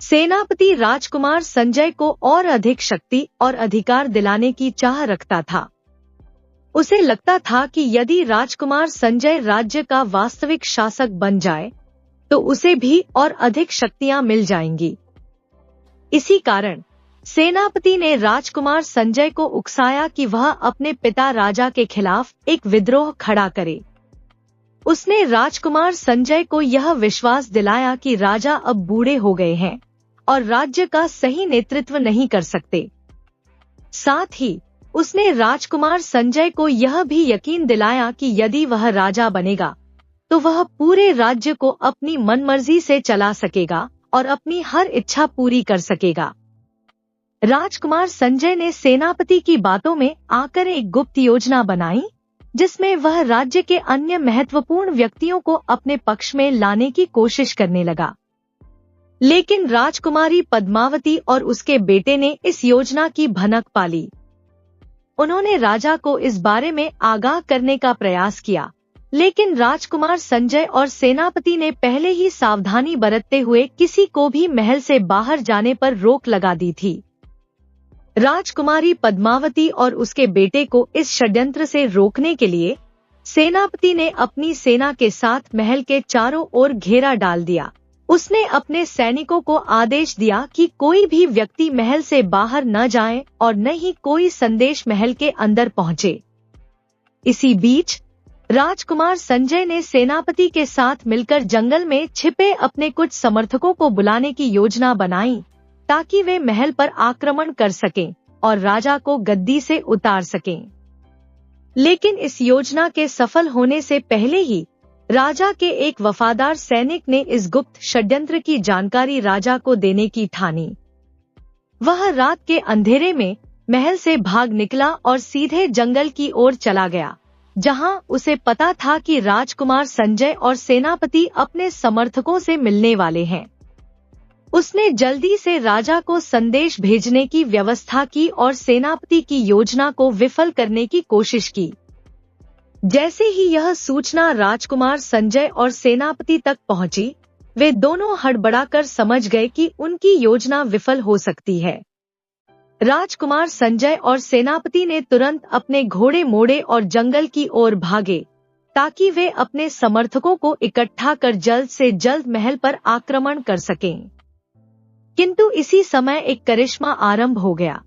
सेनापति राजकुमार संजय को और अधिक शक्ति और अधिकार दिलाने की चाह रखता था। उसे लगता था कि यदि राजकुमार संजय राज्य का वास्तविक शासक बन जाए तो उसे भी और अधिक शक्तियां मिल जाएंगी। इसी कारण सेनापति ने राजकुमार संजय को उकसाया कि वह अपने पिता राजा के खिलाफ एक विद्रोह खड़ा करे। उसने राजकुमार संजय को यह विश्वास दिलाया कि राजा अब बूढ़े हो गए हैं और राज्य का सही नेतृत्व नहीं कर सकते। साथ ही उसने राजकुमार संजय को यह भी यकीन दिलाया कि यदि वह राजा बनेगा तो वह पूरे राज्य को अपनी मनमर्जी से चला सकेगा और अपनी हर इच्छा पूरी कर सकेगा। राजकुमार संजय ने सेनापति की बातों में आकर एक गुप्त योजना बनाई जिसमें वह राज्य के अन्य महत्वपूर्ण व्यक्तियों को अपने पक्ष में लाने की कोशिश करने लगा। लेकिन राजकुमारी पद्मावती और उसके बेटे ने इस योजना की भनक पा ली। उन्होंने राजा को इस बारे में आगाह करने का प्रयास किया, लेकिन राजकुमार संजय और सेनापति ने पहले ही सावधानी बरतते हुए किसी को भी महल से बाहर जाने पर रोक लगा दी थी। राजकुमारी पद्मावती और उसके बेटे को इस षड्यंत्र से रोकने के लिए सेनापति ने अपनी सेना के साथ महल के चारों ओर घेरा डाल दिया। उसने अपने सैनिकों को आदेश दिया कि कोई भी व्यक्ति महल से बाहर न जाए और न ही कोई संदेश महल के अंदर पहुंचे। इसी बीच राजकुमार संजय ने सेनापति के साथ मिलकर जंगल में छिपे अपने कुछ समर्थकों को बुलाने की योजना बनाई ताकि वे महल पर आक्रमण कर सकें और राजा को गद्दी से उतार सकें। लेकिन इस योजना के सफल होने से पहले ही राजा के एक वफादार सैनिक ने इस गुप्त षड्यंत्र की जानकारी राजा को देने की ठानी। वह रात के अंधेरे में महल से भाग निकला और सीधे जंगल की ओर चला गया, जहां उसे पता था कि राजकुमार संजय और सेनापति अपने समर्थकों से मिलने वाले हैं। उसने जल्दी से राजा को संदेश भेजने की व्यवस्था की और सेनापति की योजना को विफल करने की कोशिश की। जैसे ही यह सूचना राजकुमार संजय और सेनापति तक पहुंची, वे दोनों हड़बड़ाकर समझ गए कि उनकी योजना विफल हो सकती है। राजकुमार संजय और सेनापति ने तुरंत अपने घोड़े मोड़े और जंगल की ओर भागे ताकि वे अपने समर्थकों को इकट्ठा कर जल्द से जल्द महल पर आक्रमण कर सकें। किंतु इसी समय एक करिश्मा आरंभ हो गया।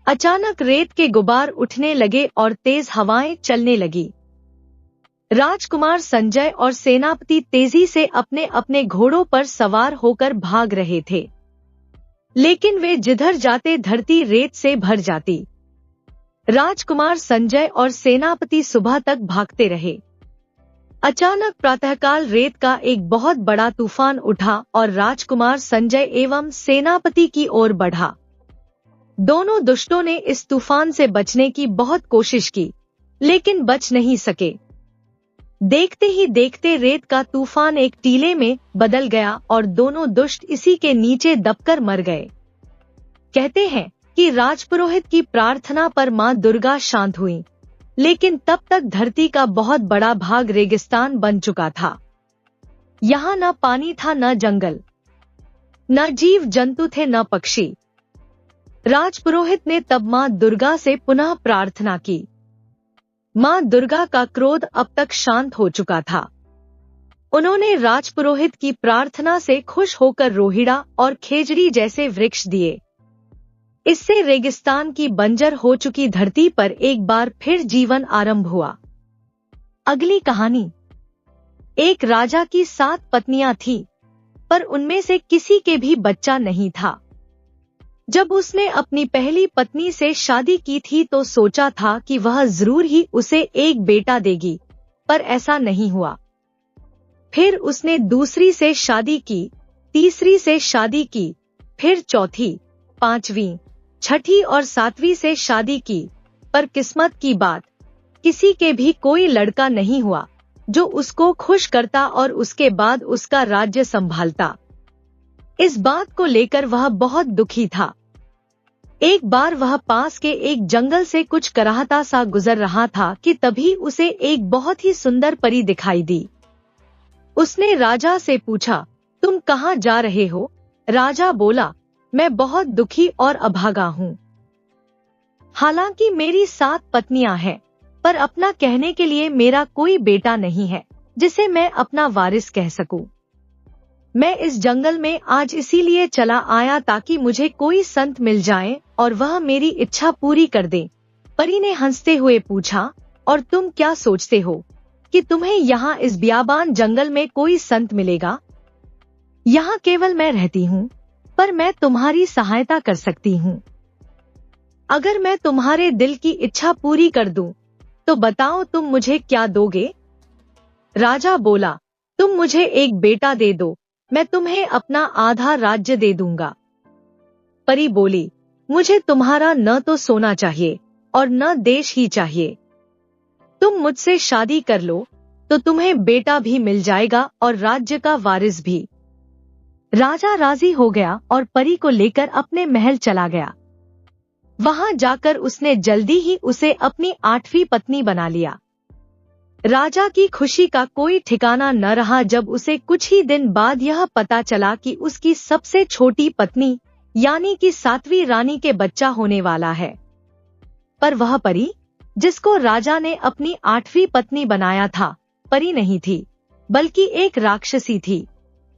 अचानक रेत के गुबार उठने लगे और तेज हवाएं चलने लगी। राजकुमार संजय और सेनापति तेजी से अपने अपने घोड़ों पर सवार होकर भाग रहे थे, लेकिन वे जिधर जाते धरती रेत से भर जाती। राजकुमार संजय और सेनापति सुबह तक भागते रहे। अचानक प्रातःकाल रेत का एक बहुत बड़ा तूफान उठा और राजकुमार संजय एवं सेनापति की ओर बढ़ा। दोनों दुष्टों ने इस तूफान से बचने की बहुत कोशिश की, लेकिन बच नहीं सके। देखते ही देखते रेत का तूफान एक टीले में बदल गया और दोनों दुष्ट इसी के नीचे दबकर मर गए। कहते हैं कि राजपुरोहित की प्रार्थना पर मां दुर्गा शांत हुई, लेकिन तब तक धरती का बहुत बड़ा भाग रेगिस्तान बन चुका था। यहाँ न पानी था, न जंगल, न जीव जंतु थे, न पक्षी। राजपुरोहित ने तब मां दुर्गा से पुनः प्रार्थना की। मां दुर्गा का क्रोध अब तक शांत हो चुका था। उन्होंने राजपुरोहित की प्रार्थना से खुश होकर रोहिड़ा और खेजड़ी जैसे वृक्ष दिए। इससे रेगिस्तान की बंजर हो चुकी धरती पर एक बार फिर जीवन आरंभ हुआ। अगली कहानी। एक राजा की 7 पत्नियां थीं, पर उनमें से किसी के भी बच्चा नहीं था। जब उसने अपनी पहली पत्नी से शादी की थी तो सोचा था कि वह जरूर ही उसे एक बेटा देगी, पर ऐसा नहीं हुआ। फिर उसने दूसरी से शादी की, तीसरी से शादी की, फिर चौथी, पांचवी, छठी और 7वीं से शादी की, पर किस्मत की बात, किसी के भी कोई लड़का नहीं हुआ जो उसको खुश करता और उसके बाद उसका राज्य संभालता। इस बात को लेकर वह बहुत दुखी था। एक बार वह पास के एक जंगल से कुछ कराहता सा गुजर रहा था कि तभी उसे एक बहुत ही सुंदर परी दिखाई दी। उसने राजा से पूछा, तुम कहाँ जा रहे हो? राजा बोला, मैं बहुत दुखी और अभागा हूँ। हालांकि मेरी 7 पत्नियां हैं, पर अपना कहने के लिए मेरा कोई बेटा नहीं है जिसे मैं अपना वारिस कह सकूं। मैं इस जंगल में आज इसीलिए चला आया ताकि मुझे कोई संत मिल जाए और वह मेरी इच्छा पूरी कर दे। परी ने हंसते हुए पूछा, और तुम क्या सोचते हो कि तुम्हें यहाँ इस बियाबान जंगल में कोई संत मिलेगा? यहाँ केवल मैं रहती हूँ, पर मैं तुम्हारी सहायता कर सकती हूँ। अगर मैं तुम्हारे दिल की इच्छा पूरी कर दूं, तो बताओ तुम मुझे क्या दोगे? राजा बोला, तुम मुझे एक बेटा दे दो, मैं तुम्हें अपना आधा राज्य दे दूंगा। परी बोली, मुझे तुम्हारा न तो सोना चाहिए और न देश ही चाहिए। तुम मुझसे शादी कर लो तो तुम्हें बेटा भी मिल जाएगा और राज्य का वारिस भी। राजा राजी हो गया और परी को लेकर अपने महल चला गया। वहां जाकर उसने जल्दी ही उसे अपनी 8वीं पत्नी बना लिया। राजा की खुशी का कोई ठिकाना न रहा जब उसे कुछ ही दिन बाद यह पता चला कि उसकी सबसे छोटी पत्नी यानी कि 7वीं रानी के बच्चा होने वाला है। पर वह परी, जिसको राजा ने अपनी 8वीं पत्नी बनाया था, परी नहीं थी, बल्कि एक राक्षसी थी,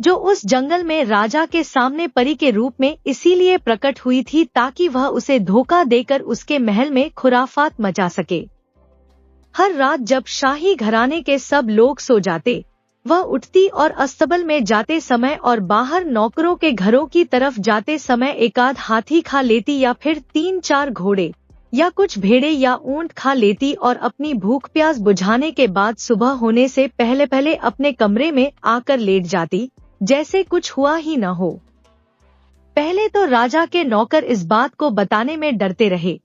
जो उस जंगल में राजा के सामने परी के रूप में इसीलिए प्रकट हुई थी ताकि वह उसे धोखा देकर उसके महल में खुराफात मचा सके। हर रात जब शाही घराने के सब लोग सो जाते, वह उठती और अस्तबल में जाते समय और बाहर नौकरों के घरों की तरफ जाते समय एकाध हाथी खा लेती या फिर 3-4 घोड़े या कुछ भेड़े या ऊंट खा लेती और अपनी भूख प्यास बुझाने के बाद सुबह होने से पहले पहले अपने कमरे में आकर लेट जाती, जैसे कुछ हुआ ही न हो। पहले तो राजा के नौकर इस बात को बताने में डरते रहे,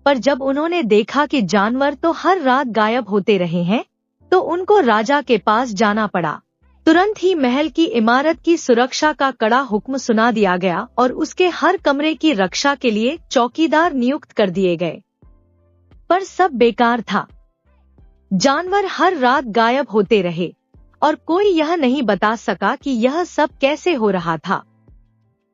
पर जब उन्होंने देखा कि जानवर तो हर रात गायब होते रहे हैं, तो उनको राजा के पास जाना पड़ा। तुरंत ही महल की इमारत की सुरक्षा का कड़ा हुक्म सुना दिया गया और उसके हर कमरे की रक्षा के लिए चौकीदार नियुक्त कर दिए गए। पर सब बेकार था। जानवर हर रात गायब होते रहे और कोई यह नहीं बता सका कि यह सब कैसे हो रहा था।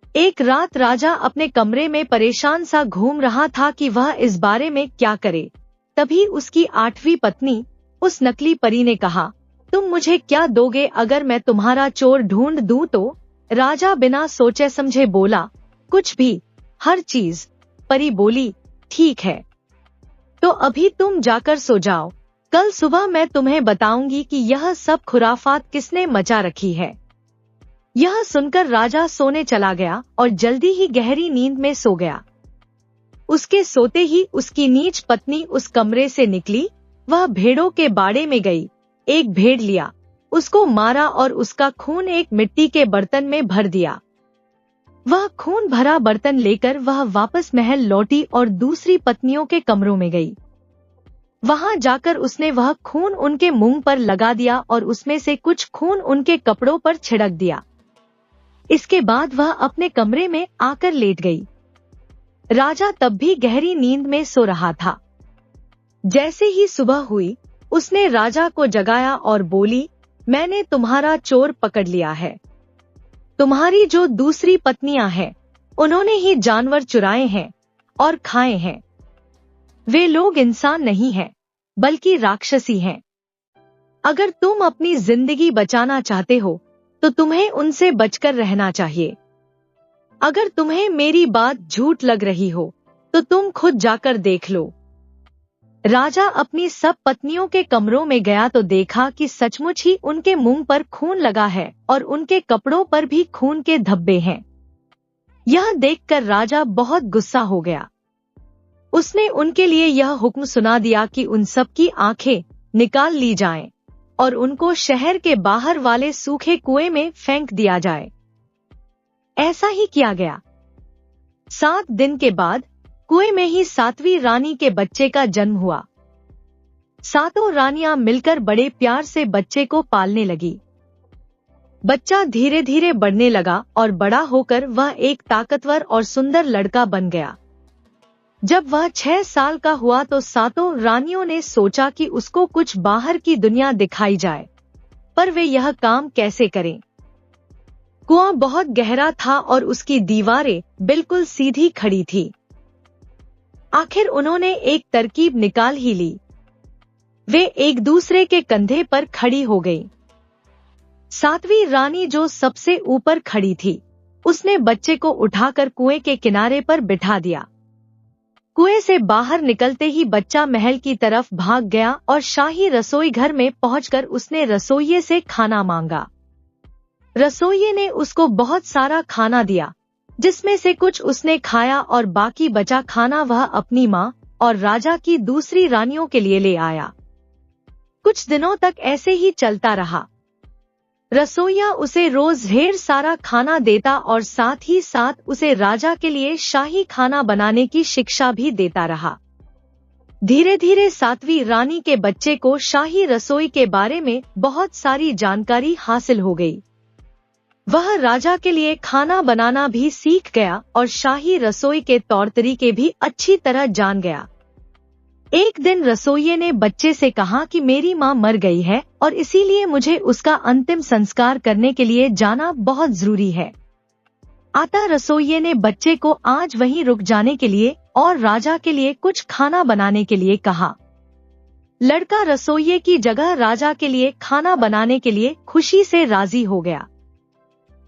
एक रात राजा अपने कमरे में परेशान सा घूम रहा था कि वह इस बारे में क्या करे। तभी उसकी 8वीं पत्नी, उस नकली परी ने कहा, तुम मुझे क्या दोगे अगर मैं तुम्हारा चोर ढूंढ दूं? तो राजा बिना सोचे समझे बोला, कुछ भी, हर चीज। परी बोली, ठीक है, तो अभी तुम जाकर सो जाओ, कल सुबह मैं तुम्हें बताऊंगी कि यह सब खुराफात किसने मचा रखी है। यह सुनकर राजा सोने चला गया और जल्दी ही गहरी नींद में सो गया। उसके सोते ही उसकी नीच पत्नी उस कमरे से निकली। वह भेड़ों के बाड़े में गई, एक भेड़ लिया, उसको मारा और उसका खून एक मिट्टी के बर्तन में भर दिया। वह खून भरा बर्तन लेकर वह वापस महल लौटी और दूसरी पत्नियों के कमरों में गई। वहां जाकर उसने वह खून उनके मुंह पर लगा दिया और उसमें से कुछ खून उनके कपड़ों पर छिड़क दिया। इसके बाद वह अपने कमरे में आकर लेट गई। राजा तब भी गहरी नींद में सो रहा था। जैसे ही सुबह हुई, उसने राजा को जगाया और बोली, मैंने तुम्हारा चोर पकड़ लिया है। तुम्हारी जो दूसरी पत्नियां हैं, उन्होंने ही जानवर चुराए हैं और खाए हैं। वे लोग इंसान नहीं हैं, बल्कि राक्षसी हैं। अगर तुम अपनी जिंदगी बचाना चाहते हो तो तुम्हें उनसे बचकर रहना चाहिए। अगर तुम्हें मेरी बात झूठ लग रही हो तो तुम खुद जाकर देख लो। राजा अपनी सब पत्नियों के कमरों में गया तो देखा कि सचमुच ही उनके मुंह पर खून लगा है और उनके कपड़ों पर भी खून के धब्बे हैं। यह देखकर राजा बहुत गुस्सा हो गया। उसने उनके लिए यह हुक्म सुना दिया कि उन सब की आंखें निकाल ली जाएं और उनको शहर के बाहर वाले सूखे कुएं में फेंक दिया जाए। ऐसा ही किया गया। 7 दिन के बाद कुएं में ही 7वीं रानी के बच्चे का जन्म हुआ। 7 रानियां मिलकर बड़े प्यार से बच्चे को पालने लगी। बच्चा धीरे धीरे बढ़ने लगा और बड़ा होकर वह एक ताकतवर और सुंदर लड़का बन गया। जब वह 6 साल का हुआ तो 7 रानियों ने सोचा कि उसको कुछ बाहर की दुनिया दिखाई जाए, पर वे यह काम कैसे करें। कुआं बहुत गहरा था और उसकी दीवारें बिल्कुल सीधी खड़ी थी। आखिर उन्होंने एक तरकीब निकाल ही ली। वे एक दूसरे के कंधे पर खड़ी हो गई। 7वीं रानी जो सबसे ऊपर खड़ी थी, उसने बच्चे को उठाकर कुएं के किनारे पर बिठा दिया। कुएं से बाहर निकलते ही बच्चा महल की तरफ भाग गया और शाही रसोई घर में पहुंचकर उसने रसोइये से खाना मांगा। रसोइये ने उसको बहुत सारा खाना दिया, जिसमें से कुछ उसने खाया और बाकी बचा खाना वह अपनी माँ और राजा की दूसरी रानियों के लिए ले आया। कुछ दिनों तक ऐसे ही चलता रहा। रसोइया उसे रोज ढेर सारा खाना देता और साथ ही साथ उसे राजा के लिए शाही खाना बनाने की शिक्षा भी देता रहा। धीरे धीरे 7वीं रानी के बच्चे को शाही रसोई के बारे में बहुत सारी जानकारी हासिल हो गई। वह राजा के लिए खाना बनाना भी सीख गया और शाही रसोई के तौर तरीके भी अच्छी तरह जान गया। एक दिन रसोइये ने बच्चे से कहा कि मेरी माँ मर गई है और इसीलिए मुझे उसका अंतिम संस्कार करने के लिए जाना बहुत जरूरी है। अतः रसोइये ने बच्चे को आज वहीं रुक जाने के लिए और राजा के लिए कुछ खाना बनाने के लिए कहा। लड़का रसोइये की जगह राजा के लिए खाना बनाने के लिए खुशी से राजी हो गया।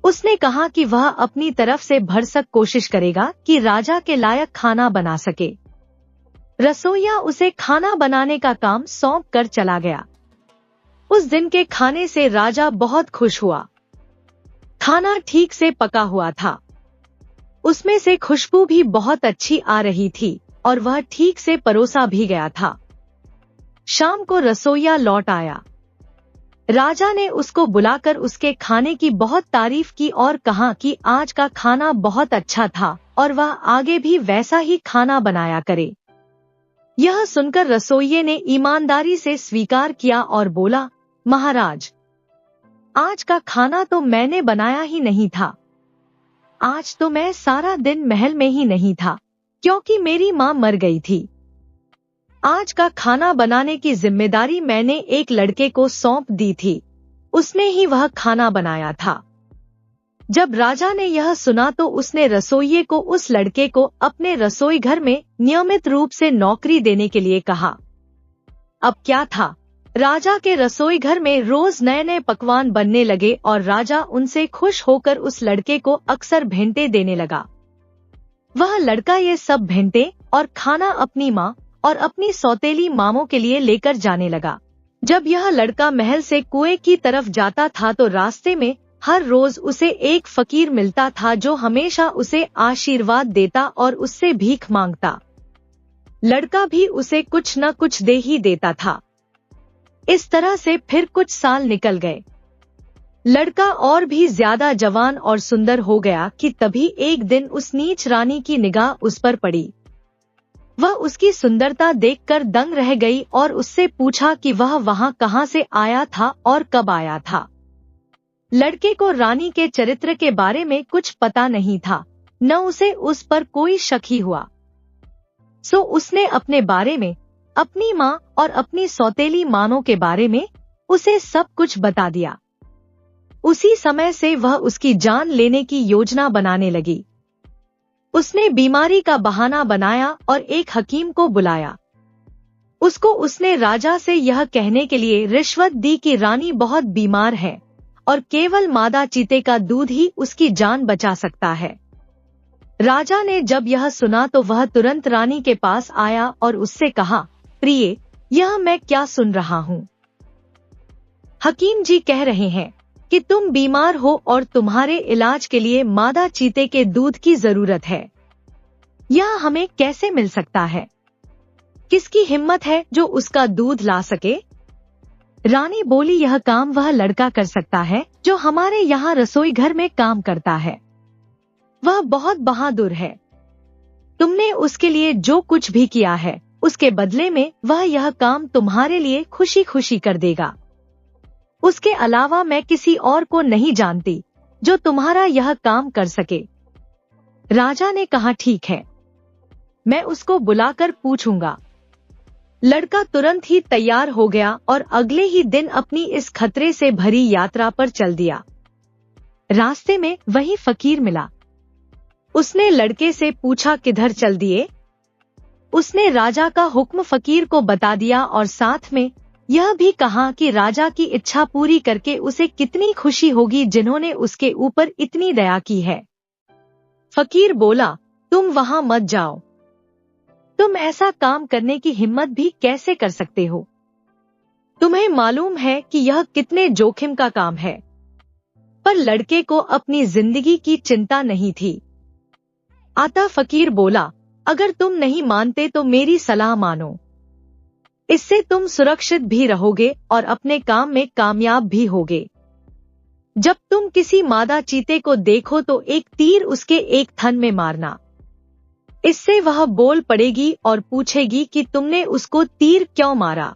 उसने कहा कि वह अपनी तरफ से भरसक कोशिश करेगा कि राजा के लायक खाना बना सके। रसोइया उसे खाना बनाने का काम सौंप कर चला गया। उस दिन के खाने से राजा बहुत खुश हुआ। खाना ठीक से पका हुआ था। उसमें से खुशबू भी बहुत अच्छी आ रही थी और वह ठीक से परोसा भी गया था। शाम को रसोइया लौट आया। राजा ने उसको बुलाकर उसके खाने की बहुत तारीफ की और कहा कि आज का खाना बहुत अच्छा था और वह आगे भी वैसा ही खाना बनाया करे। यह सुनकर रसोइये ने ईमानदारी से स्वीकार किया और बोला, महाराज, आज का खाना तो मैंने बनाया ही नहीं था। आज तो मैं सारा दिन महल में ही नहीं था, क्योंकि मेरी माँ मर गई थी। आज का खाना बनाने की जिम्मेदारी मैंने एक लड़के को सौंप दी थी। उसने ही वह खाना बनाया था। जब राजा ने यह सुना तो उसने रसोइये को उस लड़के को अपने रसोई घर में नियमित रूप से नौकरी देने के लिए कहा। अब क्या था, राजा के रसोई घर में रोज नए नए पकवान बनने लगे और राजा उनसे खुश होकर उस लड़के को अक्सर भेंटे देने लगा। वह लड़का ये सब भेंटे और खाना अपनी माँ और अपनी सौतेली मामों के लिए लेकर जाने लगा। जब यह लड़का महल से कुएं की तरफ जाता था तो रास्ते में हर रोज उसे एक फकीर मिलता था जो हमेशा उसे आशीर्वाद देता और उससे भीख मांगता। लड़का भी उसे कुछ न कुछ दे ही देता था। इस तरह से फिर कुछ साल निकल गए। लड़का और भी ज्यादा जवान और सुंदर हो गया कि तभी एक दिन उस नीच रानी की निगाह उस पर पड़ी। वह उसकी सुंदरता देखकर दंग रह गई और उससे पूछा कि वह वहां कहां से आया था और कब आया था। लड़के को रानी के चरित्र के बारे में कुछ पता नहीं था, न उसे उस पर कोई शक ही हुआ। सो उसने अपने बारे में, अपनी माँ और अपनी सौतेली मानों के बारे में उसे सब कुछ बता दिया। उसी समय से वह उसकी जान लेने की योजना बनाने लगी। उसने बीमारी का बहाना बनाया और एक हकीम को बुलाया। उसने राजा से यह कहने के लिए रिश्वत दी कि रानी बहुत बीमार है और केवल मादा चीते का दूध ही उसकी जान बचा सकता है। राजा ने जब यह सुना तो वह तुरंत रानी के पास आया और उससे कहा, प्रिय, यह मैं क्या सुन रहा हूँ? हकीम जी कह रहे हैं कि तुम बीमार हो और तुम्हारे इलाज के लिए मादा चीते के दूध की जरूरत है। यह हमें कैसे मिल सकता है? किसकी हिम्मत है जो उसका दूध ला सके? रानी बोली, यह काम वह लड़का कर सकता है जो हमारे यहाँ रसोई घर में काम करता है। वह बहुत बहादुर है। तुमने उसके लिए जो कुछ भी किया है उसके बदले में वह यह काम तुम्हारे लिए खुशी खुशी कर देगा। उसके अलावा मैं किसी और को नहीं जानती जो तुम्हारा यह काम कर सके। राजा ने कहा, ठीक है, मैं उसको बुलाकर पूछूंगा। लड़का तुरंत ही तैयार हो गया और अगले ही दिन अपनी इस खतरे से भरी यात्रा पर चल दिया। रास्ते में वही फकीर मिला। उसने लड़के से पूछा, किधर चल दिए? उसने राजा का हुक्म फकीर को बता दिया और साथ में यह भी कहा कि राजा की इच्छा पूरी करके उसे कितनी खुशी होगी जिन्होंने उसके ऊपर इतनी दया की है। फकीर बोला, तुम वहां मत जाओ। तुम ऐसा काम करने की हिम्मत भी कैसे कर सकते हो? तुम्हें मालूम है कि यह कितने जोखिम का काम है। पर लड़के को अपनी जिंदगी की चिंता नहीं थी। आता फकीर बोला, अगर तुम नहीं मानते तो मेरी सलाह मानो। इससे तुम सुरक्षित भी रहोगे और अपने काम में कामयाब भी होगे। जब तुम किसी मादा चीते को देखो तो एक तीर उसके एक थन में मारना। इससे वह बोल पड़ेगी और पूछेगी कि तुमने उसको तीर क्यों मारा।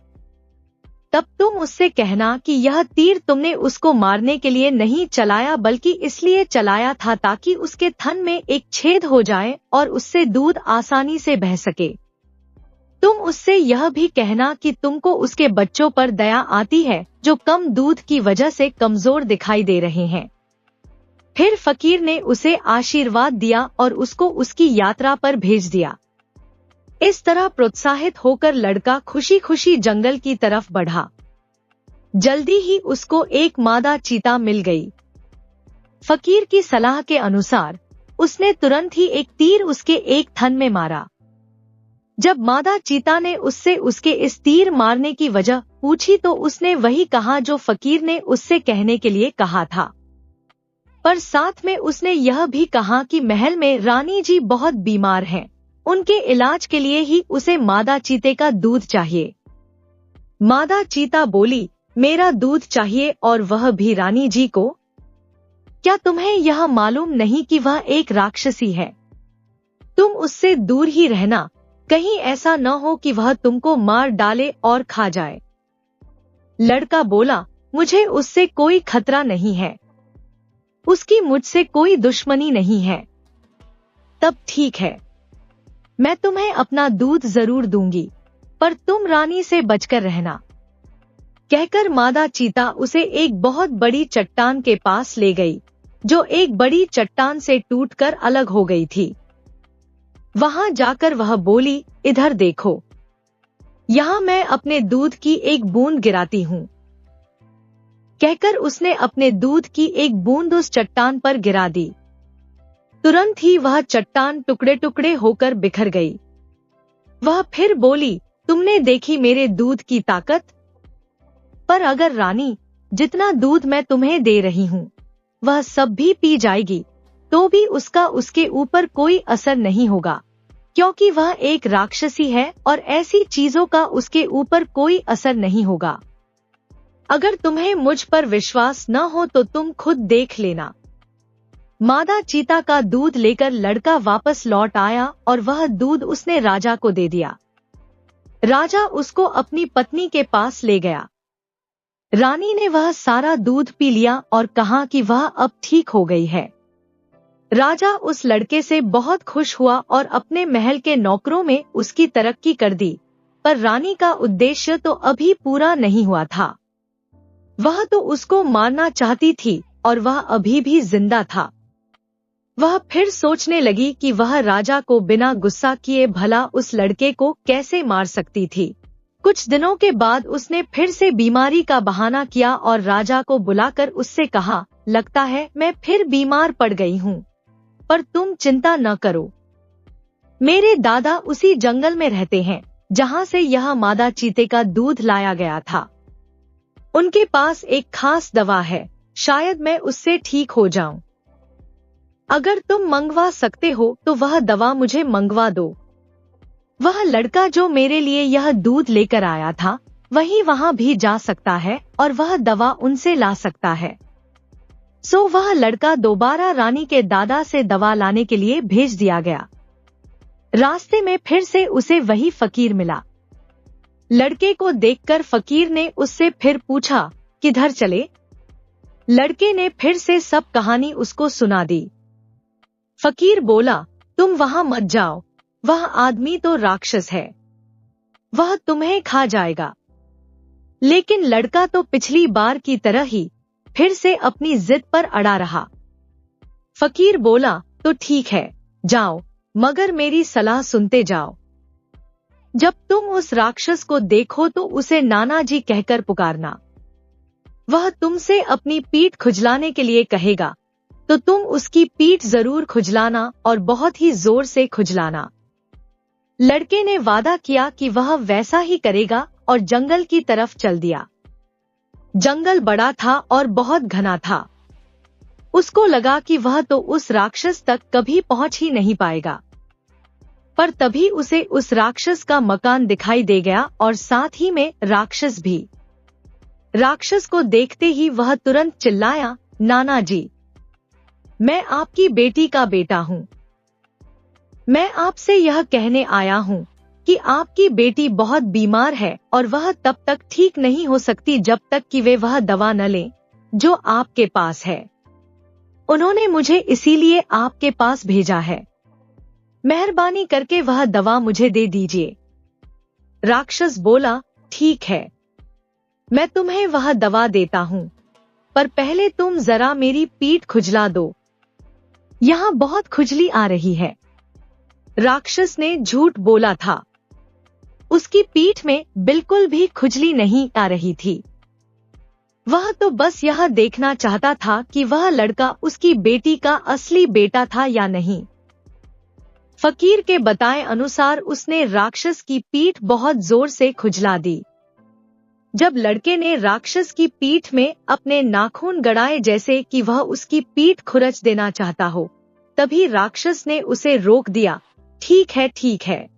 तब तुम उससे कहना कि यह तीर तुमने उसको मारने के लिए नहीं चलाया बल्कि इसलिए चलाया था ताकि उसके थन में एक छेद हो जाए और उससे दूध आसानी से बह सके। तुम उससे यह भी कहना कि तुमको उसके बच्चों पर दया आती है जो कम दूध की वजह से कमजोर दिखाई दे रहे हैं। फिर फकीर ने उसे आशीर्वाद दिया और उसको उसकी यात्रा पर भेज दिया। इस तरह प्रोत्साहित होकर लड़का खुशी खुशी जंगल की तरफ बढ़ा। जल्दी ही उसको एक मादा चीता मिल गई। फकीर की सलाह के अनुसार उसने तुरंत ही एक तीर उसके एक थन में मारा। जब मादा चीता ने उससे उसके इस तीर मारने की वजह पूछी तो उसने वही कहा जो फकीर ने उससे कहने के लिए कहा था। पर साथ में उसने यह भी कहा कि महल में रानी जी बहुत बीमार हैं। उनके इलाज के लिए ही उसे मादा चीते का दूध चाहिए। मादा चीता बोली, मेरा दूध चाहिए और वह भी रानी जी को? क्या तुम्हें यह मालूम नहीं कि वह एक राक्षसी है? तुम उससे दूर ही रहना, कहीं ऐसा न हो कि वह तुमको मार डाले और खा जाए। लड़का बोला, मुझे उससे कोई खतरा नहीं है। उसकी मुझसे कोई दुश्मनी नहीं है। तब ठीक है, मैं तुम्हें अपना दूध जरूर दूंगी, पर तुम रानी से बचकर रहना। कहकर मादा चीता उसे एक बहुत बड़ी चट्टान के पास ले गई, जो एक बड़ी चट्टान से टूटकर अलग हो गई थी। वहां जाकर वह बोली, इधर देखो, यहाँ मैं अपने दूध की एक बूंद गिराती हूँ। कहकर उसने अपने दूध की एक बूंद उस चट्टान पर गिरा दी। तुरंत ही वह चट्टान टुकड़े टुकड़े होकर बिखर गई। वह फिर बोली, तुमने देखी मेरे दूध की ताकत? पर अगर रानी जितना दूध मैं तुम्हें दे रही हूँ वह सब भी पी जाएगी तो भी उसका उसके ऊपर कोई असर नहीं होगा, क्योंकि वह एक राक्षसी है और ऐसी चीजों का उसके ऊपर कोई असर नहीं होगा। अगर तुम्हें मुझ पर विश्वास न हो तो तुम खुद देख लेना। मादा चीता का दूध लेकर लड़का वापस लौट आया और वह दूध उसने राजा को दे दिया। राजा उसको अपनी पत्नी के पास ले गया। रानी ने वह सारा दूध पी लिया और कहा कि वह अब ठीक हो गई है। राजा उस लड़के से बहुत खुश हुआ और अपने महल के नौकरों में उसकी तरक्की कर दी, पर रानी का उद्देश्य तो अभी पूरा नहीं हुआ था। वह तो उसको मारना चाहती थी और वह अभी भी जिंदा था। वह फिर सोचने लगी कि वह राजा को बिना गुस्सा किए भला उस लड़के को कैसे मार सकती थी। कुछ दिनों के बाद उसने फिर से बीमारी का बहाना किया और राजा को बुलाकर उससे कहा, लगता है मैं फिर बीमार पड़ गई हूँ, पर तुम चिंता न करो। मेरे दादा उसी जंगल में रहते हैं जहाँ से यह मादा चीते का दूध लाया गया था। उनके पास एक खास दवा है, शायद मैं उससे ठीक हो जाऊं। अगर तुम मंगवा सकते हो तो वह दवा मुझे मंगवा दो। वह लड़का जो मेरे लिए यह दूध लेकर आया था वही वहां भी जा सकता है और वह दवा उनसे ला सकता है। सो वह लड़का दोबारा रानी के दादा से दवा लाने के लिए भेज दिया गया। रास्ते में फिर से उसे वही फकीर मिला। लड़के को देखकर फकीर ने उससे फिर पूछा, किधर चले? लड़के ने फिर से सब कहानी उसको सुना दी। फकीर बोला, तुम वहां मत जाओ, वह आदमी तो राक्षस है, वह तुम्हें खा जाएगा। लेकिन लड़का तो पिछली बार की तरह ही फिर से अपनी जिद पर अड़ा रहा। फकीर बोला, तो ठीक है, जाओ, मगर मेरी सलाह सुनते जाओ। जब तुम उस राक्षस को देखो तो उसे नाना जी कहकर पुकारना। वह तुमसे अपनी पीठ खुजलाने के लिए कहेगा तो तुम उसकी पीठ जरूर खुजलाना और बहुत ही जोर से खुजलाना। लड़के ने वादा किया कि वह वैसा ही करेगा और जंगल की तरफ चल दिया। जंगल बड़ा था और बहुत घना था। उसको लगा कि वह तो उस राक्षस तक कभी पहुंच ही नहीं पाएगा, पर तभी उसे उस राक्षस का मकान दिखाई दे गया और साथ ही में राक्षस भी। राक्षस को देखते ही वह तुरंत चिल्लाया, नाना जी, मैं आपकी बेटी का बेटा हूँ। मैं आपसे यह कहने आया हूँ कि आपकी बेटी बहुत बीमार है और वह तब तक ठीक नहीं हो सकती जब तक कि वे वह दवा न लें जो आपके पास है। उन्होंने मुझे इसीलिए आपके पास भेजा है। मेहरबानी करके वह दवा मुझे दे दीजिए। राक्षस बोला, ठीक है, मैं तुम्हें वह दवा देता हूँ, पर पहले तुम जरा मेरी पीठ खुजला दो, यहाँ बहुत खुजली आ रही है। राक्षस ने झूठ बोला था। उसकी पीठ में बिल्कुल भी खुजली नहीं आ रही थी। वह तो बस यह देखना चाहता था कि वह लड़का उसकी बेटी का असली बेटा था या नहीं। फकीर के बताए अनुसार उसने राक्षस की पीठ बहुत जोर से खुजला दी। जब लड़के ने राक्षस की पीठ में अपने नाखून गड़ाए जैसे कि वह उसकी पीठ खुरच देना चाहता हो, तभी राक्षस ने उसे रोक दिया। ठीक है,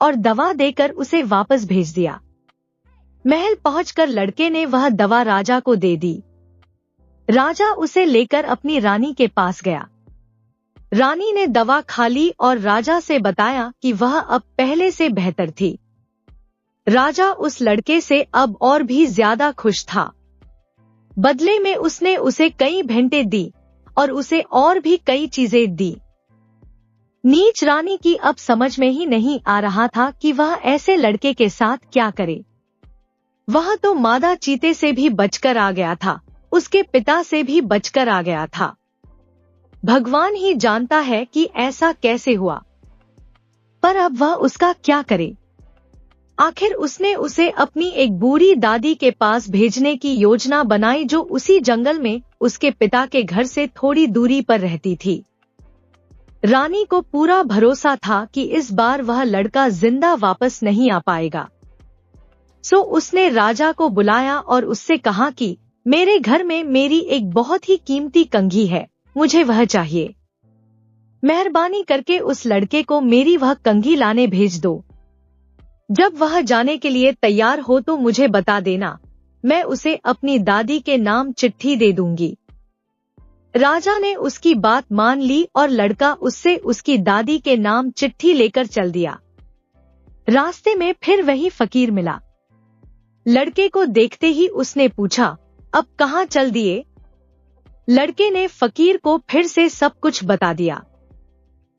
और दवा देकर उसे वापस भेज दिया। महल पहुंचकर लड़के ने वह दवा राजा को दे दी। राजा उसे लेकर अपनी रानी के पास गया। रानी ने दवा खा ली और राजा से बताया कि वह अब पहले से बेहतर थी। राजा उस लड़के से अब और भी ज्यादा खुश था। बदले में उसने उसे कई भेंटें दी और उसे और भी कई चीजें दी। नीच रानी की अब समझ में ही नहीं आ रहा था कि वह ऐसे लड़के के साथ क्या करे। वह तो मादा चीते से भी बचकर आ गया था, उसके पिता से भी बचकर आ गया था। भगवान ही जानता है कि ऐसा कैसे हुआ, पर अब वह उसका क्या करे। आखिर उसने उसे अपनी एक बूढ़ी दादी के पास भेजने की योजना बनाई जो उसी जंगल में उसके पिता के घर से थोड़ी दूरी पर रहती थी। रानी को पूरा भरोसा था कि इस बार वह लड़का जिंदा वापस नहीं आ पाएगा। सो उसने राजा को बुलाया और उससे कहा कि मेरे घर में मेरी एक बहुत ही कीमती कंघी है, मुझे वह चाहिए। मेहरबानी करके उस लड़के को मेरी वह कंघी लाने भेज दो। जब वह जाने के लिए तैयार हो तो मुझे बता देना, मैं उसे अपनी दादी के नाम चिट्ठी दे दूंगी। राजा ने उसकी बात मान ली और लड़का उससे उसकी दादी के नाम चिट्ठी लेकर चल दिया। रास्ते में फिर वही फकीर मिला। लड़के को देखते ही उसने पूछा, अब कहाँ चल दिए? लड़के ने फकीर को फिर से सब कुछ बता दिया।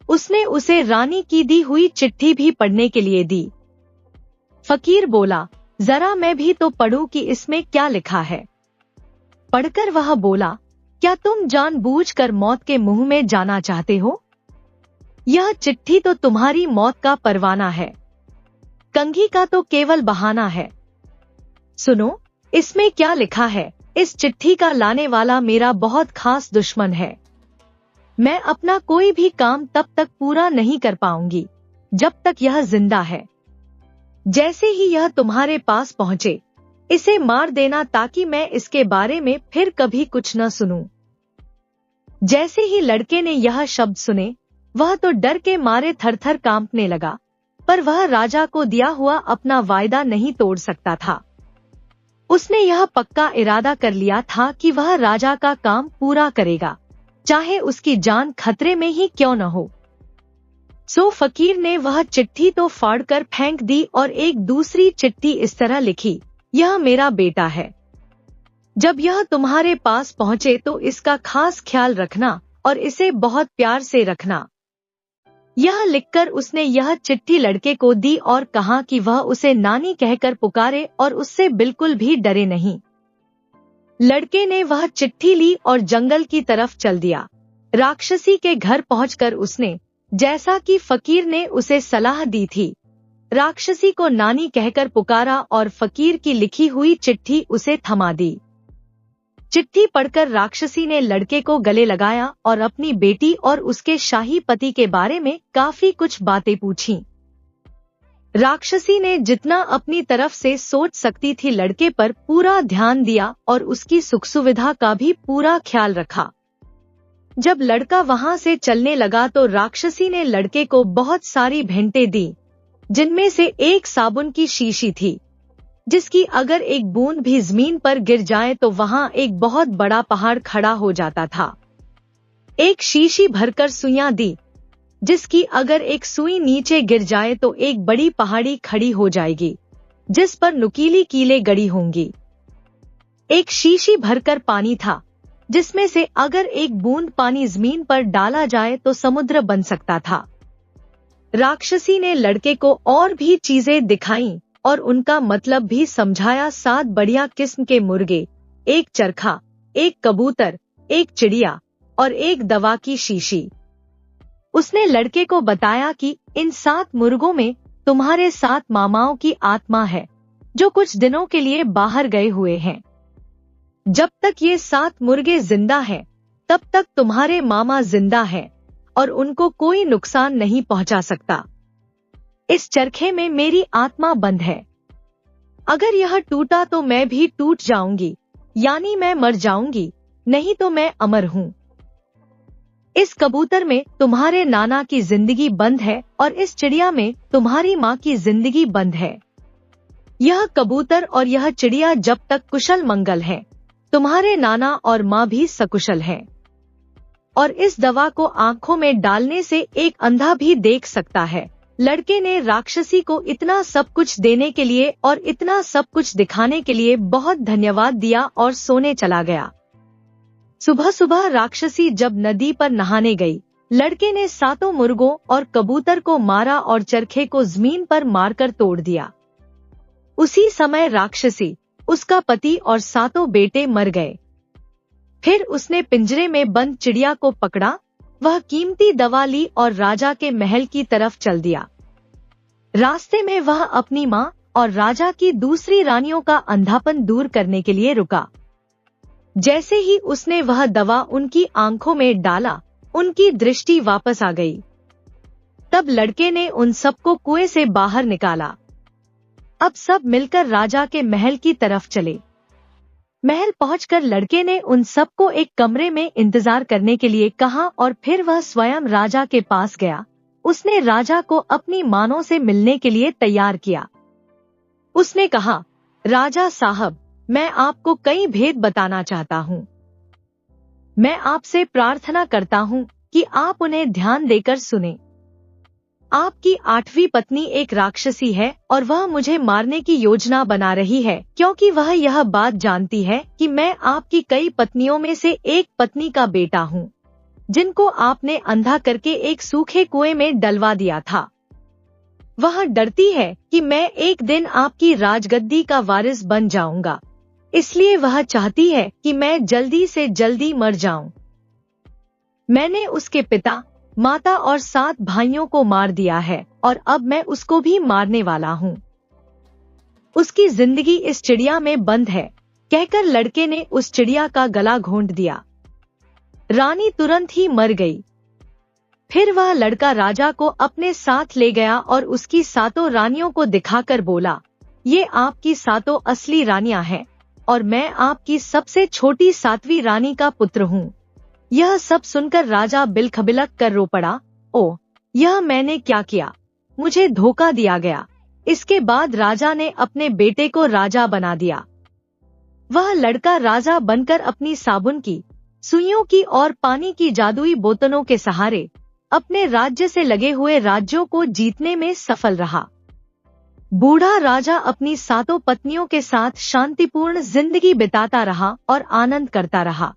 उसने उसे रानी की दी हुई चिट्ठी भी पढ़ने के लिए दी। फकीर बोला, जरा मैं भी तो पढ़ूं कि इसमें क्या लिखा है। पढ़कर वह बोला, क्या तुम जानबूझकर मौत के मुंह में जाना चाहते हो? यह चिट्ठी तो तुम्हारी मौत का परवाना है, कंघी का तो केवल बहाना है। सुनो, इसमें क्या लिखा है। इस चिट्ठी का लाने वाला मेरा बहुत खास दुश्मन है। मैं अपना कोई भी काम तब तक पूरा नहीं कर पाऊंगी जब तक यह जिंदा है। जैसे ही यह तुम्हारे पास पहुंचे, इसे मार देना ताकि मैं इसके बारे में फिर कभी कुछ न सुनूं। जैसे ही लड़के ने यह शब्द सुने, वह तो डर के मारे थरथर कांपने लगा, पर वह राजा को दिया हुआ अपना वायदा नहीं तोड़ सकता था। उसने यह पक्का इरादा कर लिया था कि वह राजा का काम पूरा करेगा, चाहे उसकी जान खतरे में ही क्यों न हो। सो फकीर ने वह चिट्ठी तो फाड़कर फेंक दी और एक दूसरी चिट्ठी इस तरह लिखी, यह मेरा बेटा है। जब यह तुम्हारे पास पहुंचे तो इसका खास ख्याल रखना और इसे बहुत प्यार से रखना। यह लिखकर उसने यह चिट्ठी लड़के को दी और कहा कि वह उसे नानी कहकर पुकारे और उससे बिल्कुल भी डरे नहीं। लड़के ने वह चिट्ठी ली और जंगल की तरफ चल दिया। राक्षसी के घर पहुंचकर उसने, जैसा कि फकीर ने उसे सलाह दी थी, राक्षसी को नानी कहकर पुकारा और फकीर की लिखी हुई चिट्ठी उसे थमा दी। चिट्ठी पढ़कर राक्षसी ने लड़के को गले लगाया और अपनी बेटी और उसके शाही पति के बारे में काफी कुछ बातें पूछीं। राक्षसी ने जितना अपनी तरफ से सोच सकती थी लड़के पर पूरा ध्यान दिया और उसकी सुख सुविधा का भी पूरा ख्याल रखा। जब लड़का वहां से चलने लगा तो राक्षसी ने लड़के को बहुत सारी भेंटें दी, जिनमें से एक साबुन की शीशी थी, जिसकी अगर एक बूंद भी जमीन पर गिर जाए तो वहां एक बहुत बड़ा पहाड़ खड़ा हो जाता था। एक शीशी भरकर सुइयां दी, जिसकी अगर एक सुई नीचे गिर जाए तो एक बड़ी पहाड़ी खड़ी हो जाएगी, जिस पर नुकीली कीलें गड़ी होंगी। एक शीशी भरकर पानी था, जिसमें से अगर एक बूंद पानी जमीन पर डाला जाए तो समुद्र बन सकता था। राक्षसी ने लड़के को और भी चीजें दिखाईं और उनका मतलब भी समझाया। 7 बढ़िया किस्म के मुर्गे, एक चरखा, एक कबूतर, एक चिड़िया और एक दवा की शीशी। उसने लड़के को बताया कि इन 7 मुर्गों में तुम्हारे 7 मामाओं की आत्मा है, जो कुछ दिनों के लिए बाहर गए हुए हैं। जब तक ये 7 मुर्गे जिंदा हैं, तब तक तुम्हारे मामा जिंदा हैं और उनको कोई नुकसान नहीं पहुंचा सकता। इस चरखे में मेरी आत्मा बंद है। अगर यह टूटा तो मैं भी टूट जाऊंगी, यानी मैं मर जाऊंगी, नहीं तो मैं अमर हूँ। इस कबूतर में तुम्हारे नाना की जिंदगी बंद है और इस चिड़िया में तुम्हारी माँ की जिंदगी बंद है। यह कबूतर और यह चिड़िया जब तक कुशल मंगल है, तुम्हारे नाना और माँ भी सकुशल हैं। और इस दवा को आंखों में डालने से एक अंधा भी देख सकता है। लड़के ने राक्षसी को इतना सब कुछ देने के लिए और इतना सब कुछ दिखाने के लिए बहुत धन्यवाद दिया और सोने चला गया। सुबह सुबह राक्षसी जब नदी पर नहाने गई, लड़के ने 7 मुर्गों और कबूतर को मारा और चरखे को जमीन पर मारकर तोड़ दिया। उसी समय राक्षसी, उसका पति और 7 बेटे मर गए। फिर उसने पिंजरे में बंद चिड़िया को पकड़ा, वह कीमती दवा ली और राजा के महल की तरफ चल दिया। रास्ते में वह अपनी माँ और राजा की दूसरी रानियों का अंधापन दूर करने के लिए रुका। जैसे ही उसने वह दवा उनकी आंखों में डाला, उनकी दृष्टि वापस आ गई। तब लड़के ने उन सबको कुएं से बाहर निकाला। अब सब मिलकर राजा के महल की तरफ चले। महल पहुंचकर लड़के ने उन सबको एक कमरे में इंतजार करने के लिए कहा और फिर वह स्वयं राजा के पास गया। उसने राजा को अपनी मानों से मिलने के लिए तैयार किया। उसने कहा, राजा साहब, मैं आपको कई भेद बताना चाहता हूँ। मैं आपसे प्रार्थना करता हूँ कि आप उन्हें ध्यान देकर सुने। आपकी 8वीं पत्नी एक राक्षसी है और वह मुझे मारने की योजना बना रही है, क्योंकि वह यह बात जानती है कि मैं आपकी कई पत्नियों में से एक पत्नी का बेटा हूँ, जिनको आपने अंधा करके एक सूखे कुएं में डलवा दिया था। वह डरती है कि मैं एक दिन आपकी राजगद्दी का वारिस बन जाऊंगा। इसलिए वह चाहती है कि मैं जल्दी से जल्दी मर जाऊं। मैंने उसके पिता, माता और 7 भाइयों को मार दिया है और अब मैं उसको भी मारने वाला हूं। उसकी जिंदगी इस चिड़िया में बंद है, कहकर लड़के ने उस चिड़िया का गला घोंट दिया। रानी तुरंत ही मर गई। फिर वह लड़का राजा को अपने साथ ले गया और उसकी 7 रानियों को दिखाकर बोला, ये आपकी 7 असली रानियां हैं और मैं आपकी सबसे छोटी 7वीं रानी का पुत्र हूँ। यह सब सुनकर राजा बिलखबिलक कर रो पड़ा। ओ, यह मैंने क्या किया, मुझे धोखा दिया गया। इसके बाद राजा ने अपने बेटे को राजा बना दिया। वह लड़का राजा बनकर अपनी साबुन की, सुइयों की और पानी की जादुई बोतलों के सहारे अपने राज्य से लगे हुए राज्यों को जीतने में सफल रहा। बूढ़ा राजा अपनी 7 पत्नियों के साथ शांतिपूर्ण जिंदगी बिताता रहा और आनंद करता रहा।